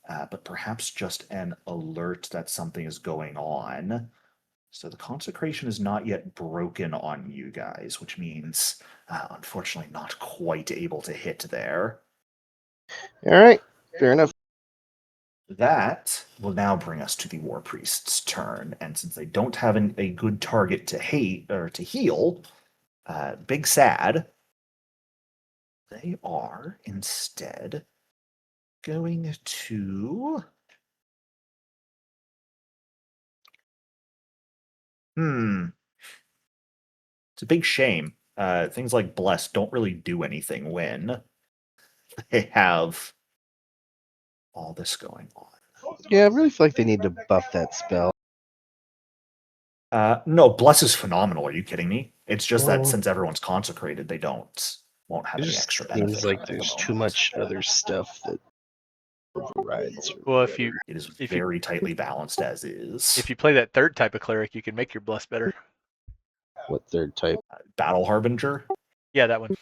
but perhaps just an alert that something is going on. So the consecration is not yet broken on you guys, which means, unfortunately, not quite able to hit there. All right, fair enough. That will now bring us to the War Priest's turn, and since they don't have a good target to hate or to heal, Big Sad, they are instead going to. It's a big shame. Things like Bless don't really do anything when they have all this going on. Yeah, I really feel like they need to buff that spell. No, Bless is phenomenal. Are you kidding me? It's just that Well, since everyone's consecrated, they won't have it any just extra benefit. seems from like it at the there's too moment. much other stuff that overrides. Or Well, whatever. It is if you- very tightly balanced as is. If you play that third type of cleric, you can make your bless better. What third type? Battle Harbinger Yeah, that one.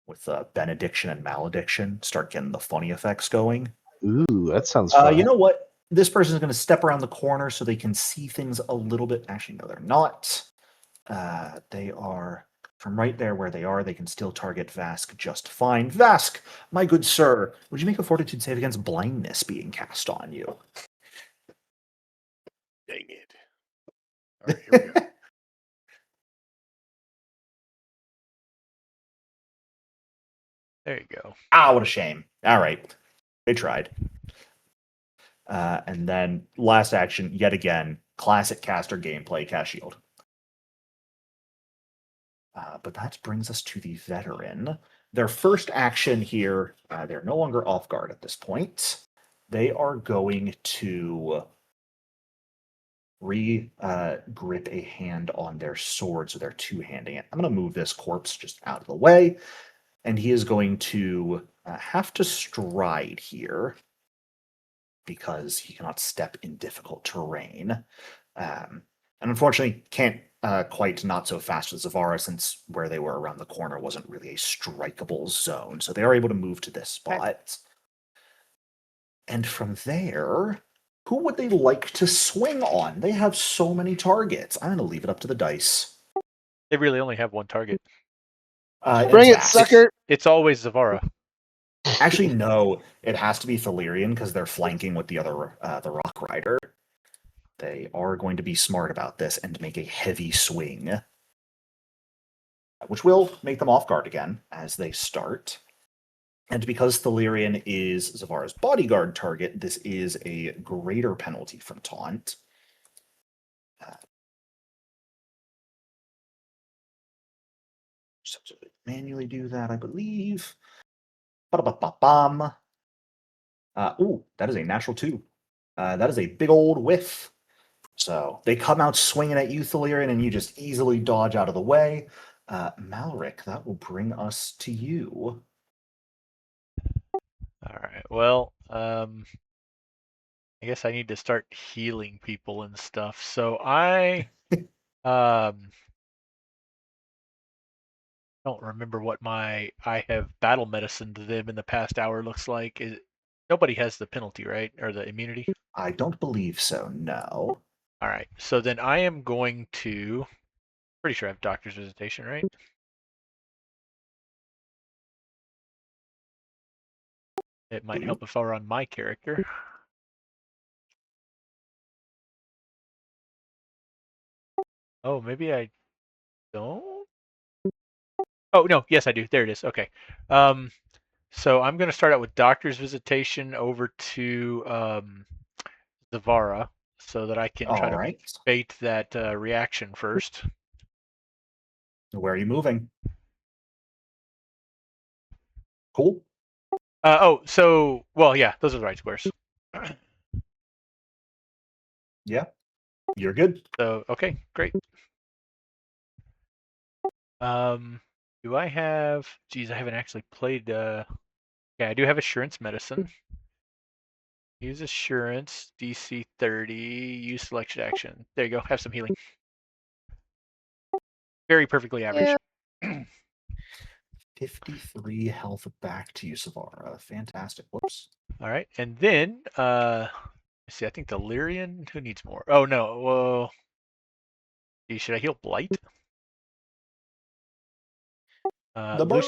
with Benediction and Malediction start getting the funny effects going. Ooh, that sounds fun. You know what? This person is going to step around the corner so they can see things a little bit. Actually, no, they're not. They are from right there where they are. They can still target Vask just fine. Vask, my good sir, would you make a fortitude save against blindness being cast on you? Dang it. All right, here we go. There you go. What a shame. All right. They tried. And then last action, yet again, classic caster gameplay, cast shield. But that brings us to the veteran. Their first action here, they're no longer off guard at this point. They are going to grip a hand on their sword, so they're two-handing it. I'm going to move this corpse just out of the way, and he is going to have to stride here because he cannot step in difficult terrain. And unfortunately, can't quite not so fast with Zavara since where they were around the corner wasn't really a strikeable zone. So they are able to move to this spot. And from there, who would they like to swing on? They have so many targets. I'm going to leave it up to the dice. They really only have one target. Bring it, Vask. sucker! It's always Zavara. Actually, no. It has to be Thalirian because they're flanking with the other, the Rock Rider. They are going to be smart about this and make a heavy swing, which will make them off guard again as they start. And because Thalirian is Zavara's bodyguard target, this is a greater penalty from taunt. So to manually do that, I believe. Ba-da-ba-ba-bam. That is a natural 2. That is a big old whiff. So they come out swinging at you, Thalirian, and you just easily dodge out of the way. Malric, that will bring us to you. All right. Well, I guess I need to start healing people and stuff. So I don't remember what I have battle medicine to them in the past hour looks like. Nobody has the penalty, right? Or the immunity? I don't believe so, no. All right. So then I am going to pretty sure I have doctor's visitation, right? It might help if I were on my character. Oh, maybe I don't? Oh, no. Yes, I do. There it is. Okay. So I'm going to start out with doctor's visitation over to Zavara so that I can try All to right. bait that reaction first. Where are you moving? Cool. Well, yeah, those are the right squares. Yeah. You're good. So okay, great. Do I have? Geez, I haven't actually played. Yeah, I do have Assurance Medicine. Use Assurance, DC 30. Use Selection Action. There you go. Have some healing. Very perfectly average. Yeah. 53 health back to you, Savara. Fantastic. Whoops. All right, and then let's see. I think Delirian. Who needs more? Oh no. Well, should I heal Blight? The bird.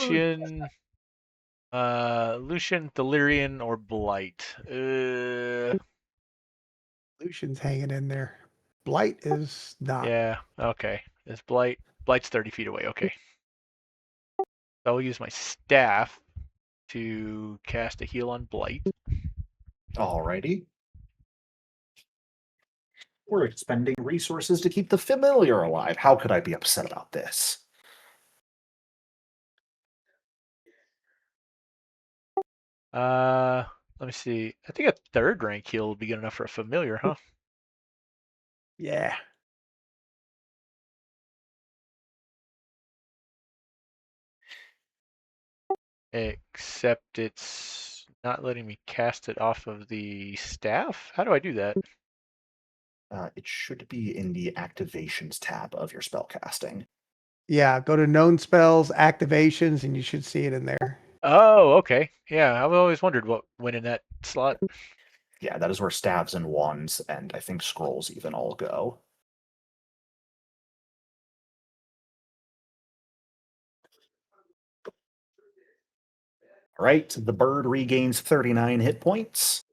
Lucian, Delirian, or Blight. Lucian's hanging in there. Blight is not. Yeah. Okay. It's Blight. Blight's 30 feet away. Okay. So I'll use my staff to cast a heal on Blight. Alrighty. We're expending resources to keep the familiar alive. How could I be upset about this? Let me see. I think a third rank heal would be good enough for a familiar, huh? Yeah. Except it's not letting me cast it off of the staff. How do I do that? It should be in the activations tab of your spellcasting. Yeah. Go to known spells, activations, and you should see it in there. Oh, okay. Yeah, I've always wondered what went in that slot. Yeah, that is where staves and wands and I think scrolls even all go. All right, the bird regains 39 hit points.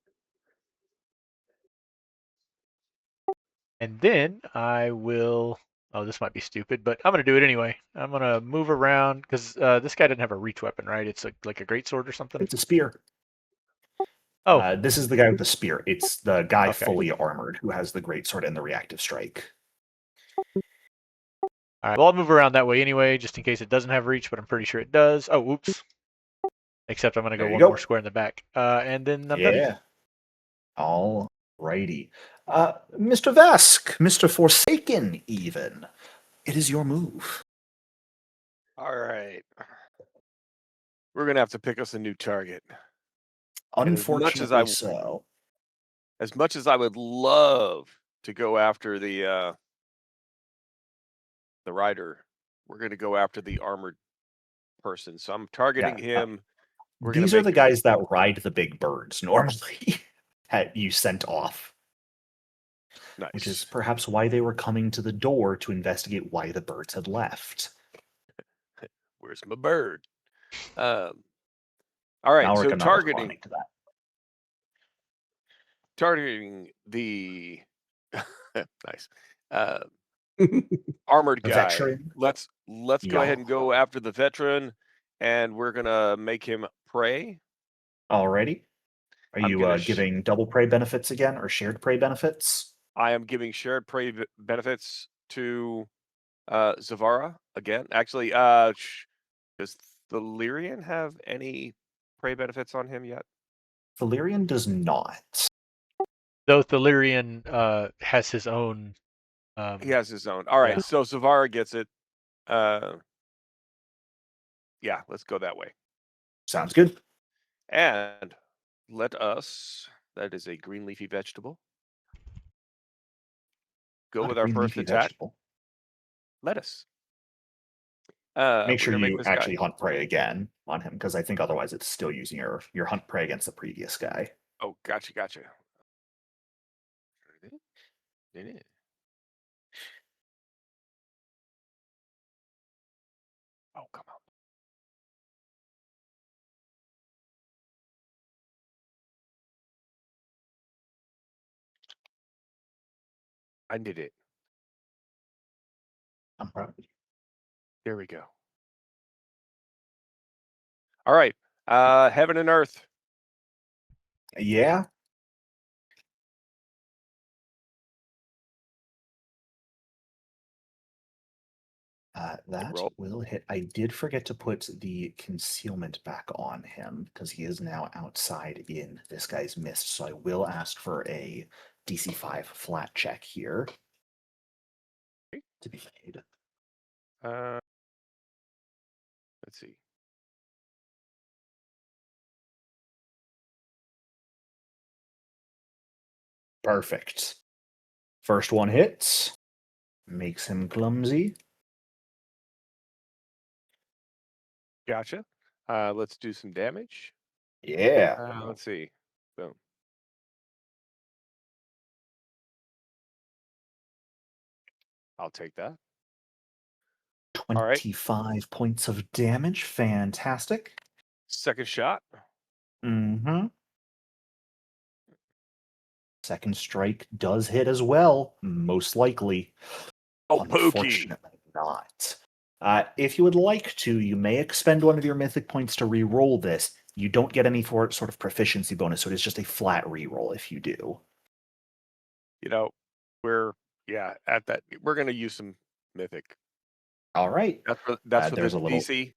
And then I will. Oh, this might be stupid, but I'm gonna do it anyway. I'm gonna move around because this guy doesn't have a reach weapon, right? It's like a great sword or something. It's a spear. Oh, This is the guy with the spear. It's the guy Okay. fully armored who has the greatsword and the reactive strike. all right. Well, I'll move around that way anyway, just in case it doesn't have reach, but I'm pretty sure it does. Oh, oops. Except I'm gonna go There you one go. more square in the back, and then I'm done. Yeah. All righty. Mr. Vesk, Mr. Forsaken, even. It is your move. All right. We're gonna have to pick us a new target. And Unfortunately so. as much as I would love to go after the rider, we're gonna go after the armored person. So I'm targeting Yeah, him. We're gonna These are make the him guys that ride the big birds normally that you sent off, nice. which is perhaps why they were coming to the door to investigate why the birds had left. Where's my bird? All right, Now we're so gonna responding to that. targeting the nice armored The guy. veteran. Let's go Yeah. ahead and go after the veteran, and we're gonna make him prey. Alrighty. Are I'm you gonna giving double prey benefits again or shared prey benefits? I am giving shared prey benefits to Zavara again. Actually, does the Lyrian have any prey benefits on him yet? Valyrian does not. Though Thelyrian has his own. He has his own. All right, Yeah. so Zavara gets it. Yeah, let's go that way. Sounds good. And let us, that is a green leafy vegetable, go Not a with our green first leafy attack. vegetable. Lettuce. Make we're sure gonna make you this actually guy. hunt prey again on him, because I think otherwise it's still using your hunt prey against the previous guy. Oh, gotcha. Oh, come on. I did it. I'm proud of you. There we go. All right. Heaven and earth. Yeah. That roll. will hit. I did forget to put the concealment back on him because he is now outside in this guy's mist. So I will ask for a DC 5 flat check here. to be made. Let's see. Perfect. First one hits. Makes him clumsy. Gotcha. Let's do some damage. Yeah. Let's see. Boom. I'll take that. All right. 25 points of damage. Fantastic. Second shot. Mm-hmm. Second strike does hit as well, most likely. Oh, pokey. Unfortunately not. If you would like to, you may expend one of your mythic points to re-roll this. You don't get any sort of proficiency bonus, so it is just a flat re-roll if you do. You know, we're at that. We're gonna use some mythic. All right. That's for the There's a little. DC.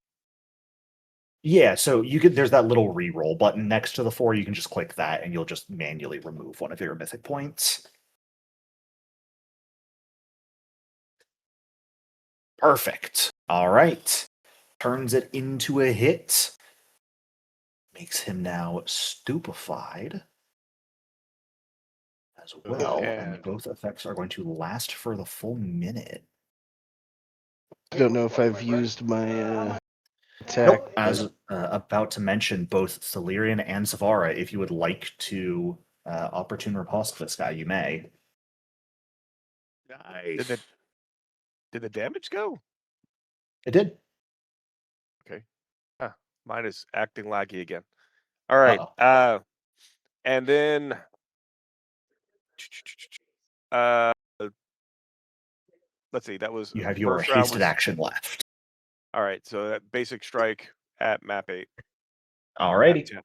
Yeah, so you could. There's that little re-roll button next to the 4. You can just click that, and you'll just manually remove one of your mythic points. Perfect. All right. Turns it into a hit. Makes him now stupefied as well, and And both effects are going to last for the full minute. I don't know if I've used my attack. Nope. As about to mention, both Thalirian and Savara, if you would like to opportune riposte this guy, you may. did the damage go? It did. Okay. Mine is acting laggy again. All right. Uh-oh. And then let's see. That was You have your first round hasted was action left. all right. So that basic strike at map 8. Map Alrighty. 10.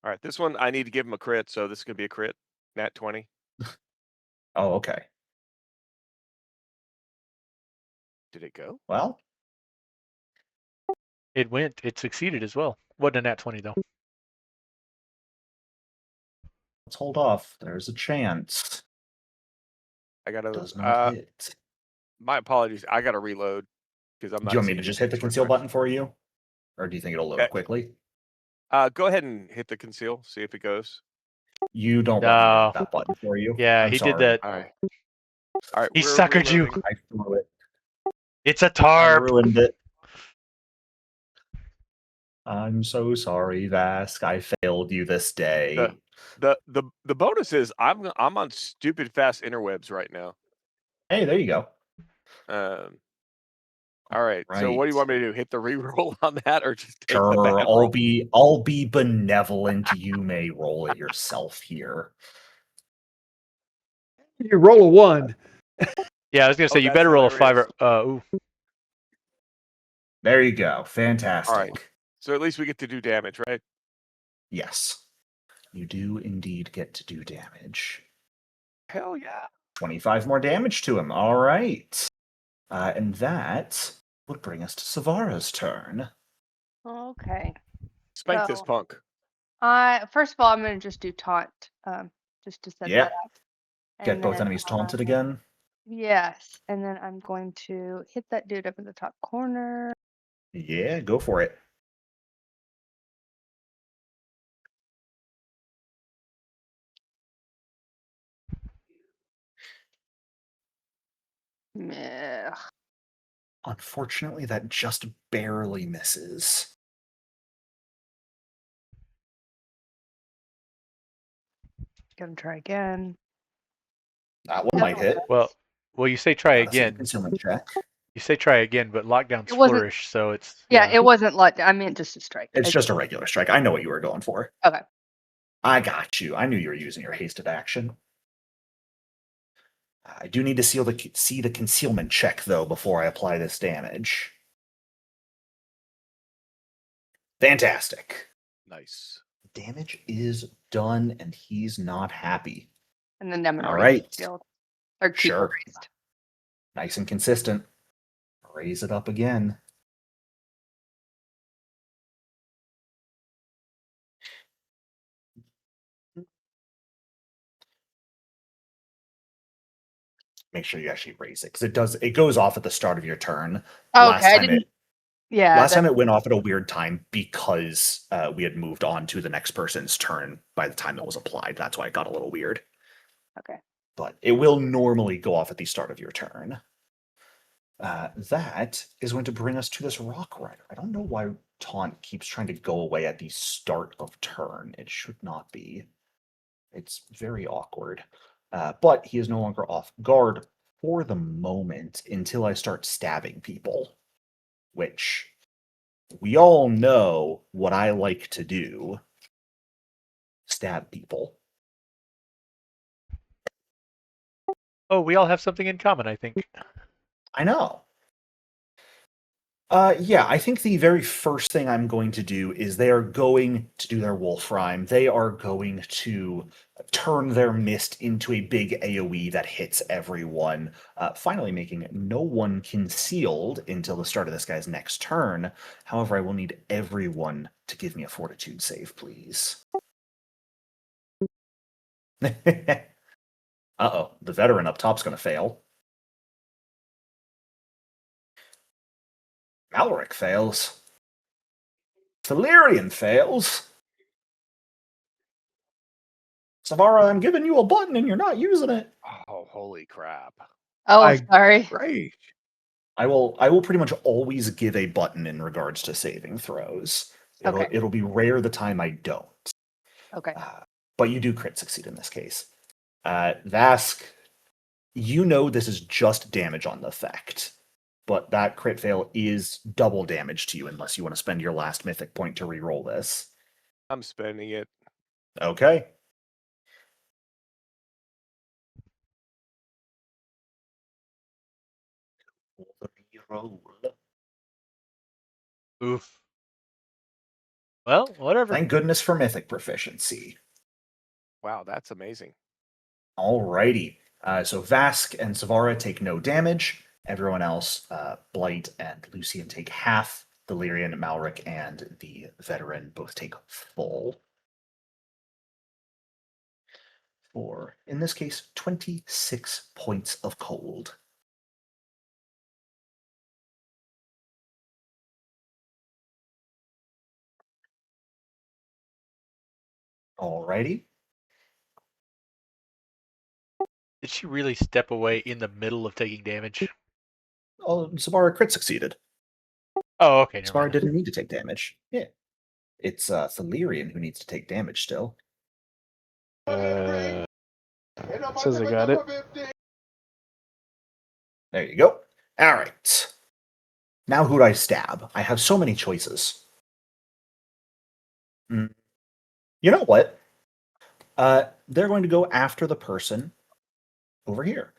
All right. This one I need to give him a crit, so this is gonna be a crit. Nat 20. Oh, okay. Did it go? Well, It went. It succeeded as well. Wasn't a nat 20 though. let's hold off. There's a chance. I gotta. Does not hit. My apologies. I gotta reload because I'm Do you not want me seeing to the just hit the damage conceal refresh. button for you? Or do you think it'll load Okay. quickly? Go ahead and hit the conceal. See if it goes. You don't want me to No. hit that button for you. Yeah, I'm he sorry. did that. All right. All right. He We're suckered you. reloading. I threw it. It's a I tarp. ruined it. I'm so sorry, Vask. I failed you this day. The bonus is I'm on stupid fast interwebs right now. Hey, there you go. All right. So what do you want me to do? Hit the reroll on that, or just take the Sure, bad roll? I'll be benevolent. You may roll it yourself here. You roll a 1. Yeah, I was gonna say you that's better roll a 5 hilarious. or ooh. There you go. All Fantastic. right. So at least we get to do damage, right? Yes. You do indeed get to do damage. Hell yeah. 25 more damage to him. All right. And that would bring us to Savara's turn. Okay. Spank this So punk. first of all, I'm gonna just do taunt, just to set Yeah. that up. Get And both then, enemies taunted again. yes, and then I'm going to hit that dude up in the top corner. Yeah, go for it. Ugh. Unfortunately, that just barely misses. Gonna try again. That one might hit. Well, you say try Gotta see the again. concealment check. You say try again, but lockdown's It wasn't- flourish, so it's Yeah, it wasn't like I meant just a strike. It's just a regular strike. I know what you were going for. Okay. I got you. I knew you were using your hasted action. I do need to see the concealment check, though, before I apply this damage. Fantastic. Nice. Damage is done, and he's not happy. And then I'm gonna All raise right. the shield. Or keep Sure. it raised. Nice and consistent. Raise it up again. make sure you actually raise it because it goes off at the start of your turn. Oh, Last okay, I time didn't. Yeah, Last that, time it went off at a weird time because we had moved on to the next person's turn by the time it was applied. That's why it got a little weird. okay. But it will normally go off at the start of your turn. That is going to bring us to this Rock Rider. I don't know why Taunt keeps trying to go away at the start of turn. It should not be. It's very awkward. But he is no longer off guard for the moment until I start stabbing people, which we all know what I like to do. Stab people. Oh, we all have something in common, I think. I know. Yeah, I think the very first thing I'm going to do is they are going to do their wolf rhyme. They are going to turn their mist into a big AoE that hits everyone, finally making no one concealed until the start of this guy's next turn. However, I will need everyone to give me a fortitude save, please. Uh-oh, the veteran up top's going to fail. Malric fails. Valerian fails. Savara, I'm giving you a button and you're not using it. Oh, holy crap! Oh, I- sorry. Great. I will pretty much always give a button in regards to saving throws. Okay. It'll be rare the time I don't. Okay. But you do crit succeed in this case. Vask, you know this is just damage on the effect, but that crit fail is double damage to you unless you want to spend your last mythic point to reroll this. I'm spending it. Okay. Reroll. Oof. Well, whatever. Thank goodness for mythic proficiency. Wow, that's amazing. Alrighty. So Vask and Savara take no damage. Everyone else, Blight and Lucian, take half. Delirian, Malric, and the veteran both take full. For, in this case, 26 points of cold. Alrighty. Did she really step away in the middle of taking damage? Oh, Savara crit succeeded. Oh, okay, never Savara mind. didn't need to take damage. Yeah. It's Thalirian who needs to take damage still. It says I got it. There you go. Alright. Now who do I stab? I have so many choices. You know what? They're going to go after the person over here.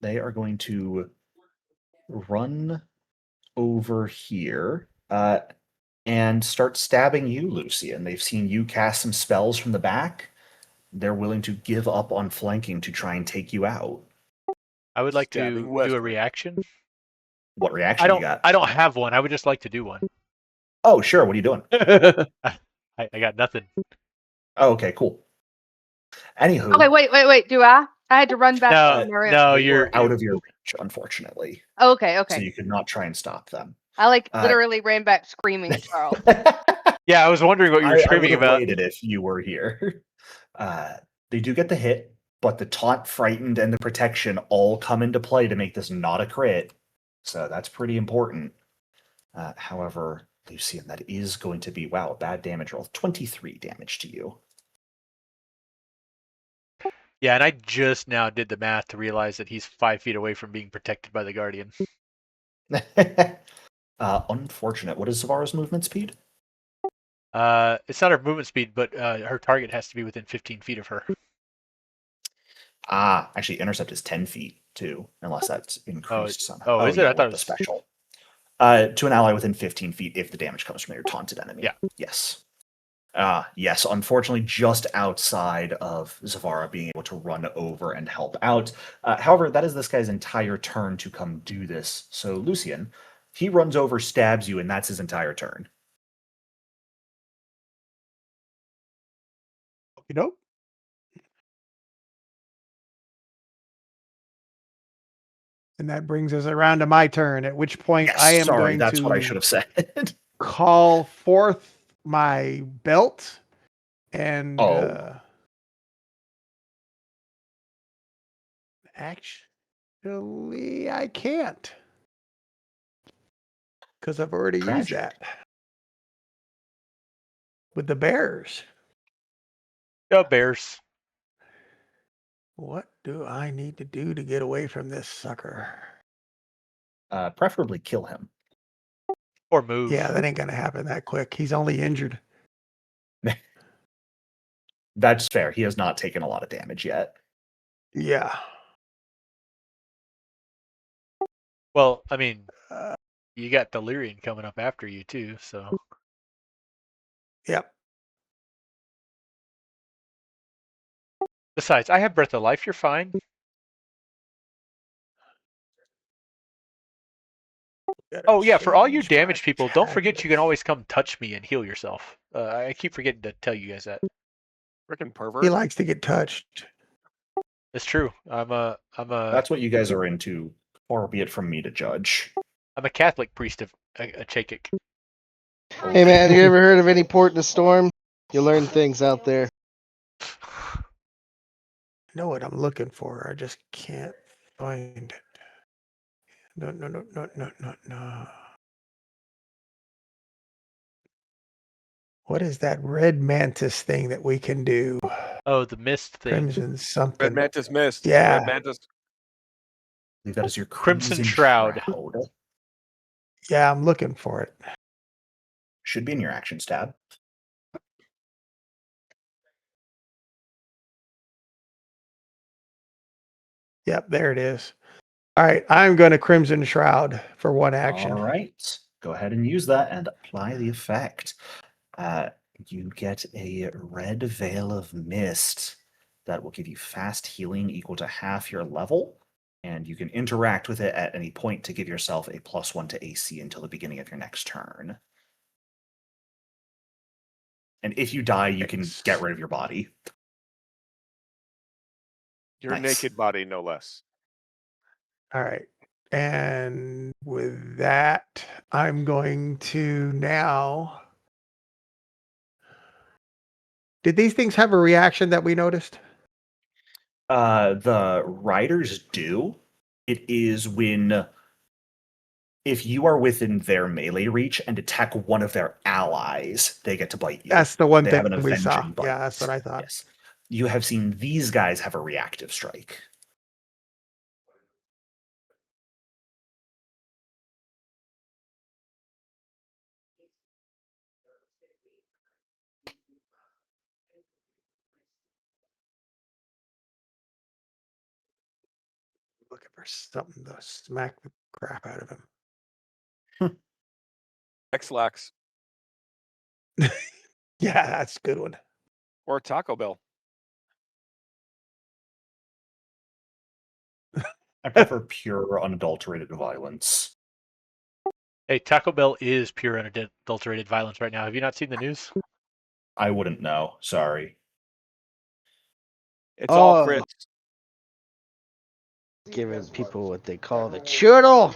They are going to run over here and start stabbing you, Lucian. They've seen you cast some spells from the back. They're willing to give up on flanking to try and take you out. I would like Stabbing to do a westward. reaction. What reaction you got? I don't have one. I would just like to do one. Oh, sure. What are you doing? I got nothing. Oh, okay, cool. Anywho, Okay, wait. Do I? I had to run back No, to my room. no, they you're were out of your reach, unfortunately. Okay, So okay. you could not try and stop them. I Uh, literally ran back screaming, Charles. Yeah, I was wondering what you were I would screaming have about. waited if you were here. They do get the hit, but the taunt, frightened, and the protection all come into play to make this not a crit. So that's pretty important. However, Lucian, that is going to be, wow, a bad damage roll. 23 damage to you. Yeah, and I just now did the math to realize that he's 5 feet away from being protected by the Guardian. Unfortunate. What is Savara's movement speed? It's not her movement speed, but her target has to be within 15 feet of her. Actually, intercept is 10 feet too, unless that's increased somehow. Oh, is it? Yeah, I thought with it the was. special. To an ally within 15 feet if the damage comes from your taunted enemy. Yeah. Yes. Yes, unfortunately, just outside of Zavara being able to run over and help out. However, that is this guy's entire turn to come do this. So, Lucian, he runs over, stabs you, and that's his entire turn. Nope. And that brings us around to my turn, at which point Yes, I am sorry, going that's what I to should have said. call forth my belt and Oh. actually I can't because I've already used Tragic. that with the bears. Go Bears. What do I need to do to get away from this sucker? Preferably kill him. Or move. Yeah, that ain't gonna happen that quick. He's only injured. That's fair. He has not taken a lot of damage yet. Yeah. Well, I mean, Uh, you got Delirium coming up after you too, so yep. besides, I have Breath of Life, you're fine. Oh yeah, for all you Change my damaged people, don't attack. forget you can always come touch me and heal yourself. I keep forgetting to tell you guys that. Freaking pervert. He likes to get touched. It's true. That's what you guys are into. Far be it from me to judge. I'm a Catholic priest of a Chakik. Hey man, you ever heard of any port in a storm? You learn things out there. I know what I'm looking for. I just can't find it. No. What is that red mantis thing that we can do? Oh, the mist thing. Crimson something. Red Mantis missed. Yeah. Red Mantis. I believe that is your Crimson Shroud. Yeah, I'm looking for it. Should be in your actions tab. Yep, there it is. All right, I'm going to Crimson Shroud for one action. All right. Go ahead and use that and apply the effect. You get a red veil of mist that will give you fast healing equal to half your level. And you can interact with it at any point to give yourself a +1 to AC until the beginning of your next turn. And if you die, you can get rid of your body. Your Nice. naked body, no less. All right. And with that, I'm going to now. Did these things have a reaction that we noticed? The riders do. It is when if you are within their melee reach and attack one of their allies, they get to bite you. That's the one They thing have an we saw. avenging bite. Yeah, that's what I thought. Yes. You have seen these guys have a reactive strike. Looking for something to smack the crap out of him. X-Lax Yeah, that's a good one. or Taco Bell. I prefer pure, unadulterated violence. Hey, Taco Bell is pure unadulterated violence right now. Have you not seen the news? I wouldn't know. Sorry. It's all Oh. crits. Giving people what they call the churtle.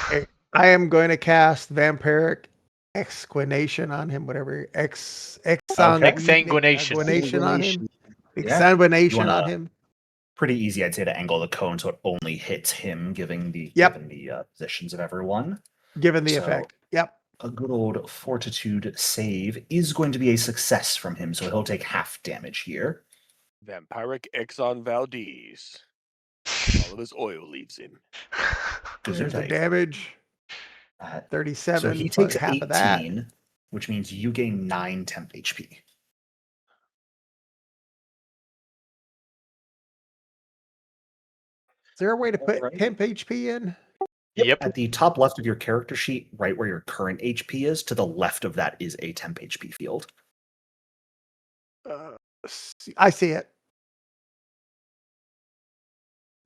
Okay, I am going to cast Vampiric Exquination on him, whatever. Exsanguination. Exsanguination on him. Yeah. Exsanguination You wanna- on him. Pretty easy, I'd say, to angle the cone so it only hits him, given the positions of everyone. Given the So- effect. Yep. A good old fortitude save is going to be a success from him, so he'll take half damage here. Vampiric Exxon Valdez. All of his oil leaves him. There's the Gesundheit. damage. Uh, 37 So he plus takes half 18, of that. which means you gain 9 temp HP. Is there a way to put Alright. temp HP in? Yep. At the top left of your character sheet, right where your current HP is, to the left of that is a temp HP field. I see it.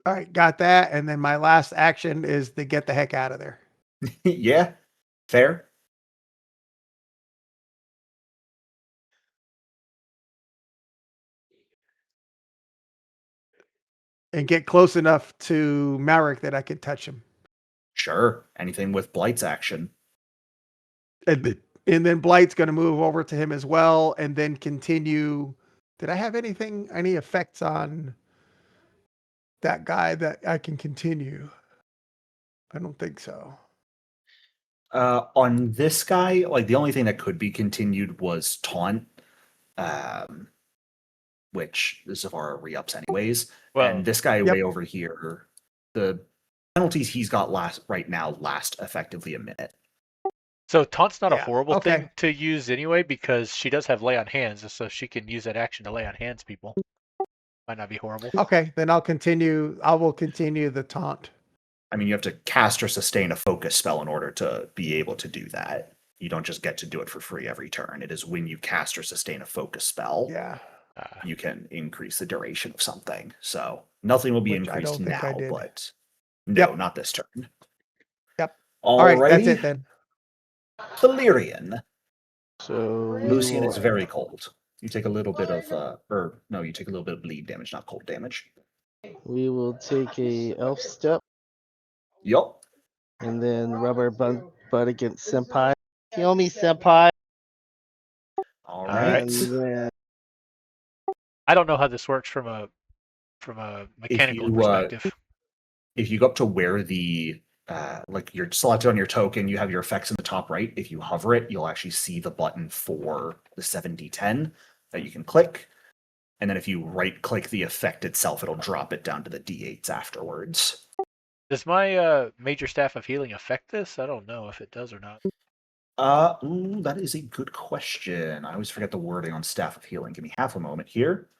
All right, got that. And then my last action is to get the heck out of there. Yeah, fair. and get close enough to Marek that I could touch him. Sure. Anything with Blight's action. And then Blight's going to move over to him as well and then continue. Did I have any effects on that guy that I can continue? I don't think so. On this guy, like the only thing that could be continued was taunt, um, which Zavara re-ups anyways. Well, and this guy Yep. way over here, the penalties he's got right now last effectively a minute. so taunt's not a Yeah, horrible okay. thing to use anyway because she does have lay on hands, so she can use that action to lay on hands people. Might not be horrible. Okay, then I'll continue. I will continue the taunt. I mean, you have to cast or sustain a focus spell in order to be able to do that. You don't just get to do it for free every turn. It is when you cast or sustain a focus spell, Yeah, you can increase the duration of something. So nothing will be which I increased don't think I now, did. but no, Yep. not this turn. Yep. All right, that's Alrighty. it then. Valyrian. So we Lucian will, is very cold. You take a little bit of, you take a little bit of bleed damage, not cold damage. we will take a elf step Yup. and then rub our butt against Senpai. Heal me, Senpai. All right. right. And then I don't know how this works from a mechanical perspective. If you go up to where the like you're selected on your token, you have your effects in the top right. If you hover it, you'll actually see the button for the 7d10 that you can click. And then if you right click the effect itself, it'll drop it down to the d8s afterwards. Does my major staff of healing affect this? I don't know if it does or not. That is a good question. I always forget the wording on Staff of Healing. Give me half a moment here.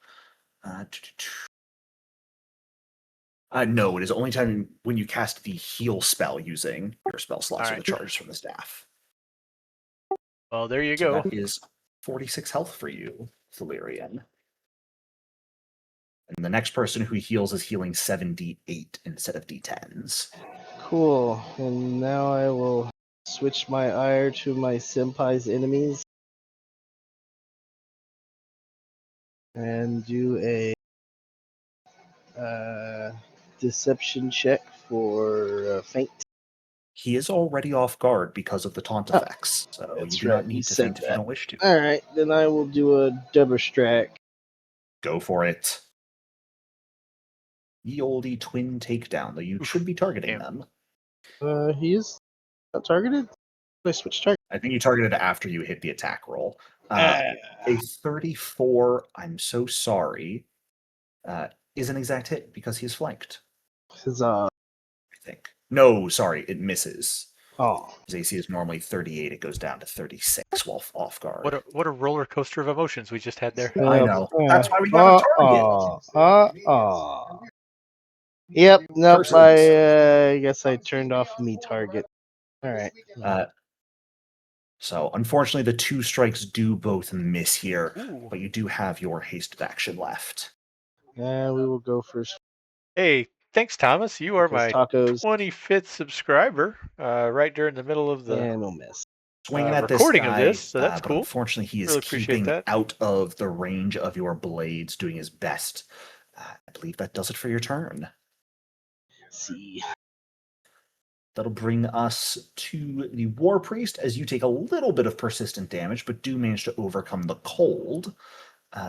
No, it is only time when you cast the heal spell using your spell slots or the Alright. charges from the staff. Well, there you So go. that is 46 health for you, Valyrian. And the next person who heals is healing 7d8 instead of d10s. cool. And now I will switch my ire to my Senpai's enemies and do a deception check for feint. He is already off guard because of the taunt Oh, effects, so that's you do right, not you need to said feint if you that. don't wish to. All right, then I will do a double strike. Go for it. Ye olde twin takedown, though you should be targeting Damn. them. He is not targeted. I switch target. I think you targeted after you hit the attack roll. Ah, A 34, I'm so sorry, is an exact hit because he's flanked, huzzah. I think. No, sorry, it misses. Oh, His AC is normally 38, it goes down to 36 while off guard. What a roller coaster of emotions we just had there. I know. That's why we got a target. Yep, nope, Curses. I guess I turned off me target. All right. So unfortunately, the two strikes do both miss here, Ooh. but you do have your hasted action left. And we will go first. Hey, thanks, Thomas. You are Because my tacos 25th subscriber. Right during the middle of the and we'll miss. Swinging at this recording guy, of this, so that's but cool. unfortunately, he is Really appreciate keeping that. out of the range of your blades, doing his best. I believe that does it for your turn. See. That'll bring us to the War Priest, as you take a little bit of persistent damage, but do manage to overcome the cold.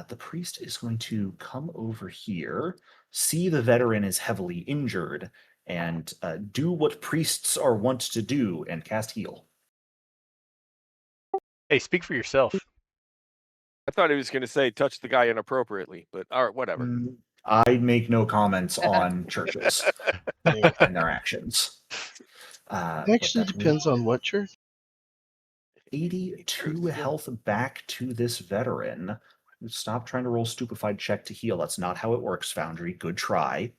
The priest is going to come over here, see the veteran is heavily injured, and do what priests are wont to do and cast heal. Hey, speak for yourself. I thought he was going to say touch the guy inappropriately, but all right, whatever. I make no comments on churches and their actions. It actually depends on what church. 82 health back to this veteran. Stop trying to roll stupefied check to heal. That's not how it works, Foundry. Good try.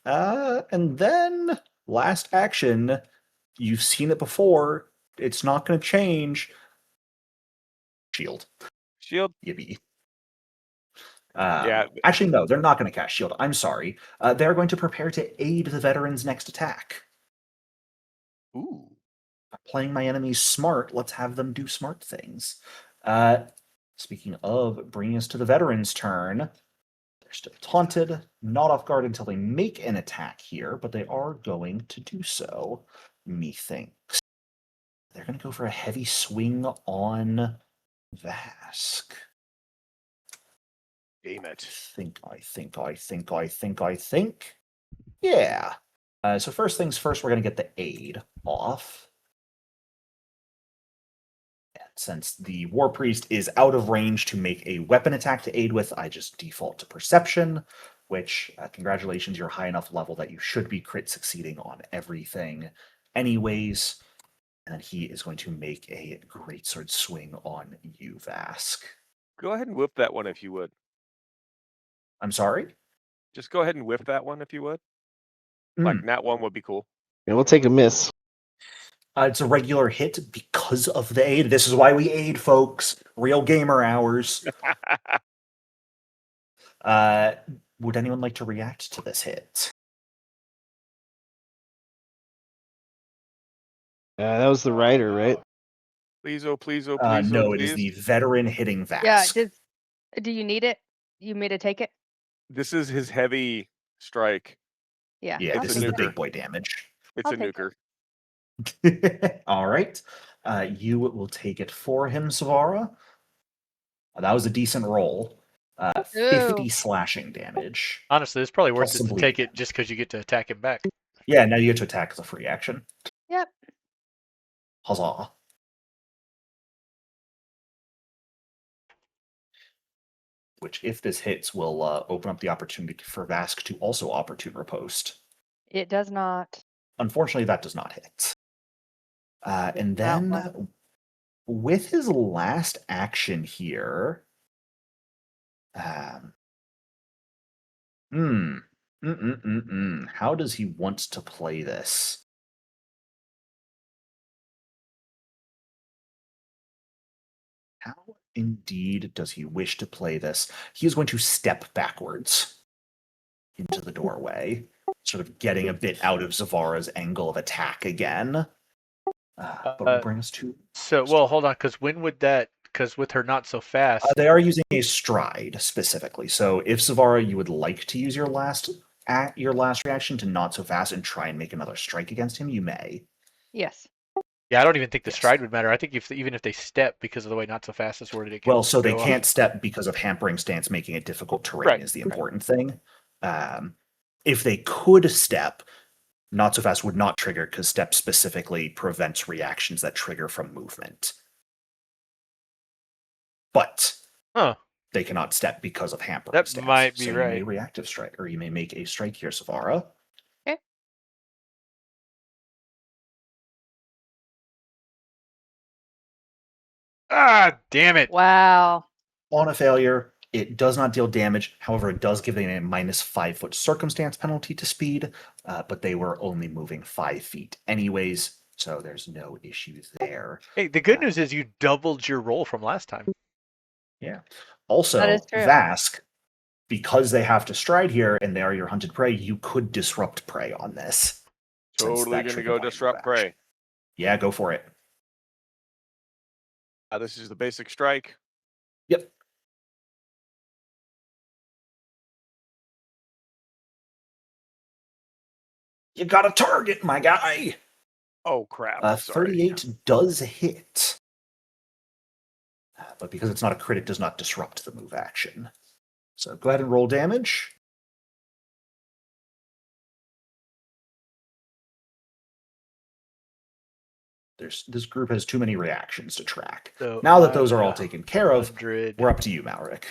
And then last action. You've seen it before. It's not going to change. Shield. Shield. Yippee. Yeah. Actually, no, they're not going to cast shield. I'm sorry. They're going to prepare to aid the veteran's next attack. Ooh. Playing my enemies smart, let's have them do smart things. Speaking of bringing us to the veteran's turn, there's still taunted, not off guard until they make an attack here, but they are going to do so, methinks. They're going to go for a heavy swing on Vask. Damn it. I think. Yeah. So first things first, we're going to get the aid off. And since the War Priest is out of range to make a weapon attack to aid with, I just default to Perception, which, congratulations, you're high enough level that you should be crit succeeding on everything anyways. And he is going to make a greatsword swing on you, Vask. Go ahead and whip that one if you would. I'm sorry? Just go ahead and whip that one if you would. Hmm. Like nat 1 would be cool. Yeah, we'll take a miss. It's a regular hit because of the aid. This is why we aid, folks. Real gamer hours. Would anyone like to react to this hit? That was the rider, right? Please, oh, please, oh, please, No, oh, it is please. the veteran hitting Vask. Yeah. Do you need it? You me to take it? This is his heavy strike. Yeah. Yeah, I'll this a is the take big that. boy damage. It's I'll a take it. nuker. All right. You will take it for him, Savara. That was a decent roll. 50 Ooh. slashing damage. Honestly, it's probably worth Plus it some to take bleeding it just because you get to attack him back. Yeah, now you get to attack as a free action. Yep. Huzzah. Which, if this hits, will open up the opportunity for Vask to also opportune riposte. It does not. Unfortunately, that does not hit. And That then, one. with his last action here, um, how does he want to play this? How indeed does he wish to play this? He is going to step backwards into the doorway, sort of getting a bit out of Zavara's angle of attack again. But will bring us to. Well, hold on, because when would that? Because with her not so fast. They are using a stride specifically. So if Zavara, you would like to use your last reaction to not so fast and try and make another strike against him, you may. Yes. Yeah, I don't even think the Yes. stride would matter. I think even if they step because of the way not so fast is worded, it can Well, so they go off. can't step because of hampering stance, making it difficult terrain Right, is the important thing. If they could step, not so fast would not trigger because step specifically prevents reactions that trigger from movement. But Huh. they cannot step because of hampering That stance. might be so right. you may reactive strike, or you may make a strike here, Savara. Okay. Ah, damn it. Wow. On a failure, it does not deal damage. However, it does give them a minus 5 foot circumstance penalty to speed, but they were only moving 5 feet anyways, so there's no issues there. Hey, the good news is you doubled your roll from last time. Yeah. That Also, is true. Vask, because they have to stride here and they are your hunted prey, you could disrupt prey on this. Totally going to go disrupt prey. Yeah, go for it. This is the basic strike. Yep. You got a target, my guy. Oh, crap. 38 does hit. But because it's not a crit, it does not disrupt the move action. So go ahead and roll damage. This group has too many reactions to track. So now that those are all taken care of, 100. we're up to you, Malric.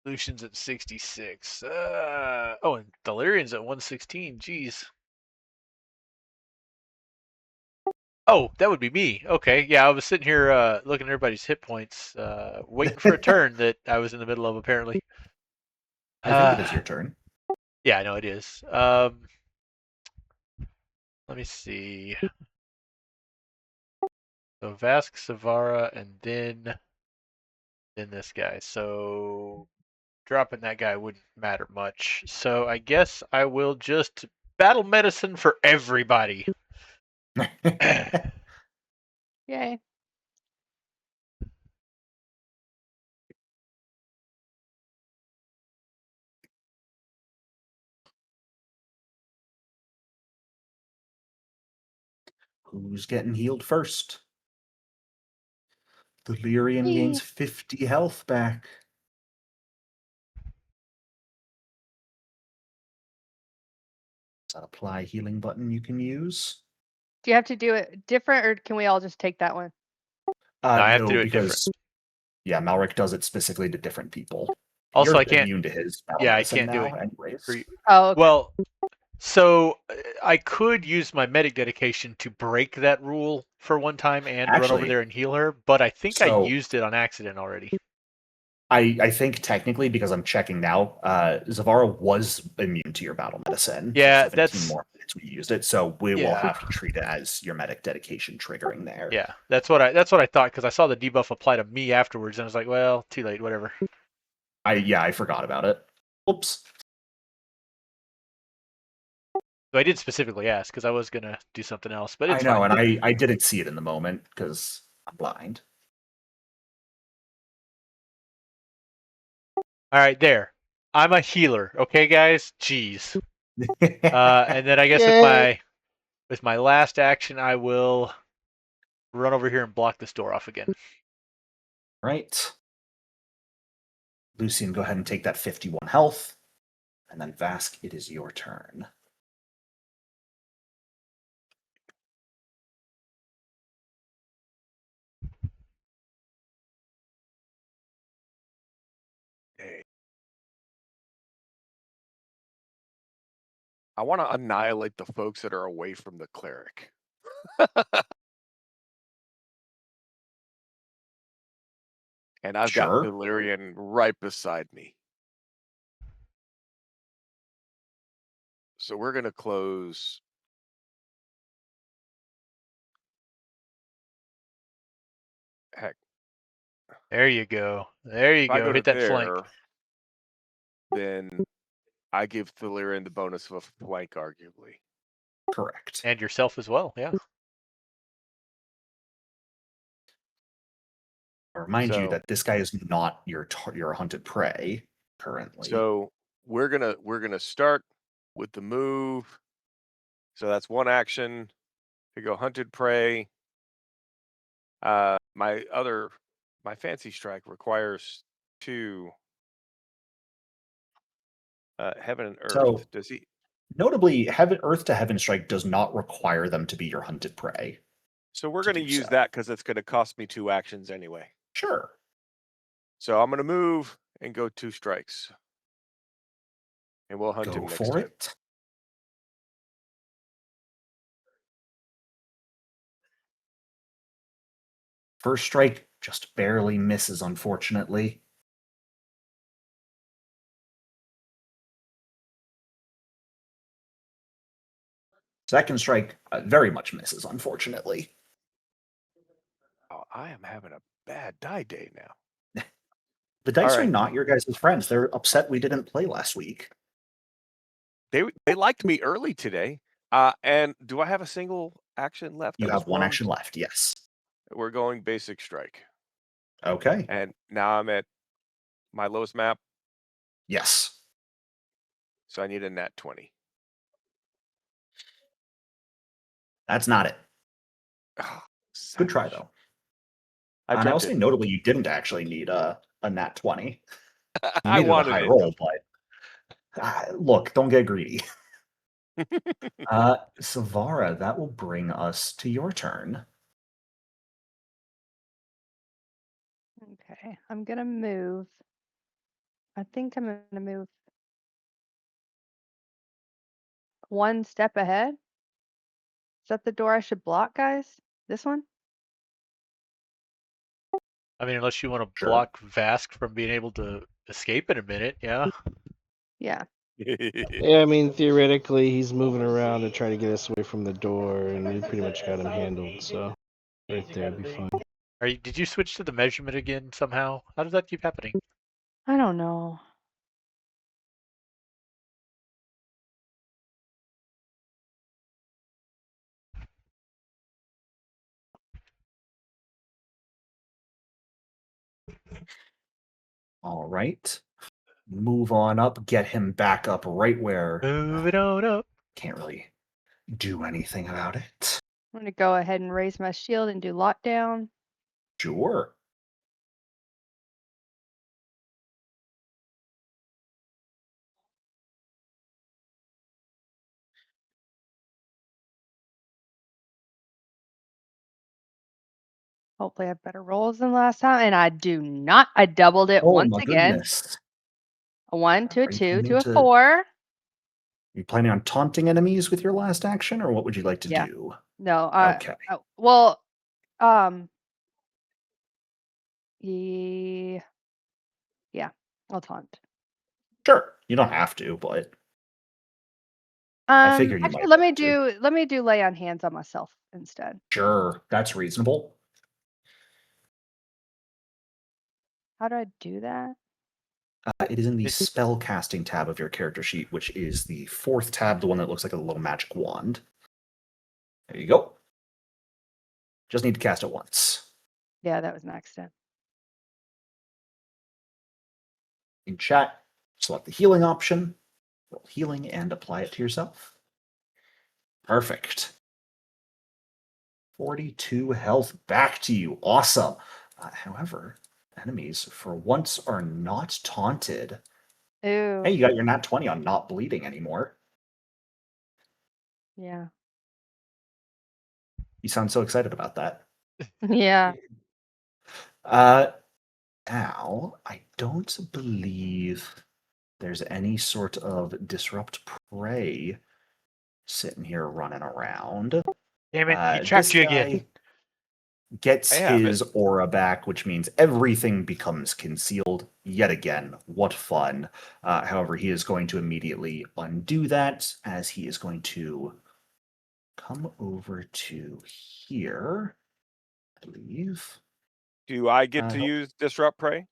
Lucian's at 66. And Delirian's at 116. Jeez. Oh, that would be me. Okay, yeah, I was sitting here looking at everybody's hit points, waiting for a turn that I was in the middle of, apparently. I think it is your turn. Yeah, I know it is. Let me see. So Vask, Savara, and then this guy. So dropping that guy wouldn't matter much. So I guess I will just battle medicine for everybody. Yay. Who's getting healed first? The Lyrian Me. gains 50 health back. Is that apply healing button you can use? Do you have to do it different, or can we all just take that one? I have to No, do it because yeah, Malric does it specifically to different people. Also, You're I can't. immune to his battle Yeah, I medicine can't do now, it anyways. for you. Oh, okay. Well, so I could use my medic dedication to break that rule for one time and run over Actually, there and heal her, but I think I so used it on accident already. I think technically, because I'm checking now, Zavara was immune to your battle medicine Yeah, for 17 that's more minutes we used it, so we will yeah, have to treat it as your medic dedication triggering there. yeah. That's what I thought because I saw the debuff apply to me afterwards, and I was like, well, too late, whatever. I forgot about it. Oops. So I did specifically ask because I was gonna do something else, but I it's know, fine. and I didn't see it in the moment because I'm blind. All right, there. I'm a healer, okay, guys. Jeez. And then I guess Yay. with my last action, I will run over here and block this door off again. Right. Lucian, go ahead and take that 51 health. And then Vask, it is your turn. I want to annihilate the folks that are away from the cleric. And I've got Sure. Valyrian right beside me. So we're going to close. Heck, There you go. There you if I go. go to Hit that flank. there, then I give Valyrian the bonus of a flank, arguably. Correct. And yourself as well, yeah. I'll remind you So- that this guy is not your hunted prey currently. So we're gonna start with the move. So that's one action. To go hunted prey. My fancy strike requires 2 heaven and earth. So- Does he? Notably, Earth to Heaven Strike does not require them to be your hunted prey. So we're to going to do use so. that because it's going to cost me 2 actions anyway. Sure. So I'm going to move and go 2 strikes. And we'll hunt him Go next for time. it. First strike just barely misses, unfortunately. Second strike very much misses, unfortunately. Oh, I am having a bad die day now. The dice All are right. not your guys' friends. They're upset we didn't play last week. They liked me early today. And do I have a single action left? You That was have one action left, yes. We're going basic strike. Okay. And now I'm at my lowest map, Yes. so I need a nat 20. That's not it. Oh, Good try, savage. though. I And I'll dreamt say it. notably, you didn't actually need a nat 20. You I needed a wanted high it. roll, but look, don't get greedy. Savara, that will bring us to your turn. Okay, I'm gonna move. I think I'm gonna move 1 step ahead. Is that the door I should block, guys? This one? I mean, unless you want to Sure. block Vask from being able to escape in a minute, yeah. Yeah. Yeah, I mean, theoretically, he's moving around to try to get us away from the door, and we pretty much got him handled, so right there would be fine. Did you switch to the measurement again somehow? How does that keep happening? I don't know. All right. Move on up, get him back up right where Move it on up. can't really do anything about it. I'm gonna go ahead and raise my shield and do lockdown. Sure. Hopefully I have better rolls than last time. And I do not. I doubled it Oh once my again. goodness. A 1 to a Are you 2 planning to a to- 4. Are you planning on taunting enemies with your last action, or what would you like to Yeah. do? No, Okay. well, yeah, I'll taunt. Sure. You don't have to, but I figured you Actually, might let want to. me do lay on hands on myself instead. Sure, that's reasonable. How do I do that? It is in the It's- spell casting tab of your character sheet, which is the fourth tab, the one that looks like a little magic wand. There you go. Just need to cast it once. Yeah, that was an accident. In chat, select the healing option, roll healing, and apply it to yourself. Perfect. 42 health back to you. Awesome. However, enemies for once are not taunted. Ooh. Hey, you got your nat 20 on not bleeding anymore. Yeah. You sound so excited about that. Yeah. Uh, Now, I don't believe there's any sort of disrupt prey sitting here running around. Damn it! He This trapped you guy again. gets I have his aura back, which means everything becomes concealed yet again. What fun. However, he is going to immediately undo that as he is going to come over to here, I believe. Do I get to Nope. use disrupt prey?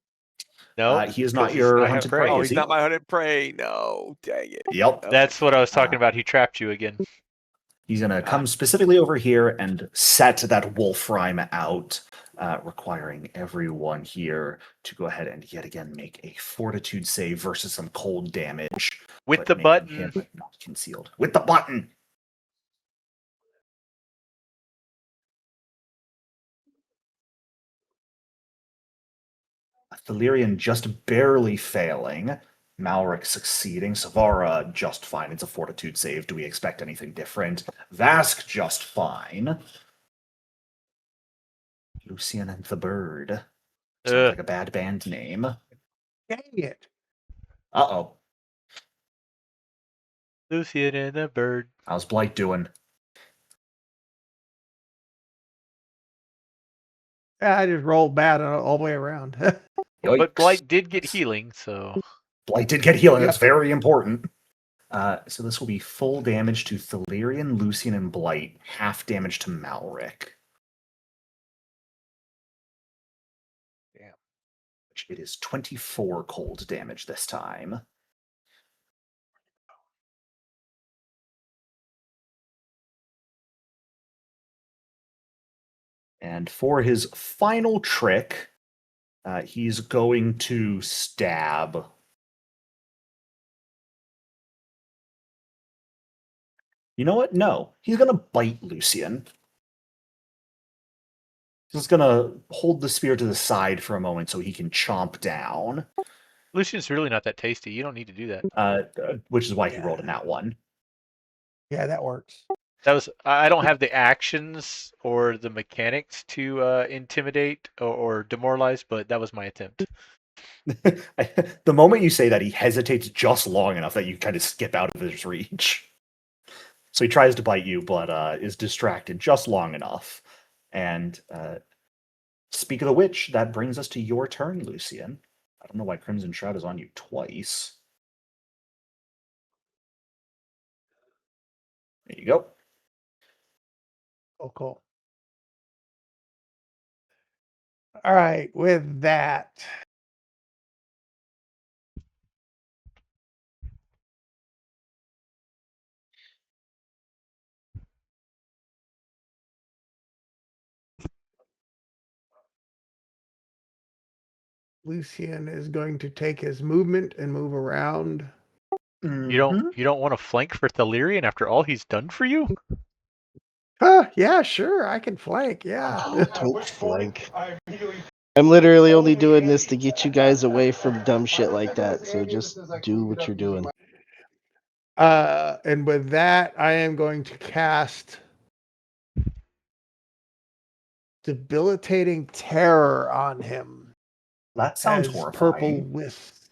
No, He is not 'cause he's your not hunted prey. prey, Oh, is he's he? not my hunted prey. No, dang it. Yep. That's what I was talking Uh, about. He trapped you again. He's going to Ah. come specifically over here and set that wolf rhyme out, requiring everyone here to go ahead and yet again make a fortitude save versus some cold damage. With but the making button. him not concealed. With the button! Thelyrian just barely failing. Malric succeeding. Savara just fine. It's a fortitude save. Do we expect anything different? Vask just fine. Lucian and the Bird. Sounds like a bad band name. Dang it. Uh-oh. Lucian and the bird. How's Blight doing? I just rolled bad all the way around. Yikes. But Blight did get healing, so Blight did get healing. Yep. That's very important. So this will be full damage to Thelyrian, Lucian, and Blight. Half damage to Malric. Damn. Which it is 24 cold damage this time. And for his final trick, he's going to stab. You know what? No. He's going to bite Lucian. He's just going to hold the spear to the side for a moment so he can chomp down, Lucian's really not that tasty. You don't need to do that. which is why he Yeah. rolled a nat 1. Yeah, that works. That was I don't have the actions or the mechanics to intimidate or demoralize, but that was my attempt. The moment you say that, he hesitates just long enough that you kind of skip out of his reach. So he tries to bite you, but is distracted just long enough. And speak of the which, that brings us to your turn, Lucian. I don't know why Crimson Shroud is on you twice. There you go. Oh, cool. All right, with that. Lucian is going to take his movement and move around. You don't want to flank for Thelyrian after all he's done for you? Yeah, sure. I can flank. Yeah. Don't flank. I'm literally only doing this to get you guys away from dumb shit like that. So just do what you're doing. And with that, I am going to cast debilitating terror on him That sounds as purple horrifying. wisps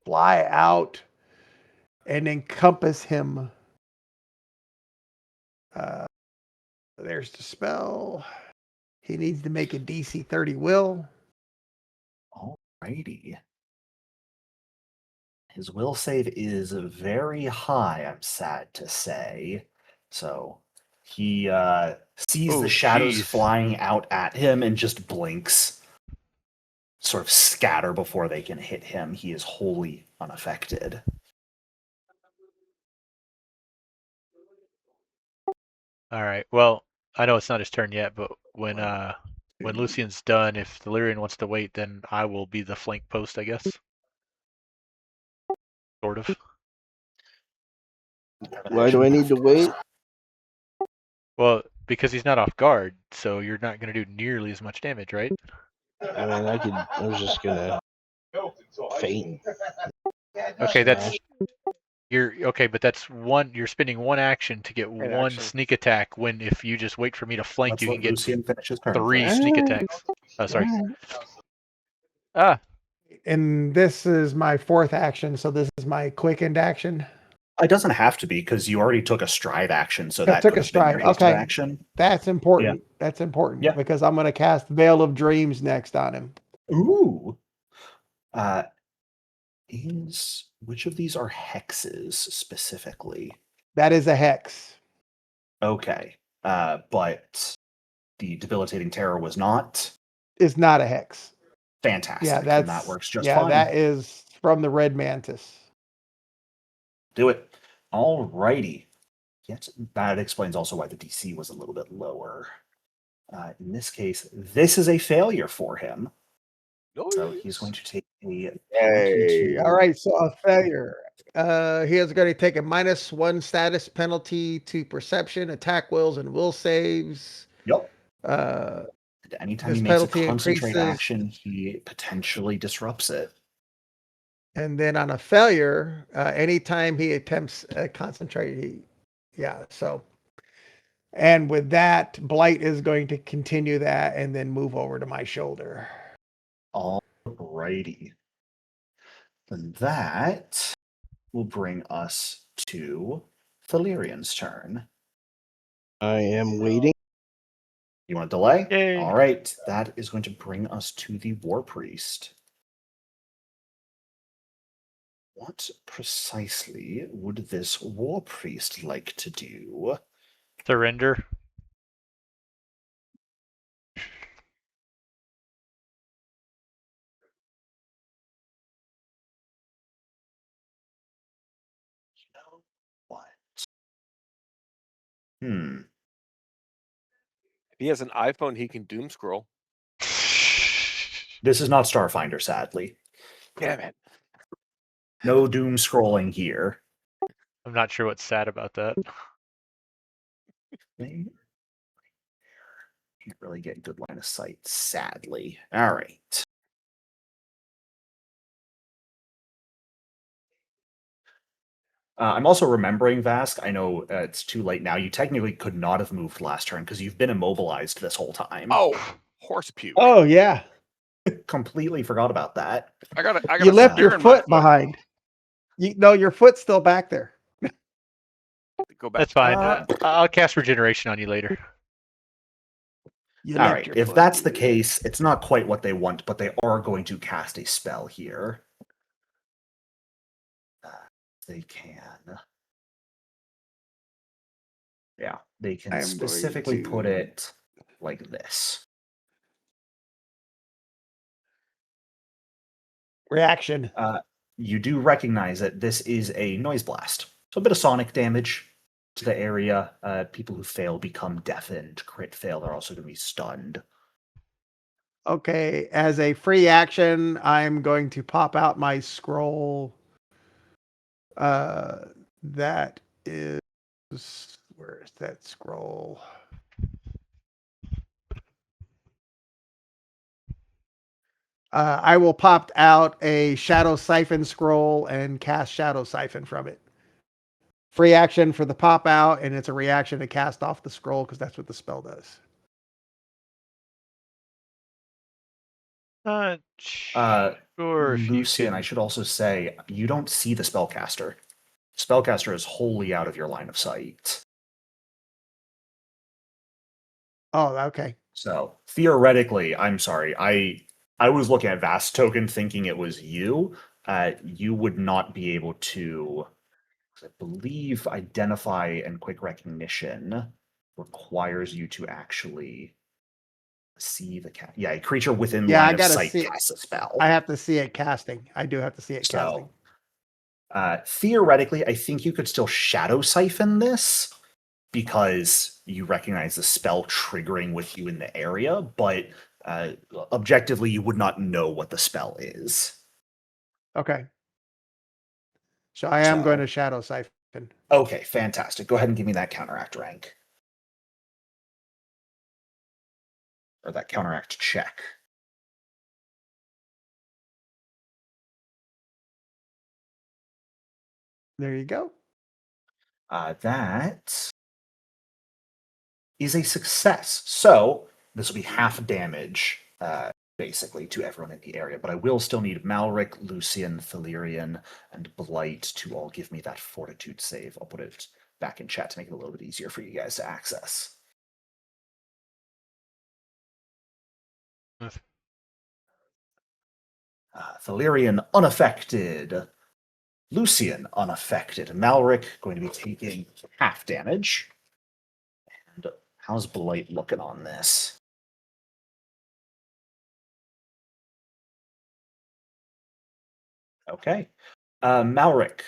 fly out and encompass him. There's the spell. He needs to make a DC 30 will. Alrighty. His will save is very high, I'm sad to say. So he sees Oh, the shadows jeez. flying out at him and just blinks, sort of scatter before they can hit him. He is wholly unaffected. All right. Well, I know it's not his turn yet, but when Lucian's done, if Delirian wants to wait, then I will be the flank post, I guess. Sort of. Why do I need to wait? Well, because he's not off guard, so you're not going to do nearly as much damage, right? I mean, I was just gonna faint. Okay, Smash. but that's one. You're spending one action to get one action. sneak attack. When if you just wait for me to flank, Let's you can let get Lucian finish his turn 3 first. sneak attacks. Oh, sorry. Alright. Ah, And this is my fourth action, so this is my quickened action. It doesn't have to be because you already took a stride action, so I that took could a have been your stride. hasted Okay. action. That's important. That's important Yeah. because I'm going to cast Veil of Dreams next on him. Ooh. Which of these are hexes specifically? That is a hex. Okay. But the debilitating terror was not. It's not a hex. Fantastic. Yeah, Then that's that works just yeah, fine. that is from the Red Mantis. Do it. Alrighty. Yet that explains also why the DC was a little bit lower. In this case, this is a failure for him. So he's going to take a penalty to. All right, so a failure. He is going to take a -1 status penalty to perception, attack wills, and will saves. Yep. Uh, Anytime this he makes a penalty concentrate increases. action, he potentially disrupts it. And then on a failure, anytime he attempts a concentrate, so. And with that, Blight is going to continue that and then move over to my shoulder. Alrighty. Then that will bring us to Thalirian's turn. I am waiting. You want to delay? Yay. All right. That is going to bring us to the War Priest. What precisely would this War Priest like to do? surrender. You know what? Hmm. If he has an iPhone, he can doom scroll. This is not Starfinder, sadly. Damn it. No doom scrolling here. I'm not sure what's sad about that. Can't really get good line of sight, sadly. All right. I'm also remembering, Vask. I know it's too late now. You technically could not have moved last turn because you've been immobilized this whole time. Oh, horse puke. Oh yeah, Completely forgot about that. I got you a left spear your in my foot behind. Your foot's still back there. Go back. That's fine. Uh, I'll cast regeneration on you later. You All left right. your If foot. that's the case, it's not quite what they want, but they are going to cast a spell here. They can. Yeah, they can I'm going specifically put to- it like this. Reaction. You do recognize that this is a noise blast. So a bit of sonic damage to the area. People who fail become deafened. Crit fail, they're also going to be stunned. Okay, as a free action, I'm going to pop out my scroll. That is where that scroll? I will pop out a Shadow Siphon scroll and cast Shadow Siphon from it. Free action for the pop out, and it's a reaction to cast off the scroll because that's what the spell does. Sure. If you Lucian, I can. should also say, you don't see the spellcaster. Spellcaster is wholly out of your line of sight. Oh, okay. So theoretically, I'm sorry, I was looking at Vast Token thinking it was you. You would not be able to, I believe, identify and quick recognition requires you to actually see the cat. Yeah, a creature within Yeah, I line of gotta sight see. casts a spell. I have to see it casting. I do have to see it casting. So theoretically, I think you could still shadow siphon this because you recognize the spell triggering with you in the area, but objectively, you would not know what the spell is. Okay. So I am So- going to Shadow Siphon. Okay, fantastic. Go ahead and give me that counteract rank. Or that counteract check. There you go. That is a success. So this will be half damage, basically, to everyone in the area. But I will still need Malric, Lucian, Thalirian, and Blight to all give me that fortitude save. I'll put it back in chat to make it a little bit easier for you guys to access. Thalirian unaffected. Lucian unaffected. Malric going to be taking half damage. And how's Blight looking on this? Okay. Malric,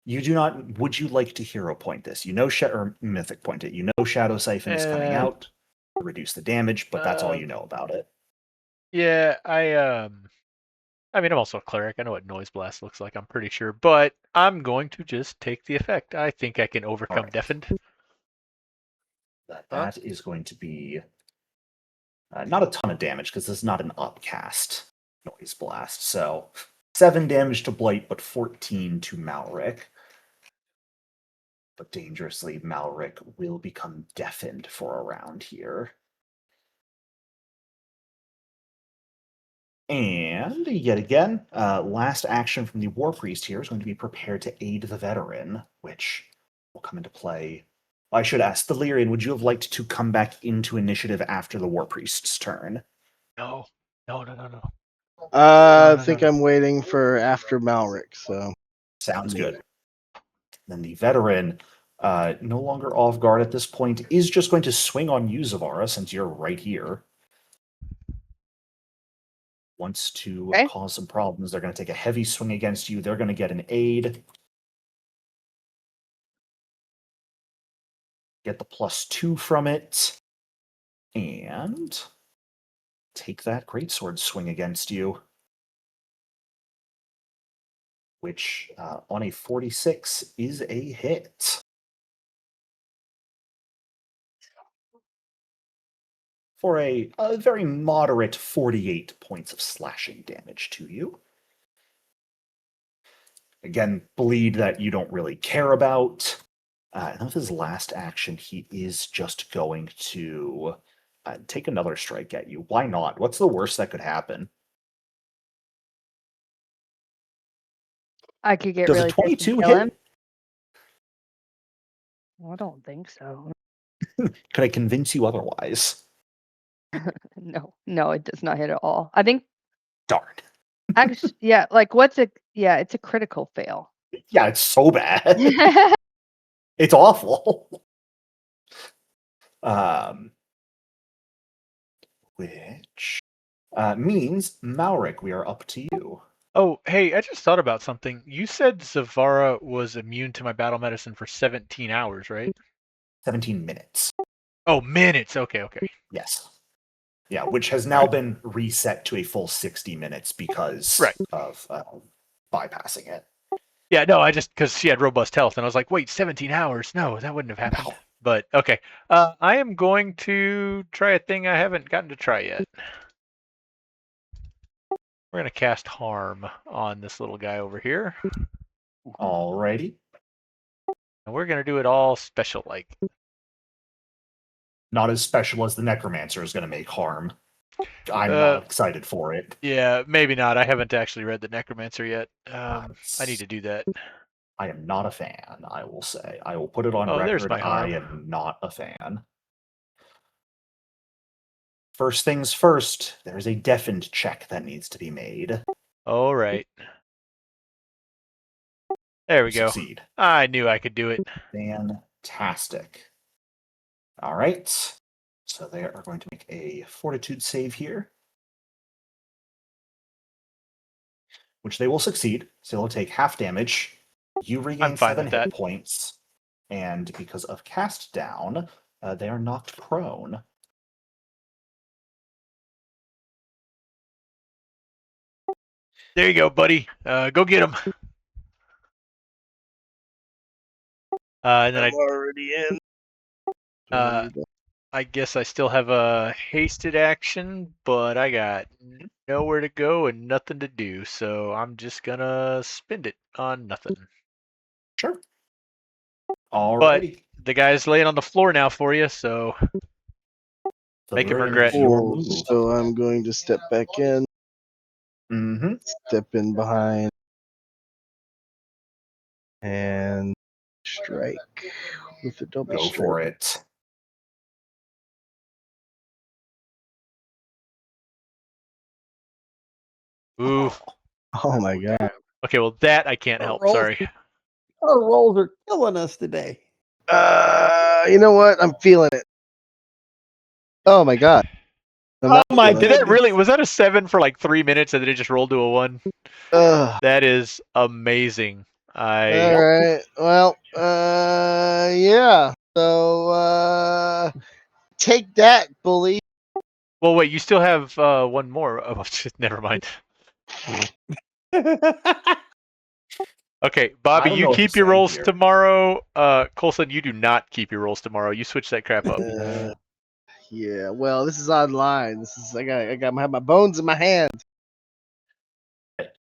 you do not. Would you like to hero point this? You know, or mythic point it. You know, Shadow Siphon is coming out to reduce the damage, but that's all you know about it. Yeah, I mean, I'm also a cleric. I know what noise blast looks like. I'm pretty sure, but I'm going to just take the effect. I think I can overcome Alright. deafened. That is going to be not a ton of damage because this is not an upcast noise blast. So 7 damage to Blight, but 14 to Malric. But dangerously, Malric will become deafened for a round here. And yet again, last action from the War Priest here is going to be prepared to aid the veteran, which will come into play. I should ask, Thalirian, would you have liked to come back into initiative after the War Priest's turn? No. No. I think I'm waiting for after Malric. So Sounds good. Then the veteran, no longer off guard at this point, is just going to swing on you, Zavara, since you're right here. Wants to Okay. cause some problems. They're going to take a heavy swing against you. They're going to get an aid. Get the +2 from it. And take that greatsword swing against you. Which, on a 46, is a hit. For a very moderate 48 points of slashing damage to you. Again, bleed that you don't really care about. And with his last action, he is just going to take another strike at you. Why not? What's the worst that could happen? I could get Does a really pissed and 22 kill hit? him. I don't think so. Could I convince you otherwise? No, it does not hit at all. I think Darn. actually, yeah, like it's a critical fail. Yeah, it's so bad. It's awful. Which means Malric, we are up to you. Oh, hey, I just thought about something. You said Zavara was immune to my battle medicine for 17 hours, right? 17 minutes. Oh, minutes. Okay. Yes. Yeah, which has now been reset to a full 60 minutes because Right. of bypassing it. Yeah, no, I just because she had robust health, and I was like, wait, 17 hours? No, that wouldn't have happened. No. But okay, I am going to try a thing I haven't gotten to try yet. We're gonna cast harm on this little guy over here, Alrighty. and we're gonna do it all special like. Not as special as the necromancer is going to make harm. I'm Uh, not excited for it. Yeah, maybe not. I haven't actually read the Necromancer yet. I need It's- to do that. I am not a fan, I will say. I will put it on Oh, there's record. my I harm. am not a fan. First things first, there's a deafened check that needs to be made. All right. There we You go. succeed. I knew I could do it. Fantastic. All right. So they are going to make a fortitude save here, which they will succeed. So they'll take half damage. You regain fine 7 with hit that. points. And because of cast down, they are knocked prone. There you go, buddy. Go get him. And then I'm already in. I guess I still have a hasted action, but I got nowhere to go and nothing to do, so I'm just gonna spend it on nothing. Sure. But Alrighty. the guy's laying on the floor now for you, so make him Valerian, regret. it's your Cool. move. So I'm going to step back in, Mm-hmm. step in behind, and strike with a double Go strike. for it. Ooh. Oh my god. Okay, well that I can't help. Rolls. Sorry. Our rolls are killing us today. You know what? I'm feeling it. Oh my god. I'm Oh not my feeling Did it. that really? Was that a 7 for like 3 minutes and then it just rolled to a 1? Ugh. That is amazing. All right. Well, yeah. So, take that, bully. Well, wait. You still have one more. Oh, shit, never mind. Okay, I Bobby, don't you know what to keep your say rolls here. tomorrow. Colson, you do not keep your rolls tomorrow. You switch that crap up. Yeah. Well, this is online. This is I got have my bones in my hand.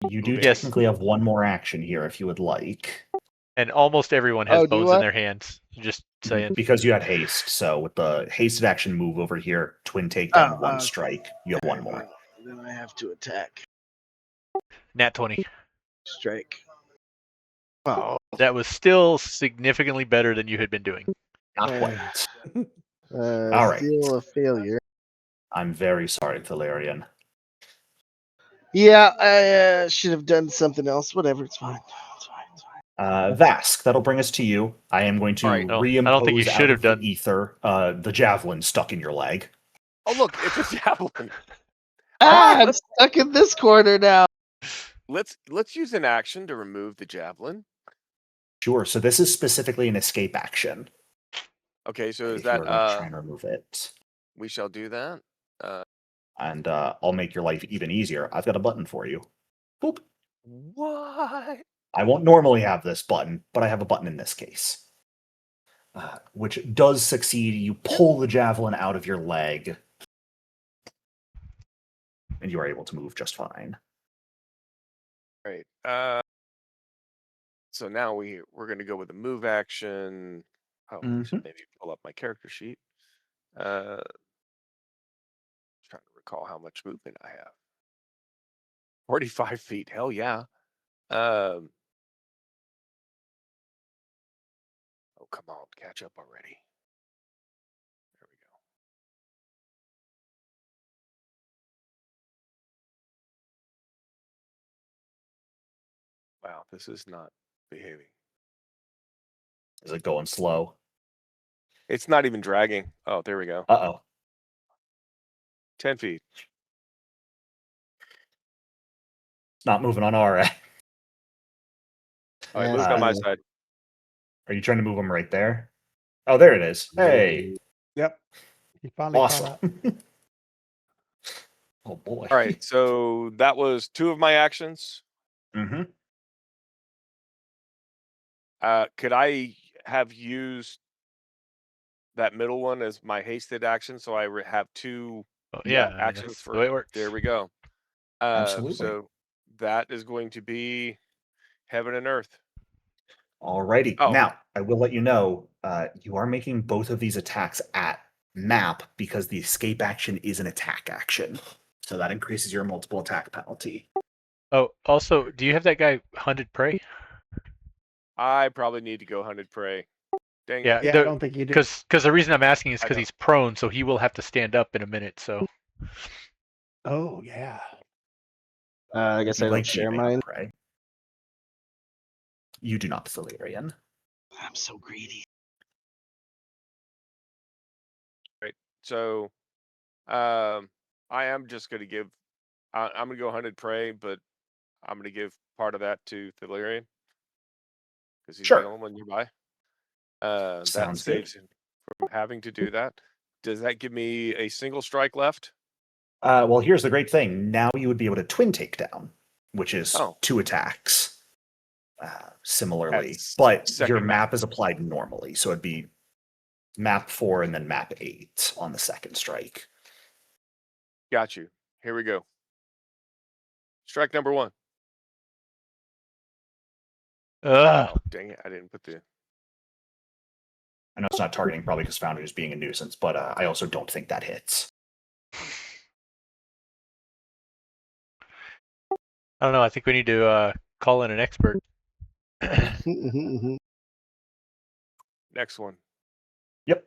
You do Yes. technically have one more action here if you would like. And almost everyone has Oh, do bones in I? their hands. Just saying. Because you had haste. So with the hasted action move over here, twin takedown, one okay. strike, you have one more. Then I have to attack. Nat 20. Strike. Oh. That was still significantly better than you had been doing. Not Uh, quite. All right. Still a failure. I'm very sorry, Valerian. Yeah, I should have done something else. Whatever, it's fine. It's fine. It's fine. Vask, that'll bring us to you. I am going to All right. Oh, I don't think you reimpose should out have of the done. ether the javelin stuck in your leg. Oh, look, it's a javelin. I'm stuck in this corner now. Let's use an action to remove the javelin. Sure. So this is specifically an escape action. Okay, so is If you that are going to try and remove it. we shall do that. And I'll make your life even easier. I've got a button for you. Boop. What? I won't normally have this button, but I have a button in this case. Which does succeed. You pull the javelin out of your leg, and you are able to move just fine. Right. So now we're going to go with a move action. Oh, I should maybe pull up my character sheet. Trying to recall how much movement I have. 45 feet. Hell yeah. Oh, come on. Catch up already. There we go. Wow, this is not behaving. Is it going slow? It's not even dragging. Oh, there we go. Uh-oh. 10 feet. It's not moving on our end. All right, moved on my side. Are you trying to move them right there? Oh, there it is. Hey. Yep. You finally caught up. Awesome. Oh, boy. All right, so that was 2 of my actions. Mm-hmm. Could I have used that middle one as my hasted action, so I have two Oh, Yeah, yeah, actions that's for? the way it works. There we go. Absolutely. So that is going to be heaven and earth. Alrighty. Oh, Now, I will let you know, you are making both of these attacks at map because the escape action is an attack action. So that increases your multiple attack penalty. Oh, also, do you have that guy hunted prey? I probably need to go hunted prey. Dang Yeah, it! Yeah, I don't think you do. because the reason I'm asking is I because don't. he's prone, so he will have to stand up in a minute. So Oh, yeah. I Would guess you I don't like me to share make a mine. prey? You do not, Valerian. I'm so greedy. So, I am just going to give. I'm going to go hunted prey, but I'm going to give part of that to Thalarian because he's the Sure. only one nearby. That Sounds good. saves him from having to do that. Does that give me a single strike left? Well, here's the great thing. Now you would be able to twin takedown, which is Oh, 2 attacks. Similarly, that's but your second map. map is applied normally, so it'd be map 4 and then map 8 on the second strike. Got you. Here we go. Strike number 1. ugh. Oh, dang it. I didn't put the. I know it's not targeting probably because Foundry is being a nuisance, but I also don't think that hits. I don't know. I think we need to call in an expert. Next one. Yep,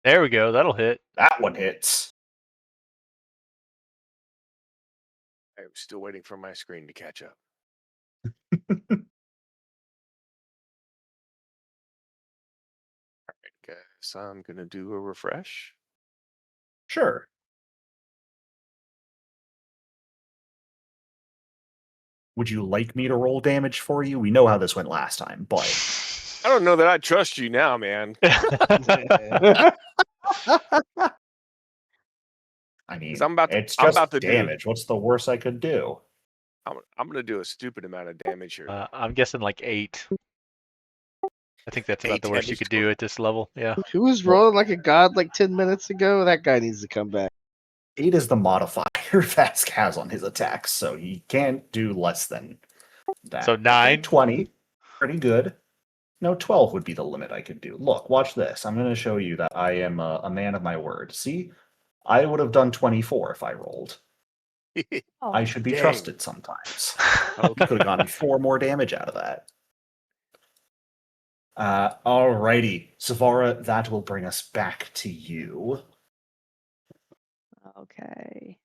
There we go. That'll hit. that one hits. I'm still waiting for my screen to catch up. All right, guys. I'm going to do a refresh. Sure. Would you like me to roll damage for you? We know how this went last time, but I don't know that I trust you now, man. I mean, I'm about to, it's I'm just about to do. damage. What's the worst I could do? I'm going to do a stupid amount of damage here. I'm guessing like 8. I think that's about 8 the worst you damage could to- do at this level. Yeah. Who was rolling like a god like 10 minutes ago? That guy needs to come back. 8 is the modifier Vask has on his attacks, so he can't do less than that. So 9? 20. Pretty good. No, 12 would be the limit I could do. Look, watch this. I'm going to show you that I am a man of my word. See? I would have done 24 if I rolled. Oh, I should be Dang. trusted sometimes. You Okay. could have gotten 4 more damage out of that. Alrighty. Savara, that will bring us back to you. okay.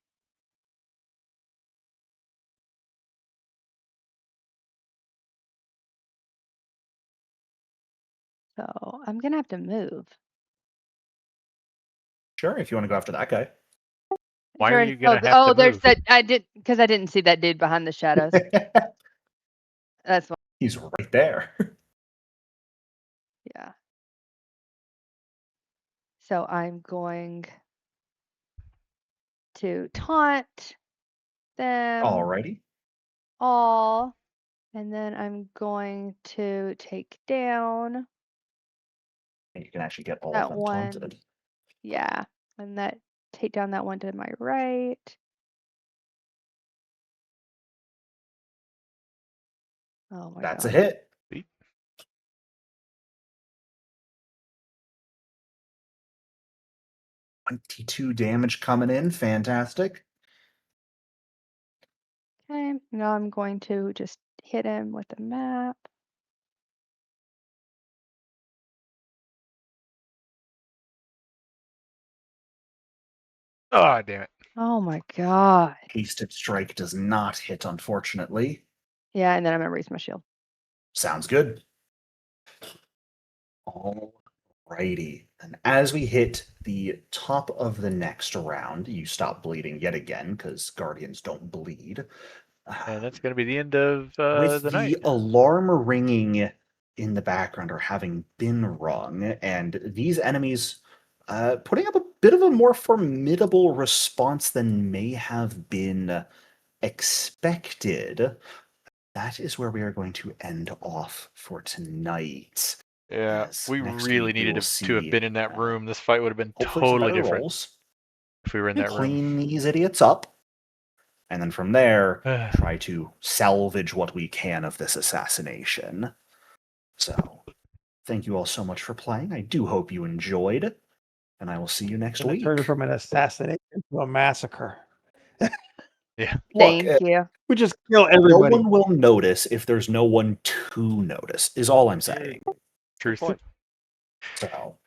So I'm gonna have to move. Sure, if you want to go after that guy. Why are Sure, you gonna oh, have to there's move? that. I did because I didn't see that dude behind the shadows. That's why. He's right there. Yeah. So I'm going to taunt them Alrighty. all, and then I'm going to take down And you can actually get all of that them one. taunted. Yeah, and that take down that one to my right. Oh my That's god. a hit. Sweet. 22 damage coming in. Fantastic. Okay, now I'm going to just hit him with the map. Oh, damn it. Oh my god. Hasted Strike does not hit, unfortunately. Yeah, and then I'm gonna raise my shield. Sounds good. Alrighty. And as we hit the top of the next round, you stop bleeding yet again because Guardians don't bleed. And that's going to be the end of With the the night. alarm ringing in the background or having been rung, and these enemies putting up a bit of a more formidable response than may have been expected. that is where we are going to end off for tonight. Yeah, As we next really week we needed will to have see, been in that room. This fight would have been hopefully some totally better different rolls. if we were in And that room. clean these idiots up, and then from there try to salvage what we can of this assassination. So, thank you all so much for playing. I do hope you enjoyed, and I will see you next Gonna week. turn it from an assassination to a massacre. Yeah. Look, Thank you. We just kill no everybody. one will notice if there's no one to notice, is all I'm saying. Truth. point. So,